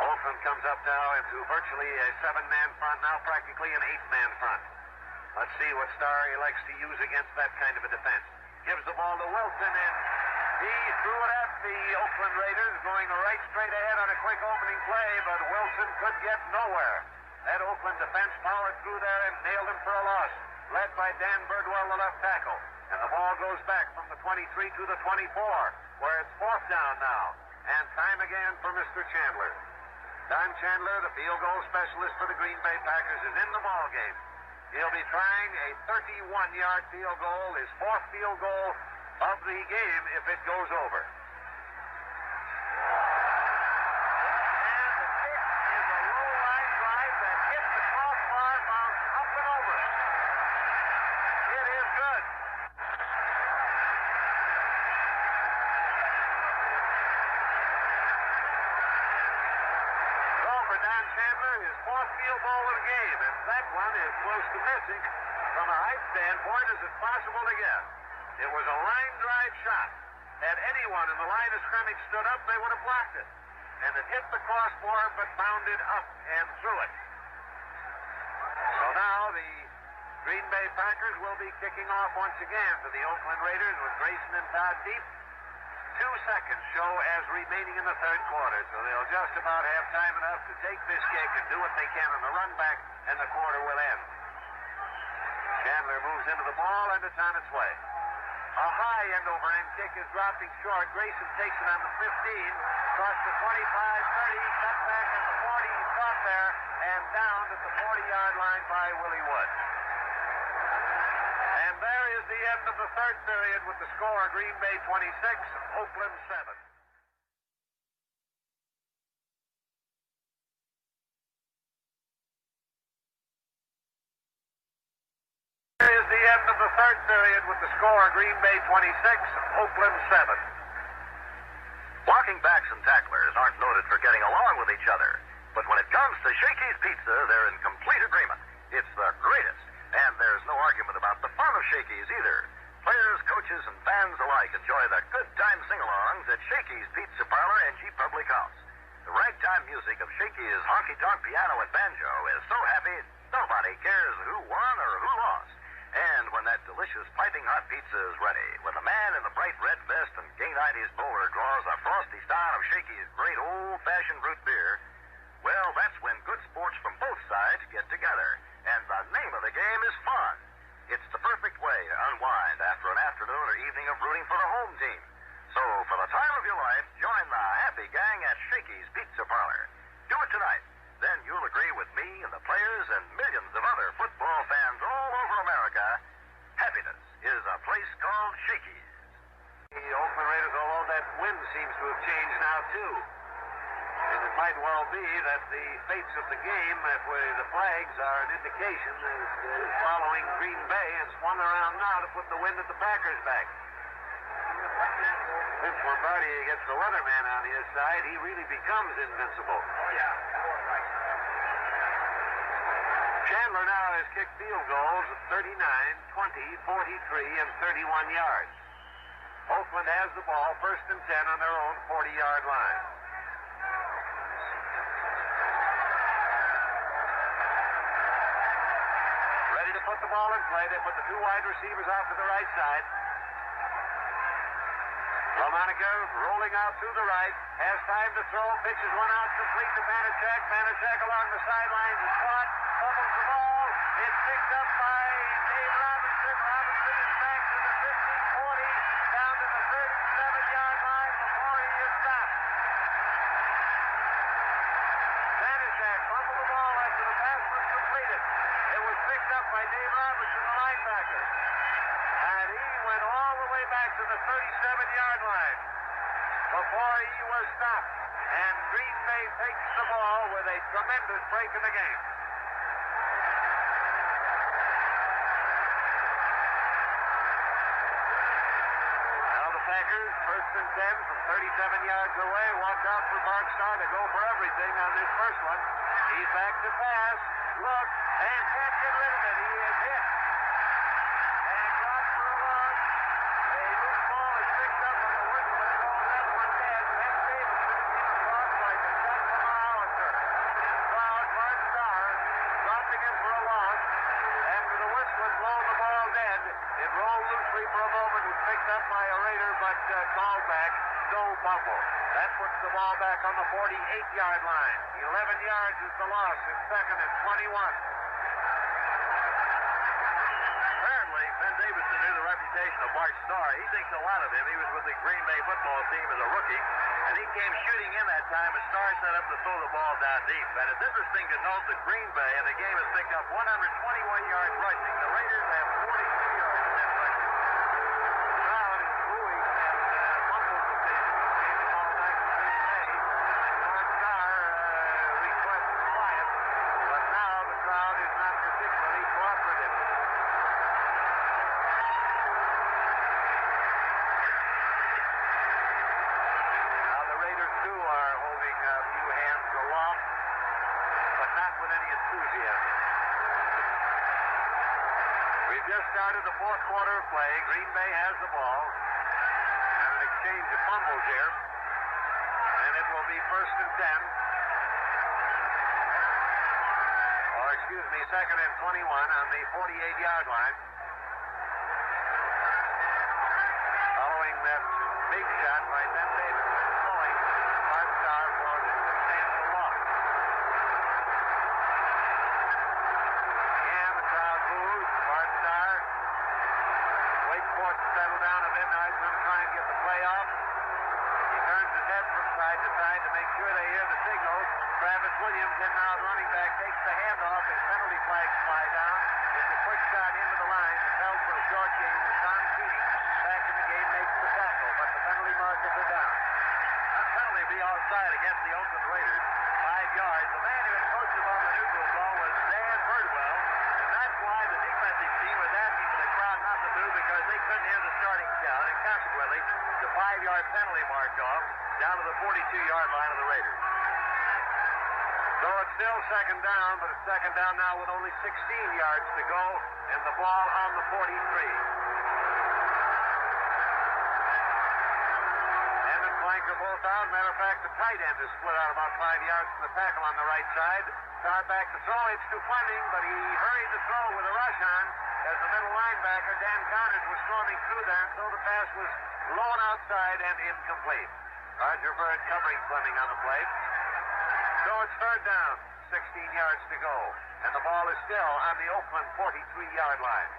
Oakland comes up now into virtually a 7-man front, now practically an 8-man front. Let's see what Starr elects to use against that kind of a defense. Gives the ball to Wilson, and he threw it at the Oakland Raiders, going right straight ahead on a quick opening play, but Wilson could get nowhere. That Oakland defense powered through there and nailed him for a loss, led by Dan Birdwell, the left tackle. And the ball goes back from the 23 to the 24, where it's 4th down now. And time again for Mr. Chandler. Don Chandler, the field goal specialist for the Green Bay Packers, is in the ball game. He'll be trying a 31-yard field goal, his 4th field goal of the game if it goes over. And the kick is a low line drive that hit the crossbar, bounced up and over. It is good. Don Chandler, his 4th field goal of the game, and that one is close to missing from a height standpoint as it's possible to get. It was a line drive shot. Had anyone in the line of scrimmage stood up, they would have blocked it. And it hit the crossbar but bounded up and through it. So now the Green Bay Packers will be kicking off once again to the Oakland Raiders with Grayson and Todd deep. 2 seconds show as remaining in the 3rd quarter, so they'll just about have time enough to take this kick and do what they can on the run back, and the quarter will end. Chandler moves into the ball, and it's on its way. A high end-over-end kick is dropping short. Grayson takes it on the 15, across the 25, 30, cut back at the 40, he's caught there, and down at the 40-yard line by Willie Wood. And there is the end of the 3rd period with the score Green Bay 26, Oakland 7. There is the end of the 3rd period with the score Green Bay 26, Oakland 7. Blocking backs and tacklers aren't noted for getting along with each other, but But when it comes to Shakey's Pizza, they're in complete agreement. It's the greatest. And there's no argument about the fun of Shakey's either. Players, coaches, and fans alike enjoy the good time sing-alongs at Shakey's Pizza Parlor and G Public House. The ragtime music of Shakey's honky-tonk piano and banjo is so happy, nobody cares who won or who lost. And when that delicious piping hot pizza is ready, when the man in the bright red vest and gay 90s bowler draws a frosty stein of Shakey's great old-fashioned root beer, well, that's when good sports from both sides get together. And the name of the game is fun. It's the perfect way to unwind after an afternoon or evening of rooting for the home team. So, for the time of your life, join the happy gang at Shakey's Pizza Parlor. Do it tonight. Then you'll agree with me and the players and millions of other football fans all over America. Happiness is a place called Shakey's. The Oakland Raiders, although that wind seems to have changed now, too. And it might well be that the fates of the game, that way the flags are an indication, is following Green Bay and swung around now to put the wind at the Packers' back. Vince Lombardi gets the weatherman on his side, he really becomes invincible. Chandler now has kicked field goals of 39, 20, 43, and 31 yards. Oakland has the ball, 1st and 10 on their own 40-yard line. Ready to put the ball in play. They put the 2 wide receivers out to the right side. Romanica rolling out to the right, has time to throw, pitches one out complete to Vanacek. Vanacek along the sidelines is caught, fumbles the ball. It's picked up by Dave Robinson. Robinson is back to the 15-40, down to the 37-yard line before he is stopped. Vanacek fumbled the ball after the pass was completed. It was picked up by Dave Robinson, the linebacker. And he went all the way back to the 37-yard line before he was stopped. And Green Bay takes the ball with a tremendous break in the game. Now the Packers, 1st and 10 from 37 yards away. Watch out for Mark Starr to go for everything on this first one. He's back to pass. Look, and can't get rid of it. He is hit. And got for a run. A loose ball is picked up on the whistle and goes that one dead. Ben Davidson came across like a shot from Hollister. Crowd, Mark Starr dropping in for a loss. After the whistle had blown the ball dead, it rolled loosely for a moment, was picked up by a Raider, but called back. No fumble. That puts the ball back on the 48-yard line. 11 yards is the loss. It's 2nd and 21. Apparently, Ben Davidson knew the reputation of Bart Starr. He thinks a lot of him. He was with the Green Bay football team as a rookie, and he came shooting in that time as Starr set up to throw the ball down deep. And it's interesting to note that Green Bay in the game has picked up 121 yards rushing. The Raiders have 42 yards net rushing. The crowd is booing that fumble decision. Gave the ball back to Green Bay. Mark Starr requests quiet, but now the crowd is not particularly cooperative. Now the Raiders, too, are holding a few hands aloft, but not with any enthusiasm. We've just started the 4th quarter of play. Green Bay has the ball. And an exchange of fumbles here. And it will be 1st and 10. Or, excuse me, 2nd and 21 on the 48-yard line. Following that big shot by Ben Davidson, throwing Mark Starr for the substantial loss. Again, the crowd boos. Bart Starr waits for it to settle down a bit. Now he's going to try and get the play off. He turns his head from side to side to make sure they hear the signals. Travis Williams in now, the running back, takes the handoff as penalty flags fly down. It's a quick shot into the line. It's held for a short game. And Tom Keating, back in the game, makes the tackle, but the penalty markers are down. That penalty will be offside against the Oakland Raiders. 5 yards. The man who had coached him on the neutral ball was Dan Birdwell, and that's why the defensive team was asking for the crowd not to boo, because they couldn't hear the starting count, and consequently, the 5-yard penalty marked off down to the 42-yard line of the Raiders. So still second down, but it's second down now with only 16 yards to go, and the ball on the 43. End and flanker both out. Matter of fact, the tight end is split out about 5 yards from the tackle on the right side. Start back to throw. It's to Fleming, but he hurried the throw with a rush on as the middle linebacker, Dan Connors, was storming through there, and so the pass was blown outside and incomplete. Roger Bird covering Fleming on the play. So it's third down, 16 yards to go, and the ball is still on the Oakland 43-yard line.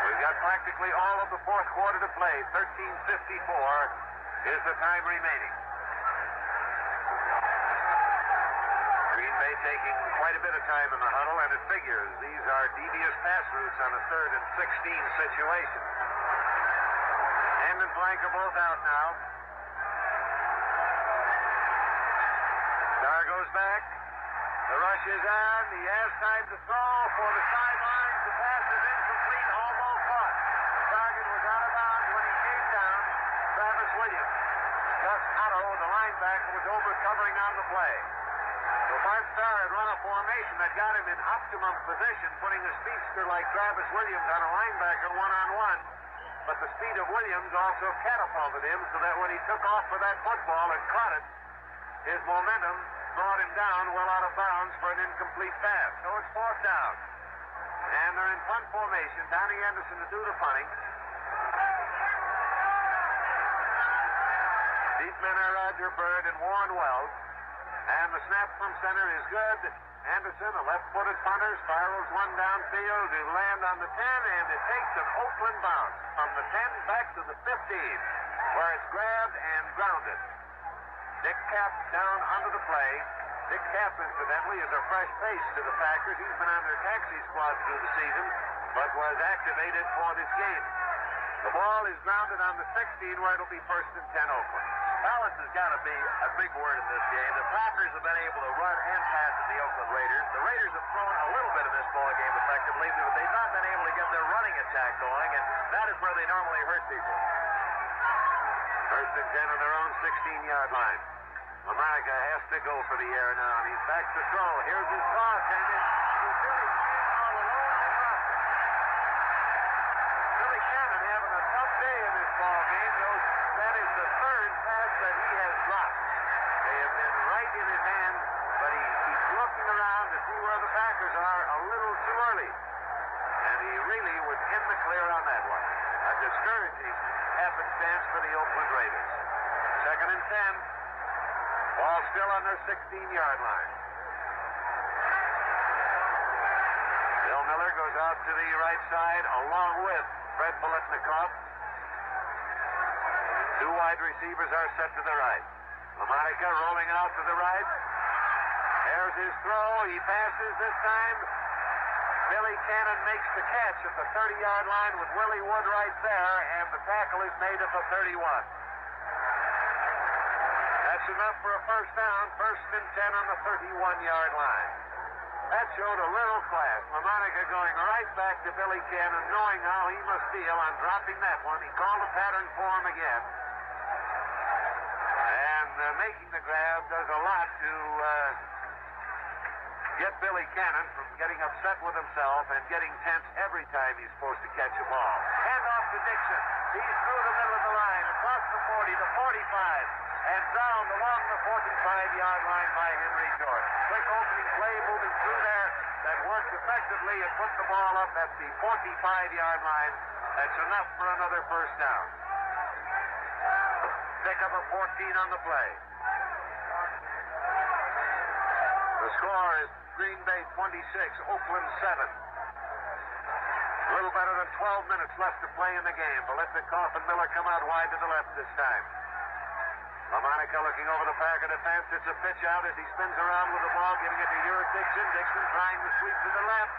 We've got practically all of the fourth quarter to play. 13:54 is the time remaining. Green Bay taking quite a bit of time in the huddle, and it figures these are devious pass routes on a 3rd and 16 situation. End and flanker both out now. Star goes back. The rush is on. He has time to throw for the sidelines. The pass is incomplete, almost caught. The target was out of bounds when he came down. Travis Williams. Gus Otto, the linebacker, was over covering on the play. So Bart Starr had run a formation that got him in optimum position, putting a speedster like Travis Williams on a linebacker one-on-one. But the speed of Williams also catapulted him so that when he took off for that football and caught it, his momentum brought him down well out of bounds for an incomplete pass. So it's fourth down. And they're in punt formation. Donnie Anderson to do the punting. Deep men are Roger Bird and Warren Wells. And the snap from center is good. Anderson, a left-footed punter, spirals one downfield to land on the 10, and it takes an Oakland bounce from the 10 back to the 15, where it's grabbed and grounded. Dick Kapp down under the play. Dick Kapp, incidentally, is a fresh face to the Packers. He's been on their taxi squad through the season, but was activated for this game. The ball is grounded on the 16, where it'll be 1st and 10 Oakland. Balance has got to be a big word in this game. The Packers have been able to run and pass at the Oakland Raiders. The Raiders have thrown a little bit in this ball game effectively, but they've not been able to get their running attack going, and that is where they normally hurt people. 1st and 10 on their own 16-yard line. LaMonica has to go for the air now, and he's back to throw. Here's his toss, and it's Billy Cannon all alone and dropped it. Billy Cannon having a tough day in this ball game. That is the 3rd pass that he has dropped. They have been right in his hand, but he keeps looking around to see where the Packers are a little too early. And he really was in the clear on that one. A discouraging happenstance for the Oakland Raiders. 2nd and 10. Ball still on their 16-yard line. Bill Miller goes out to the right side along with Fred Biletnikoff. 2 wide receivers are set to the right. LaMonica rolling out to the right. There's his throw. He passes this time. Billy Cannon makes the catch at the 30-yard line with Willie Wood right there, and the tackle is made at the 31. That's enough for a first down. 1st and 10 on the 31-yard line. That showed a little class. LaMonica going right back to Billy Cannon, knowing how he must feel on dropping that one. He called a pattern for him again. And making the grab does a lot to get Billy Cannon from getting upset with himself and getting tense every time he's supposed to catch a ball. Hand off to Dixon. He's through the middle of the line, across the 40, the 45, and down along the 45-yard line by Henry Jordan. Quick opening play moving through there that worked effectively and put the ball up at the 45-yard line. That's enough for another first down. Pick up a 14 on the play. The score is Green Bay 26, Oakland 7. A little better than 12 minutes left to play in the game. Biletnikoff and Miller come out wide to the left this time. LaMonica looking over the Packer defense. It's a pitch out as he spins around with the ball, giving it to Uric Dixon. Dixon trying to sweep to the left.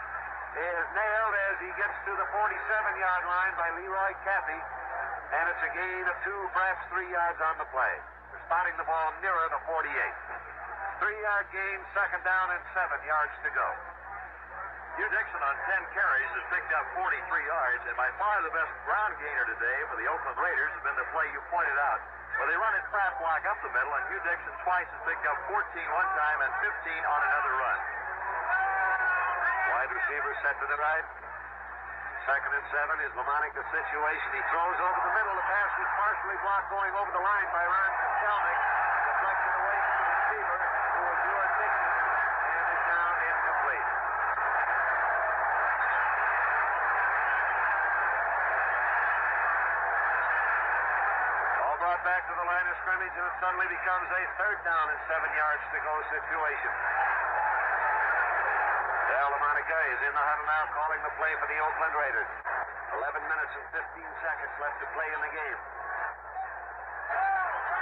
Is nailed as he gets to the 47-yard line by Leroy Cathey. And it's a gain of 2, perhaps 3 yards on the play. They're spotting the ball nearer the 48. 3-yard gain, 2nd down and 7 yards to go. Hugh Dixon on 10 carries has picked up 43 yards, and by far the best ground gainer today for the Oakland Raiders has been the play you pointed out. Well, they run it flat block up the middle, and Hugh Dixon twice has picked up 14 one time and 15 on another run. Wide receiver set to the right. 2nd and 7 is Lamonicka's situation. He throws over the middle. The pass was partially blocked going over the line by Ron Kostelnik. Deflected away from the receiver, who was Stuart Dixon, and is down incomplete. Ball brought back to the line of scrimmage, and it suddenly becomes a 3rd down and 7 yards to go situation. Lamonica is in the huddle now, calling the play for the Oakland Raiders. 11 minutes and 15 seconds left to play in the game.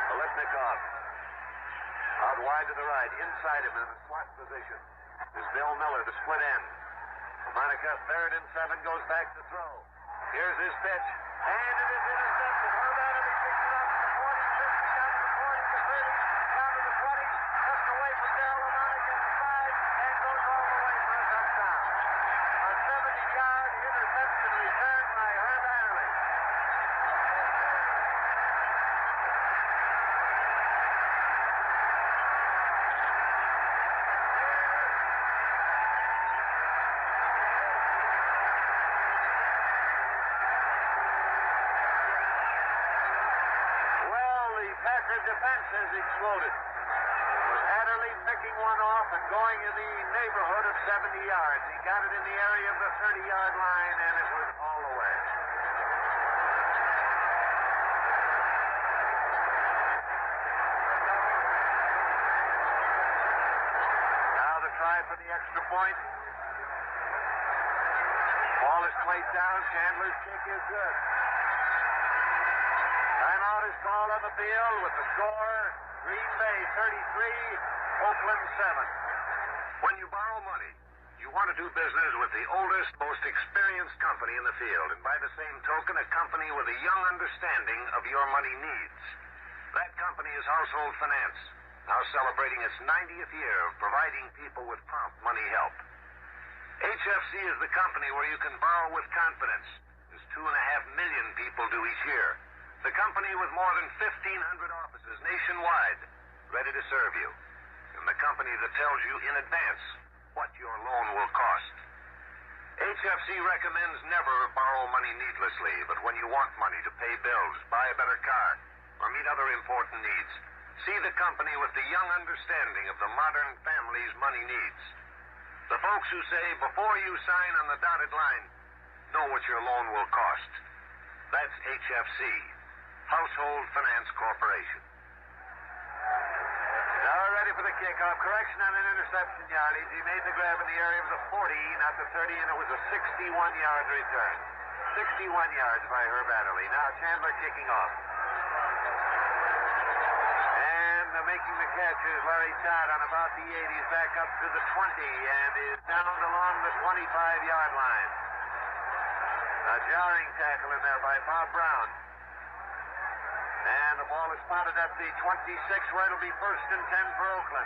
Olipnikov out wide to the right. Inside him in the slot position is Bill Miller, the split end. Lamonica, 3rd and 7, goes back to throw. Here's his pitch, and it is intercepted. Herb Adderley picks it up to the 40, 50, down to the 40, to 30, down to the 20, just away from Darryl Lamonica at the 5, and goes all the way for a touchdown. A 70-yard interception returned by Herb Adderley. Packer defense has exploded. With Adderley picking one off and going in the neighborhood of 70 yards. He got it in the area of the 30-yard line, and it was all the way. Now the try for the extra point. Ball is played down. Chandler's kick is good. Timeout is called on the field with the score, Green Bay 33, Oakland 7. When you borrow money, you want to do business with the oldest, most experienced company in the field, and by the same token, a company with a young understanding of your money needs. That company is Household Finance, now celebrating its 90th year of providing people with prompt money help. HFC is the company where you can borrow with confidence, as 2.5 million people do each year. The company with more than 1,500 offices nationwide, ready to serve you. And the company that tells you in advance what your loan will cost. HFC recommends never borrow money needlessly, but when you want money to pay bills, buy a better car, or meet other important needs, see the company with the young understanding of the modern family's money needs. The folks who say, before you sign on the dotted line, know what your loan will cost. That's HFC. Household Finance Corporation. Now we're ready for the kickoff. Correction on an interception yardage. He made the grab in the area of the 40, not the 30, and it was a 61-yard return. 61 yards by Herb Adderley. Now Chandler kicking off. And making the catch is Larry Todd on about the 8. He's back up to the 20 and is down along the 25-yard line. A jarring tackle in there by Bob Brown. And the ball is spotted at the 26, where it'll be 1st and 10 for Oakland.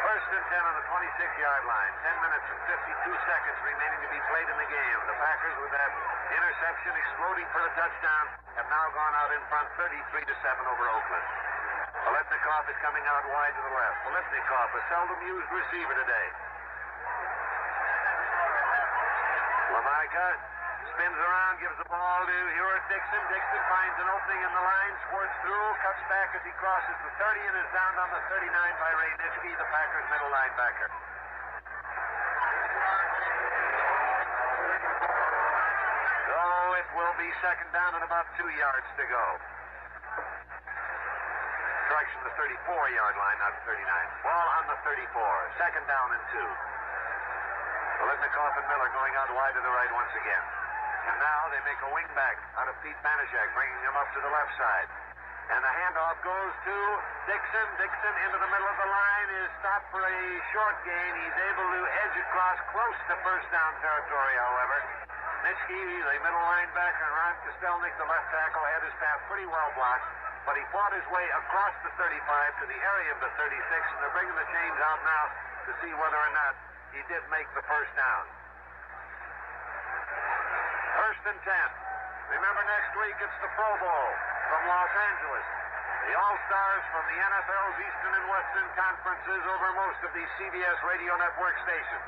1st and 10 on the 26-yard line. 10 minutes and 52 seconds remaining to be played in the game. The Packers, with that interception exploding for a touchdown, have now gone out in front 33-7 over Oakland. Olipnikov is coming out wide to the left. Olipnikov, a seldom used receiver today. Lamonica spins around, gives the ball to Stuart Dixon. Dixon finds an opening in the line, squirts through, cuts back as he crosses the 30, and is down on the 39 by Ray Nitschke, the Packers' middle linebacker. So it will be 2nd down and about 2 yards to go. Correction, the 34-yard line, not the 39. Ball on the 34. 2nd down and 2. Olipnikov and Miller going out wide to the right once again. And now they make a wing back out of Pete Banaszak, bringing him up to the left side. And the handoff goes to Dixon. Dixon into the middle of the line is stopped for a short gain. He's able to edge across close to 1st down territory, however. Nitschke, the middle linebacker, and Ron Kostelnik, the left tackle, had his path pretty well blocked. But he fought his way across the 35 to the area of the 36, and they're bringing the chains out now to see whether or not he did make the 1st down. 1st and 10. Remember, next week it's the Pro Bowl. from Los Angeles. The All-Stars from the NFL's Eastern and Western Conferences over most of these CBS radio network stations.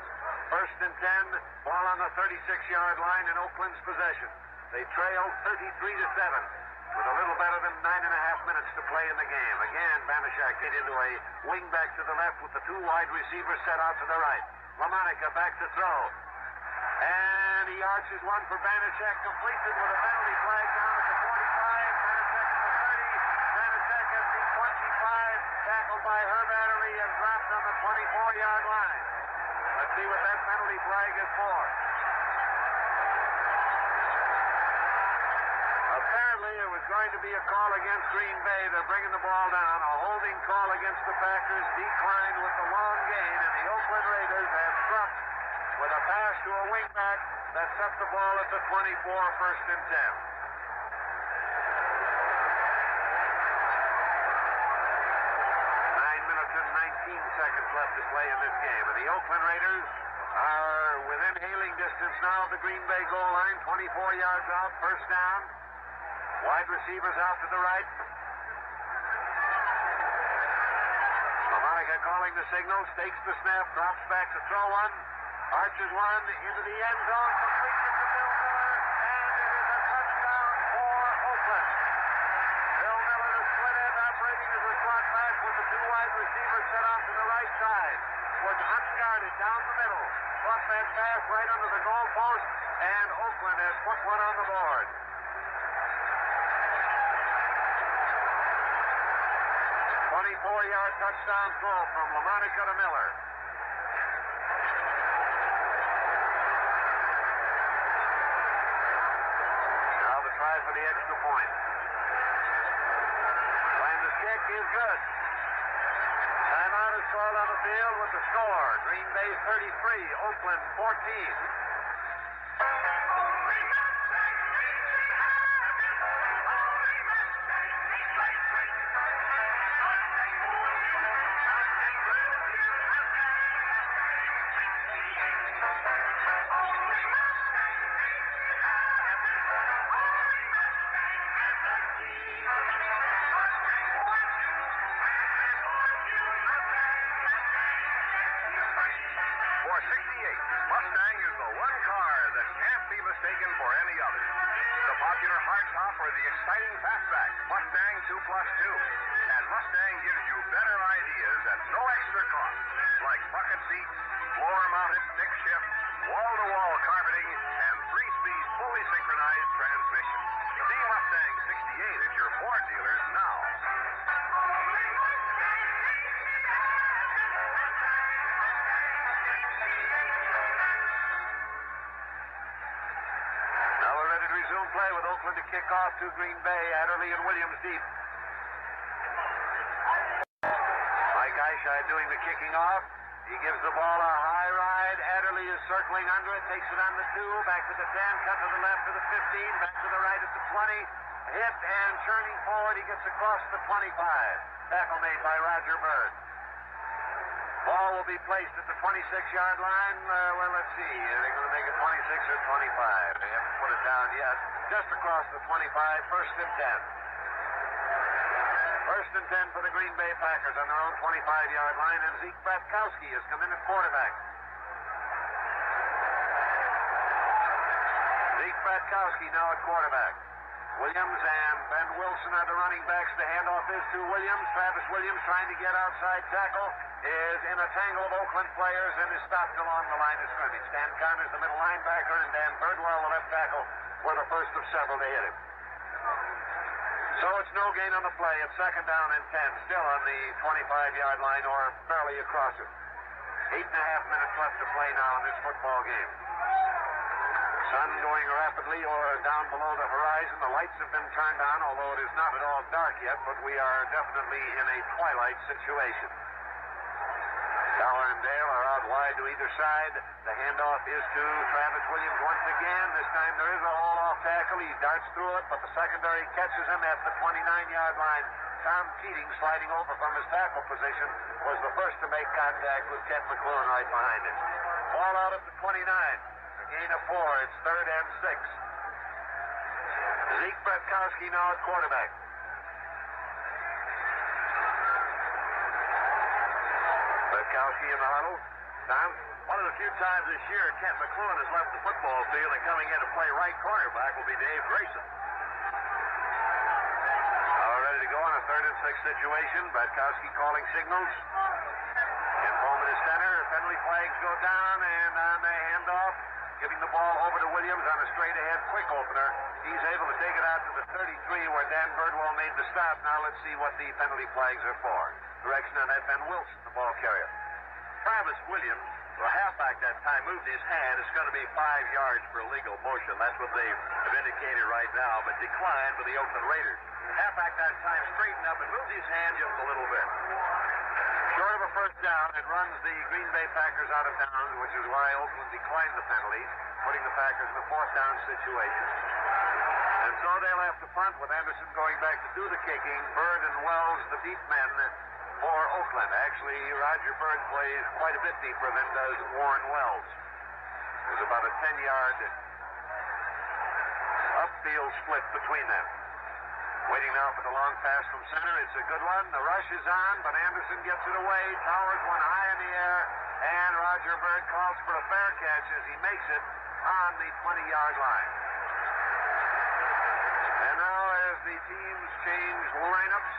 First and 10, ball on the 36-yard line in Oakland's possession. They trailed 33-7 with a little better than 9.5 minutes to play in the game. Again, Banashak hit into a wing back to the left with the two wide receivers set out to the right. LaMonica back to throw. And he arches one for Banashak, completed with a penalty flag down at the 45. Banashak at the 25, tackled by Herb Adderley and dropped on the 24-yard line. Let's see what that penalty flag is for. Apparently, it was going to be a call against Green Bay. They're bringing the ball down. A holding call against the Packers declined with the long gain, and the Oakland Raiders have struck with a pass to a wingback that set the ball at the 24, first and 10. 19 seconds left to play in this game. And the Oakland Raiders are within hailing distance now of the Green Bay goal line. 24 yards out, first down. Wide receivers out to the right. LaMonica calling the signal, stakes the snap, drops back to throw one. Arches one into the end zone, completes it to Bill Miller, and it is a touchdown for Oakland. Bill Miller, the split end, operating as a slot back with the two wide receivers set off to the right side. Was unguarded down the middle. Caught that pass right under the goal post, and Oakland has put one on the board. 24-yard touchdown throw from LaMonica to Miller. Now the try for the extra point. And the kick is good. Timeout is called on the field with the score. Green Bay 33, Oakland 14. Play with Oakland to kick off to Green Bay. Adderley and Williams deep. Mike Eyeshide doing the kicking off. He gives the ball a high ride. Adderley is circling under it, takes it on the 2, back to the 10, cut to the left to the 15, back to the right at the 20. Hit and churning forward, he gets across the 25. Tackle made by Roger Bird. Ball will be placed at the 26-yard line. Well, let's see. Are they going to make it 26 or 25? They haven't put it down yet. Just across the 25, first and 10. First and 10 for the Green Bay Packers on their own 25-yard line, and Zeke Bratkowski has come in at quarterback. Zeke Bratkowski now at quarterback. Williams and Ben Wilson are the running backs. The handoff is to Williams. Travis Williams trying to get outside tackle is in a tangle of Oakland players and is stopped along the line of scrimmage. Dan Connors, the middle linebacker, and Dan Birdwell, the left tackle, were the first of several to hit him. So it's no gain on the play. It's second down and 10, still on the 25-yard line or barely across it. 8.5 minutes left to play now in this football game. Sun going rapidly or down below the horizon. The lights have been turned on, although it is not at all dark yet, but we are definitely in a twilight situation. Dollar and Dale are out wide to either side. The handoff is to Travis Williams once again. This time there is a haul-off tackle. He darts through it, but the secondary catches him at the 29-yard line. Tom Keating, sliding over from his tackle position, was the first to make contact with Ken McClure right behind him. Ball out at the 29. A gain of 4. It's third and 6. Zeke Bratkowski now at quarterback. Kowski in the huddle. Tom? One of the few times this year Kent McLuhan has left the football field, and coming in to play right cornerback will be Dave Grayson. All ready to go on a 3rd and 6 situation. Batkowski calling signals. Kent Bowman is center. Penalty flags go down, and on the handoff, giving the ball over to Williams on a straight-ahead quick opener. He's able to take it out to the 33 where Dan Birdwell made the stop. Now let's see what the penalty flags are for. Direction on that, Ben Wilson, the ball carrier. Travis Williams, the halfback that time, moved his hand. It's going to be 5 yards for illegal motion. That's what they've indicated right now, but declined for the Oakland Raiders. Halfback that time straightened up and moved his hand just a little bit. Short of a first down, it runs the Green Bay Packers out of bounds, which is why Oakland declined the penalty, putting the Packers in a 4th down situation. And so they left the front with Anderson going back to do the kicking. Bird and Wells, the deep men for Oakland. Actually, Roger Bird plays quite a bit deeper than does Warren Wells. There's about a 10-yard upfield split between them. Waiting now for the long pass from center. It's a good one. The rush is on, but Anderson gets it away. Towers one high in the air, and Roger Bird calls for a fair catch as he makes it on the 20-yard line. And now as the teams change lineups,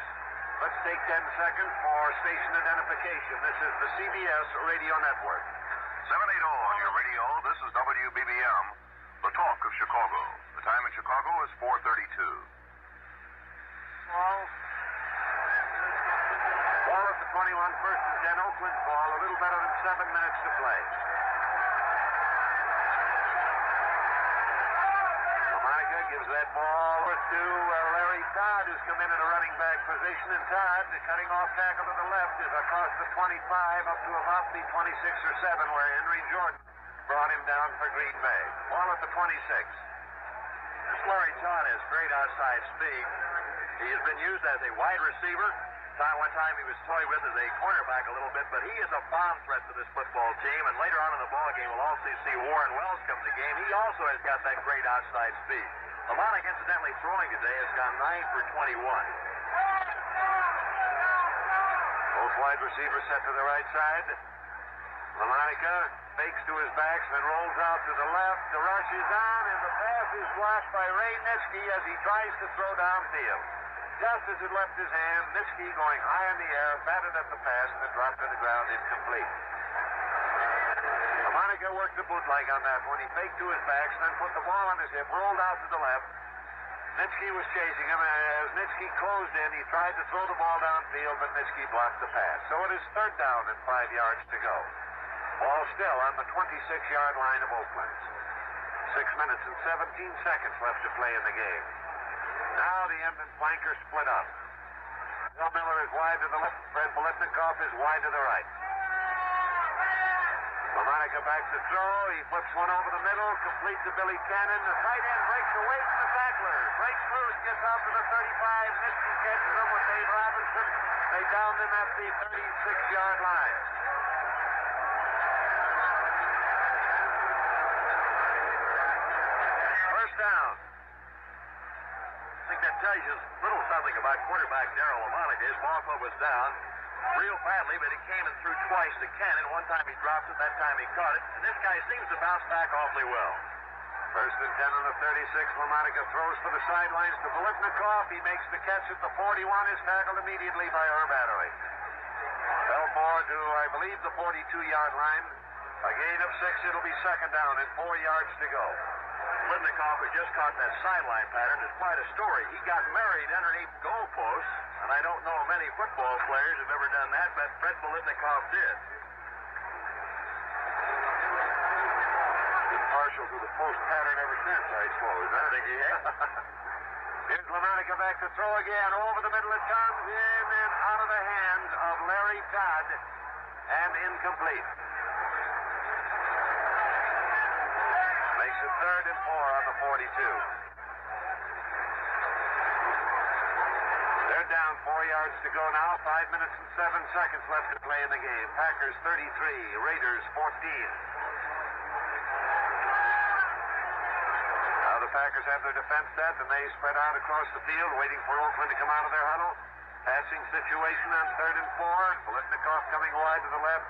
let's take 10 seconds for station identification. This is the CBS Radio Network. 780 on your radio. This is WBBM, the talk of Chicago. The time in Chicago is 4:32. Ball at the 21, 1st and 10. Oakland's ball, a little better than 7 minutes to play. Monica gives that ball to Larry Todd, who's come in at a running back position. And Todd, the cutting off tackle to the left, is across the 25 up to about the 26 or 7, where Henry Jordan brought him down for Green Bay. Ball at the 26. This Larry Todd has great outside speed. He has been used as a wide receiver. One time he was toyed with as a cornerback a little bit, but he is a bomb threat to this football team. And later on in the ball game, we'll also see Warren Wells come to the game. He also has got that great outside speed. Lamonic, incidentally, throwing today has gone 9 for 21. Both wide receivers set to the right side. LaMonica fakes to his backs and rolls out to the left. The rush is on, and the pass is blocked by Ray Nitschke as he tries to throw downfield. Just as it left his hand, Nitschke going high in the air, batted at the pass, and it dropped to the ground incomplete. LaMonica worked the bootleg on that one. He faked to his backs and then put the ball on his hip, rolled out to the left. Nitschke was chasing him, and as Nitschke closed in, he tried to throw the ball downfield, but Nitschke blocked the pass. So it is 3rd down and 5 yards to go. Ball still on the 26-yard line of Oakland. 6 minutes and 17 seconds left to play in the game. Now the end and flankers split up. Bill Miller is wide to the left. Fred Biletnikoff is wide to the right. LaMonica back to throw. He flips one over the middle, complete to Billy Cannon. The tight end breaks away from the tackler. Breaks loose, gets out to the 35. Nitschke catches him with Dave Robinson. They down him at the 36-yard line. First down. I think that tells you a little something about quarterback Darryl LaMonica. His ball club was down real badly, but he came and threw twice to Cannon. One time he dropped it, that time he caught it. And this guy seems to bounce back awfully well. 1st and 10 on the 36. LaMonica throws for the sidelines to Biletnikoff. He makes the catch at the 41. Is tackled immediately by Herb Adderley. Belmore to, I believe, the 42-yard line. A gain of 6. It'll be 2nd down and 4 yards to go. Biletnikoff has just caught that sideline pattern. It's quite a story. He got married underneath goalposts, and I don't know many football players have ever done that, but Fred Biletnikoff did. Been partial to the post pattern ever since, I suppose. I think he has. Here's LaMonica back to throw again. Over the middle it comes, in and out of the hands of Larry Todd, and incomplete. Makes it 3rd and 4 on the 42. They're down 4 yards to go now. 5 minutes and 7 seconds left to play in the game. Packers 33, Raiders 14. Now the Packers have their defense set, and they spread out across the field, waiting for Oakland to come out of their huddle. Passing situation on 3rd and 4. Bolitnikoff coming wide to the left.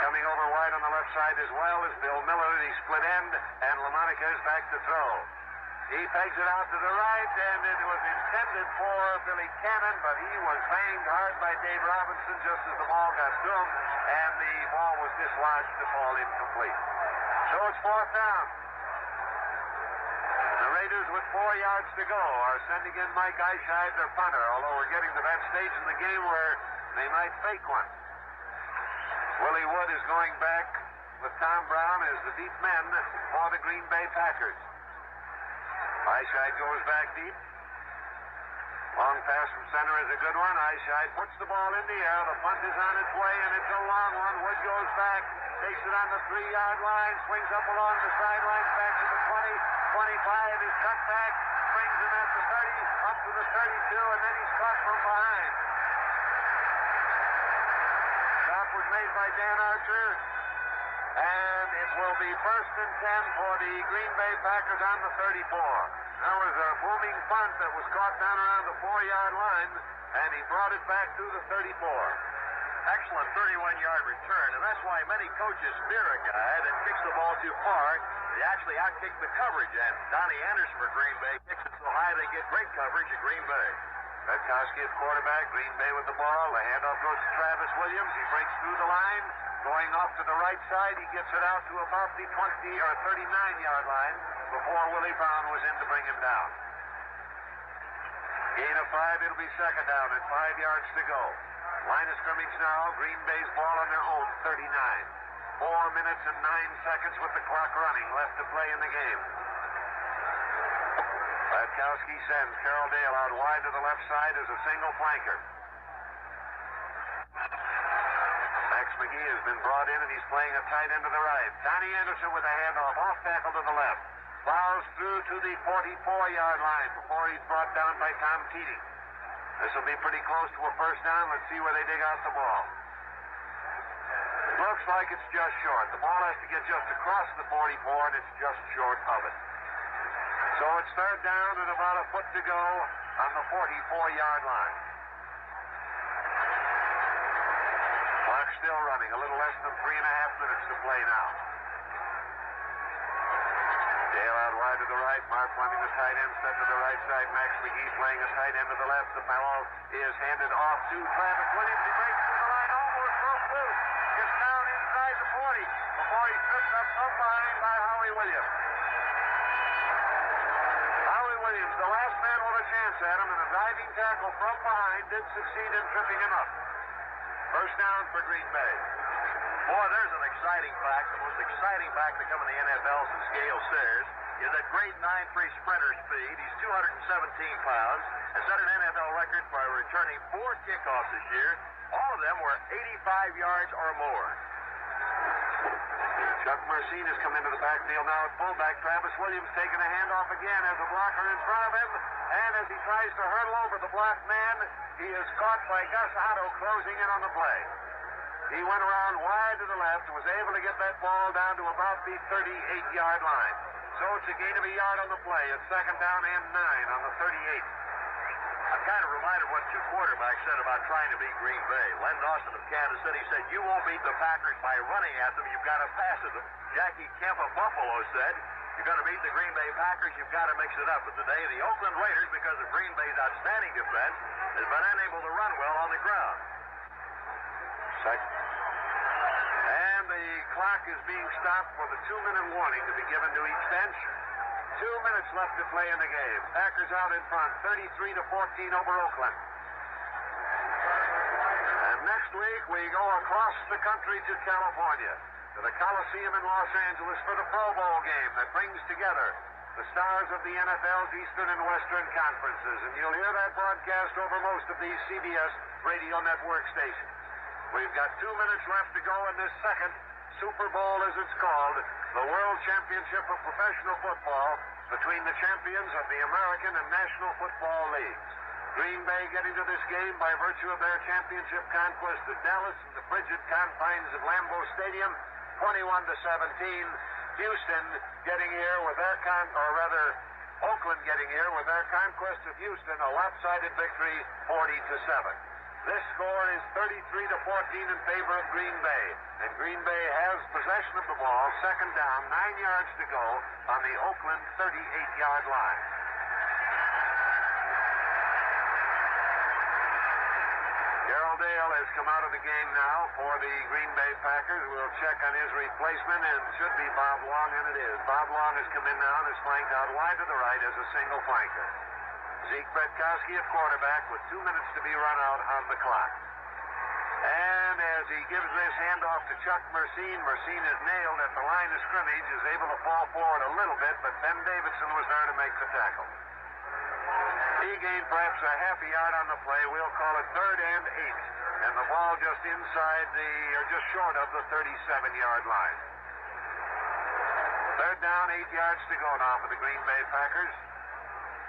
Coming over wide on the left side as well is Bill Miller, the split end, and LaMonica is back to throw. He pegs it out to the right, and it was intended for Billy Cannon, but he was banged hard by Dave Robinson just as the ball got to him, and the ball was dislodged to fall incomplete. So it's 4th down. The Raiders with 4 yards to go are sending in Mike Eichheid, their punter, although we're getting to that stage in the game where they might fake one. Willie Wood is going back with Tom Brown as the deep men for the Green Bay Packers. Eichheid goes back deep. Long pass from center is a good one. Eichheid puts the ball in the air. The punt is on its way, and it's a long one. Wood goes back, takes it on the 3-yard line, swings up along the sidelines, back to the 20, 25, is cut back, brings him at the 30, up to the 32, and then he's caught from behind. Stop was made by Dan Archer, and it will be 1st and 10 for the Green Bay Packers on the 34. There was a booming punt that was caught down around the 4-yard line, and he brought it back to the 34. Excellent 31-yard return, and that's why many coaches fear a guy that kicks the ball too far. They actually outkick the coverage, and Donnie Anderson for Green Bay kicks it so high they get great coverage at Green Bay. Petkowski at quarterback, Green Bay with the ball. The handoff goes to Travis Williams. He breaks through the line. Going off to the right side, he gets it out to about the 20 or 39-yard line before Willie Brown was in to bring him down. Gain of 5, it'll be 2nd down and 5 yards to go. Line of scrimmage now, Green Bay's ball on their own 39. 4 minutes and 9 seconds with the clock running left to play in the game. Petkowski sends Carroll Dale out wide to the left side as a single flanker. Max McGee has been brought in, and he's playing a tight end to the right. Donnie Anderson with a handoff, off tackle to the left. Fouls through to the 44-yard line before he's brought down by Tom Keating. This will be pretty close to a 1st down. Let's see where they dig out the ball. It looks like it's just short. The ball has to get just across the 44, and it's just short of it. So it's 3rd down and about a foot to go on the 44-yard line. Clock's still running. A little less than 3.5 minutes to play now. Dale out wide to the right. Mark Fleming, the tight end, set to the right side. Max McGee playing a tight end to the left. The ball is handed off to Travis Williams. He breaks through the line, almost broke through. Gets down inside the 40 before he's tripped up from behind by Howie Williams. Howie Williams, the last man with a chance at him, and a diving tackle from behind did succeed in tripping him up. 1st down for Green Bay. Boy, there's an exciting fact. The most exciting fact to come in the NFL since Gale Sayers is that grade 9.3 sprinter speed. He's 217 pounds and set an NFL record by returning 4 kickoffs this year. All of them were 85 yards or more. Chuck Mercine has come into the backfield now at fullback. Travis Williams taking a handoff again as a blocker in front of him. And as he tries to hurdle over the blocked man, he is caught by Gus Otto closing in on the play. He went around wide to the left and was able to get that ball down to about the 38-yard line. So it's a gain of a yard on the play. It's 2nd down and 9 on the 38. I'm kind of reminded what 2 quarterbacks said about trying to beat Green Bay. Len Dawson of Kansas City said, you won't beat the Packers by running at them. You've got to pass at them. Jackie Kemp of Buffalo said, you're going to beat the Green Bay Packers, you've got to mix it up. But today, the Oakland Raiders, because of Green Bay's outstanding defense, has been unable to run well on the ground. And the clock is being stopped for the 2-minute warning to be given to each bench. 2 minutes left to play in the game. Packers out in front, 33-14 over Oakland. And next week we go across the country to California, to the Coliseum in Los Angeles for the Pro Bowl game that brings together the stars of the NFL's Eastern and Western conferences. And you'll hear that broadcast over most of these CBS radio network stations. We've got 2 minutes left to go in this second Super Bowl, as it's called, the World Championship of Professional Football between the champions of the American and National Football Leagues. Green Bay getting to this game by virtue of their championship conquest at Dallas in the frigid confines of Lambeau Stadium, 21-17. Houston getting here with their Oakland getting here with their conquest of Houston, a lopsided victory, 40-7. This score is 33-14 in favor of Green Bay. And Green Bay has possession of the ball, second down, 9 yards to go on the Oakland 38-yard line. Darrell Dale has come out of the game now for the Green Bay Packers. We'll check on his replacement, and it should be Bob Long, and it is. Bob Long has come in now and is flanked out wide to the right as a single flanker. Zeke Bretkowski at quarterback with 2 minutes to be run out on the clock. And as he gives this handoff to Chuck Mercine, Mercine is nailed at the line of scrimmage, is able to fall forward a little bit, but Ben Davidson was there to make the tackle. He gained perhaps a half a yard on the play. We'll call it 3rd and 8. And the ball just inside or just short of the 37-yard line. 3rd down, 8 yards to go now for the Green Bay Packers.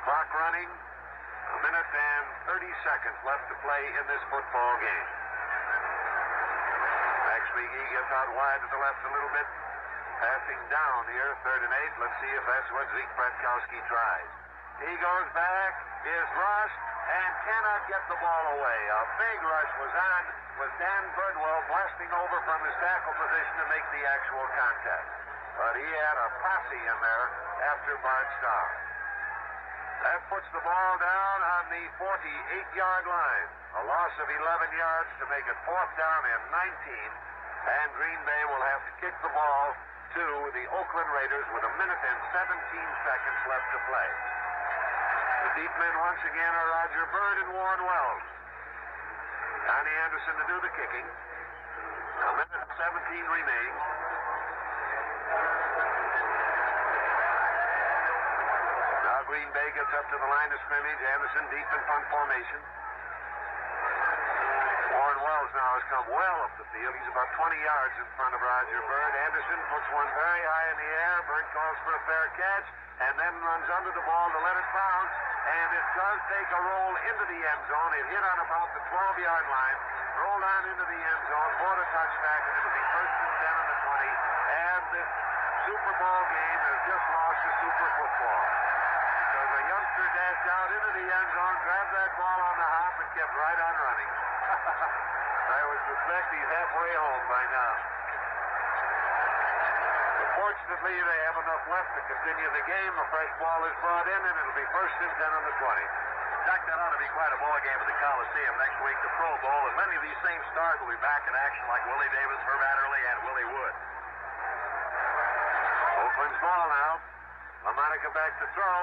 Clock running, 1 minute and 30 seconds left to play in this football game. Max McGee gets out wide to the left a little bit. Passing down here, 3rd and 8. Let's see if that's what Zeke Bretkowski tries. He goes back, is rushed, and cannot get the ball away. A big rush was on with Dan Birdwell blasting over from his tackle position to make the actual contact. But he had a posse in there after Bart Starr. That puts the ball down on the 48-yard line. A loss of 11 yards to make it 4th down and 19. And Green Bay will have to kick the ball to the Oakland Raiders with 1 minute and 17 seconds left to play. The deep men once again are Roger Byrd and Warren Wells. Donnie Anderson to do the kicking. 1 minute and 17 remains. Now Green Bay gets up to the line of scrimmage. Anderson deep in punt formation. Warren Wells now has come well up the field. He's about 20 yards in front of Roger Byrd. Anderson puts one very high in the air. Byrd calls for a fair catch and then runs under the ball to let it bounce. And it does take a roll into the end zone. It hit on about the 12-yard line, rolled on into the end zone, bought a touchback, and it'll be 1st and 10 on the 20. And this Super Bowl game has just lost to Super Football. Because a youngster dashed out into the end zone, grabbed that ball on the hop, and kept right on running. I would suspect he's halfway home by now. Fortunately, they have enough left to continue the game. A fresh ball is brought in, and it'll be 1st and 10 on the 20. Jack, that ought to be quite a ball game at the Coliseum next week, the Pro Bowl, and many of these same stars will be back in action like Willie Davis, Herb Adderley, and Willie Wood. Oakland's ball now. LaMonica back to throw.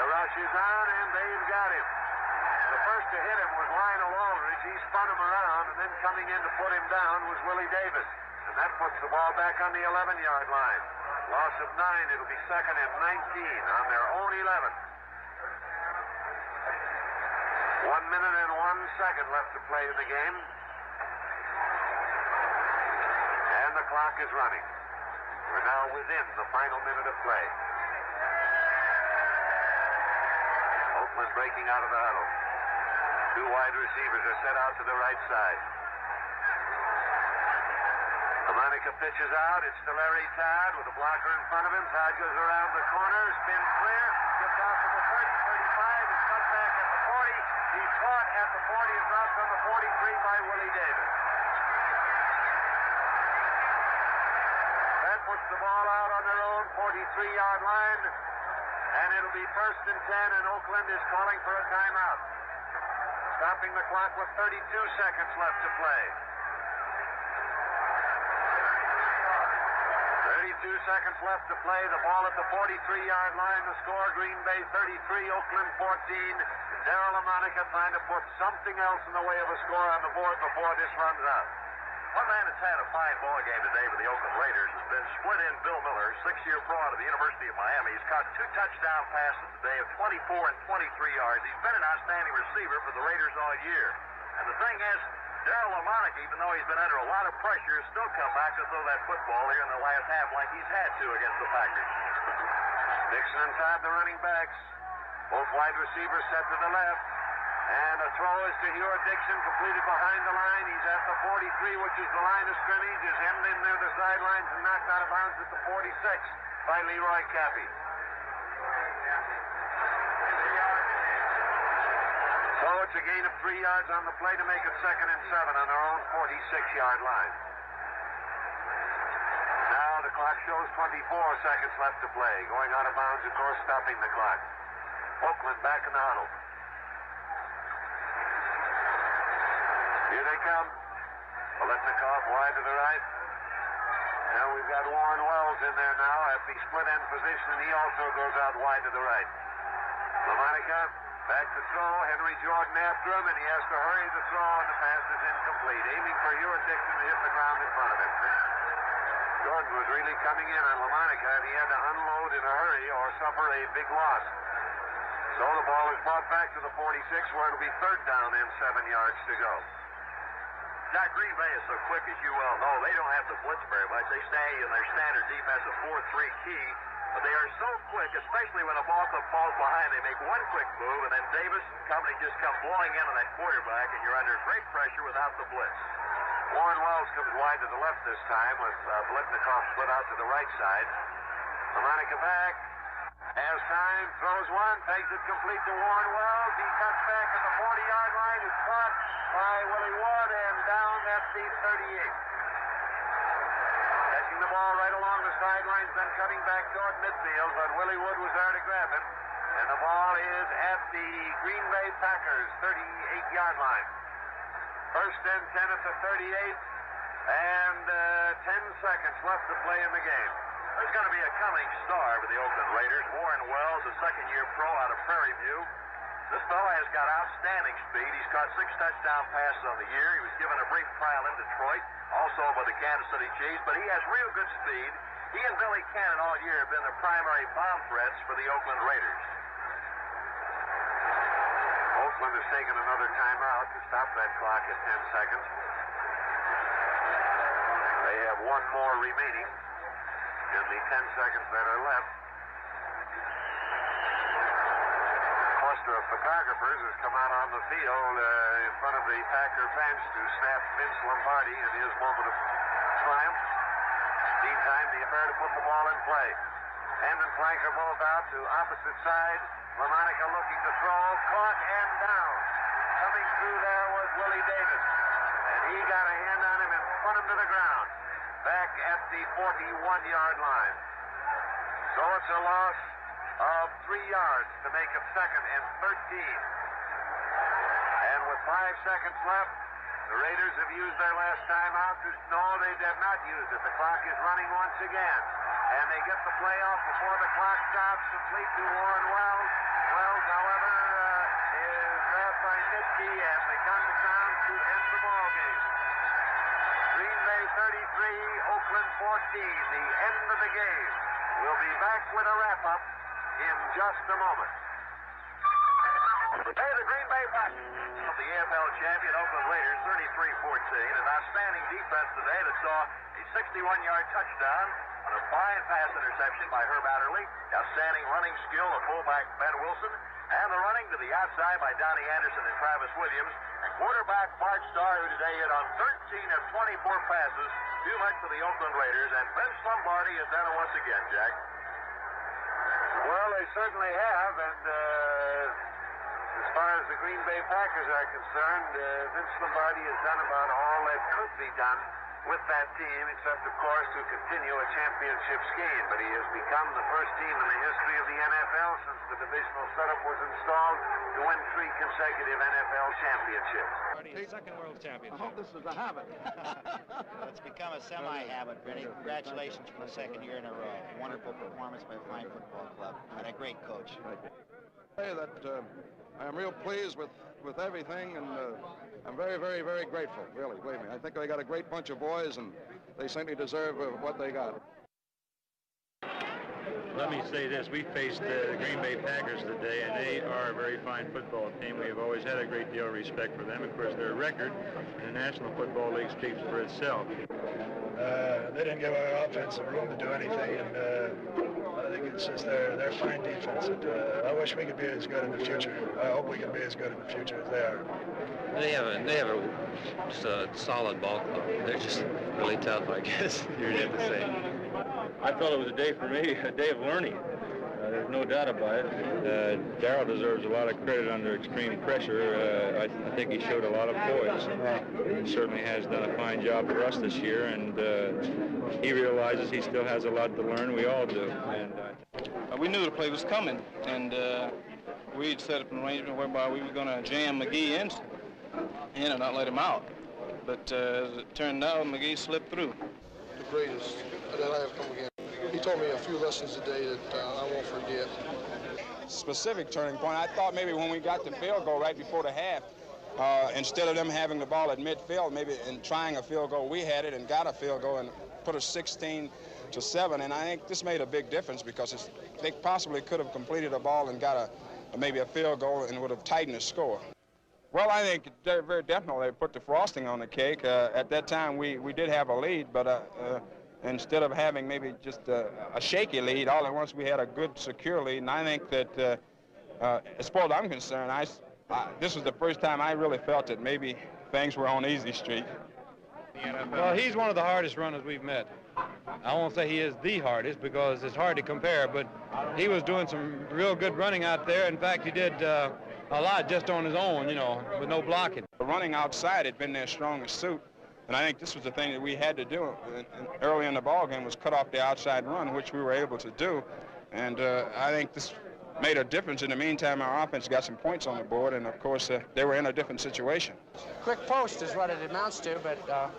The rush is on, and they've got him. The first to hit him was Lionel Aldridge. He spun him around, and then coming in to put him down was Willie Davis. And that puts the ball back on the 11-yard line. Loss of 9. It'll be 2nd and 19 on their own 11. 1 minute and 1 second left to play in the game. And the clock is running. We're now within the final minute of play. Oakland breaking out of the huddle. 2 wide receivers are set out to the right side. LaMonica pitches out. It's to Larry Todd with a blocker in front of him. Todd goes around the corner, spins clear, gets off at the 30, 35, is cut back at the 40. He's caught at the 40 and dropped on the 43 by Willie Davis. That puts the ball out on their own 43-yard line, and it'll be 1st and 10, and Oakland is calling for a timeout. Stopping the clock with 32 seconds left to play. 32 seconds left to play. The ball at the 43-yard line. The score, Green Bay 33, Oakland 14. Darrell LaMonica trying to put something else in the way of a score on the board before this runs out. One man that's had a fine ball game today for the Oakland Raiders has been split-in Bill Miller, 6-year pro out of the University of Miami. He's caught 2 touchdown passes today of 24 and 23 yards. He's been an outstanding receiver for the Raiders all year. And the thing is, Darrell LaMonica, even though he's been under a lot of pressure, has still come back to throw that football here in the last half like he's had to against the Packers. Dixon and Todd, the running backs. Both wide receivers set to the left. And a throw is to Hewart Dixon, completed behind the line. He's at the 43, which is the line of scrimmage. Is hemmed in near the sidelines and knocked out of bounds at the 46 by Leroy Cappy. So it's a gain of 3 yards on the play to make it 2nd and 7 on their own 46-yard line. Now the clock shows 24 seconds left to play. Going out of bounds, of course, stopping the clock. Oakland back in the huddle. Here they come. Paletnikov wide to the right. Now we've got Warren Wells in there now at the split end position, and he also goes out wide to the right. LaMonica back to throw. Henry Jordan after him, and he has to hurry the throw, and the pass is incomplete. Aiming for Hewitt Dixon to hit the ground in front of him. Jordan was really coming in on LaMonica, and he had to unload in a hurry or suffer a big loss. So the ball is brought back to the 46, where it'll be 3rd down and 7 yards to go. Jack, Green Bay is so quick, as you well know. They don't have to blitz very much. They stay in their standard defensive 4-3 key. But they are so quick, especially when a ball club falls behind. They make one quick move, and then Davis and company just come blowing in on that quarterback, and you're under great pressure without the blitz. Warren Wells comes wide to the left this time with Paletnikov split out to the right side. LaMonica back. Has time, throws one, takes it complete to Warren Wells. He cuts back at the 40-yard line. Is caught by Willie Wood and down at the 38. Catching the ball right along the sidelines, then cutting back toward midfield, but Willie Wood was there to grab it. And the ball is at the Green Bay Packers 38-yard line. 1st and 10 at the 38, and 10 seconds left to play in the game. There's going to be a coming star for the Oakland Raiders. Warren Wells, a second-year pro out of Prairie View. This fellow has got outstanding speed. He's caught 6 touchdown passes on the year. He was given a brief trial in Detroit, also by the Kansas City Chiefs, but he has real good speed. He and Billy Cannon all year have been the primary bomb threats for the Oakland Raiders. Oakland has taken another timeout to stop that clock at 10 seconds. They have one more remaining in the 10 seconds that are left. A cluster of photographers has come out on the field in front of the Packer bench to snap Vince Lombardi in his moment of triumph. Meantime, the affair to put the ball in play. Hand and flank are both out to opposite side. LaMonica looking to throw, caught and down. Coming through there was Willie Davis, and he got a hand on him and put him to the ground, back at the 41-yard line. So it's a loss of 3 yards to make it 2nd and 13. And with 5 seconds left, the Raiders have used their last timeout. No, they did not use it. The clock is running once again. And they get the play off before the clock stops, complete to Warren Wells. Wells, however, is grabbed by Nitke, and they come to town to end the ball game. Green Bay 33, Oakland 14, the end of the game. We'll be back with a wrap-up in just a moment. Hey, the Green Bay Packers of the AFL champion Oakland Raiders, 33-14. An outstanding defense today that saw a 61-yard touchdown on a fine pass interception by Herb Adderley. Outstanding running skill of fullback Ben Wilson. And the running to the outside by Donnie Anderson and Travis Williams. And quarterback Mark Starr, who today hit on 13 of 24 passes. Too much for the Oakland Raiders. And Vince Lombardi has done it once again, Jack. Well, they certainly have, and as far as the Green Bay Packers are concerned, Vince Lombardi has done about all that could be done with that team, except, of course, to continue a championship scheme. But he has become the first team in the history of the NFL since the divisional setup was installed to win 3 consecutive NFL championships. Second world championship. I hope this is a habit. It's become a semi-habit, Benny. Congratulations for the 2nd year in a row. Wonderful performance by a fine football club and a great coach. Say that I am real pleased with everything, and I'm very, very, very grateful, really, believe me. I think they got a great bunch of boys, and they simply deserve what they got. Let me say this. We faced the Green Bay Packers today, and they are a very fine football team. We have always had a great deal of respect for them. Of course, their record in the National Football League speaks for itself. They didn't give our offense room to do anything, and I think it's just their fine defense. And, I wish we could be as good in the future. I hope we can be as good in the future as they are. They have just a solid ball club. They're just really tough, I guess you'd have to say. I felt it was a day for me, a day of learning. There's no doubt about it. Darrell deserves a lot of credit under extreme pressure. I think he showed a lot of poise. He certainly has done a fine job for us this year, and he realizes he still has a lot to learn. We all do. And we knew the play was coming, and we'd set up an arrangement whereby we were going to jam McGee in and not let him out. But as it turned out, McGee slipped through. The greatest that I have come against. He told me a few lessons today that I won't forget. Specific turning point, I thought maybe when we got the field goal right before the half, instead of them having the ball at midfield, maybe in trying a field goal, we had it and got a field goal and put us 16-7. And I think this made a big difference because they possibly could have completed a ball and got maybe a field goal and would have tightened the score. Well, I think very definitely they put the frosting on the cake. At that time, we did have a lead, but instead of having maybe just a shaky lead, all at once we had a good, secure lead. And I think that, as far as I'm concerned, this was the first time I really felt that maybe things were on easy street. Well, he's one of the hardest runners we've met. I won't say he is the hardest because it's hard to compare, but he was doing some real good running out there. In fact, he did a lot just on his own, with no blocking. Running outside had been their strongest suit, and I think this was the thing that we had to do early in the ball game was cut off the outside run, which we were able to do, and I think this made a difference. In the meantime, our offense got some points on the board, and of course, they were in a different situation. Quick post is what it amounts to, but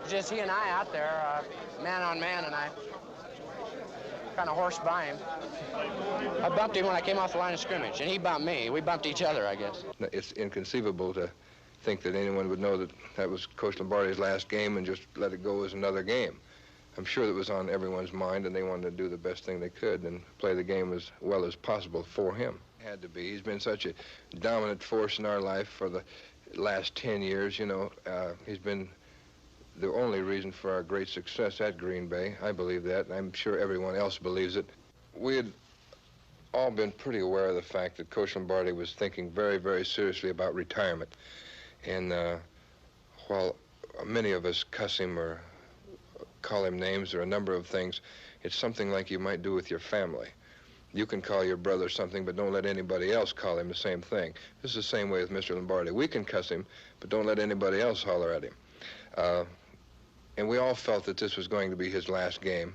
just he and I out there, man on man, and I kind of horsed by him. I bumped him when I came off the line of scrimmage, and he bumped me. We bumped each other, I guess. It's inconceivable to think that anyone would know that that was Coach Lombardi's last game and just let it go as another game. I'm sure that was on everyone's mind, and they wanted to do the best thing they could and play the game as well as possible for him. Had to be. He's been such a dominant force in our life for the last 10 years, He's been the only reason for our great success at Green Bay. I believe that, and I'm sure everyone else believes it. We had all been pretty aware of the fact that Coach Lombardi was thinking very, very seriously about retirement. And while many of us cuss him or call him names or a number of things, it's something like you might do with your family. You can call your brother something, but don't let anybody else call him the same thing. This is the same way with Mr. Lombardi. We can cuss him, but don't let anybody else holler at him. And we all felt that this was going to be his last game.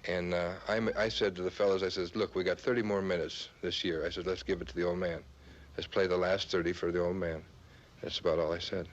And I said to the fellas, I said, look, we got 30 more minutes this year. I said, let's give it to the old man. Let's play the last 30 for the old man. That's about all I said.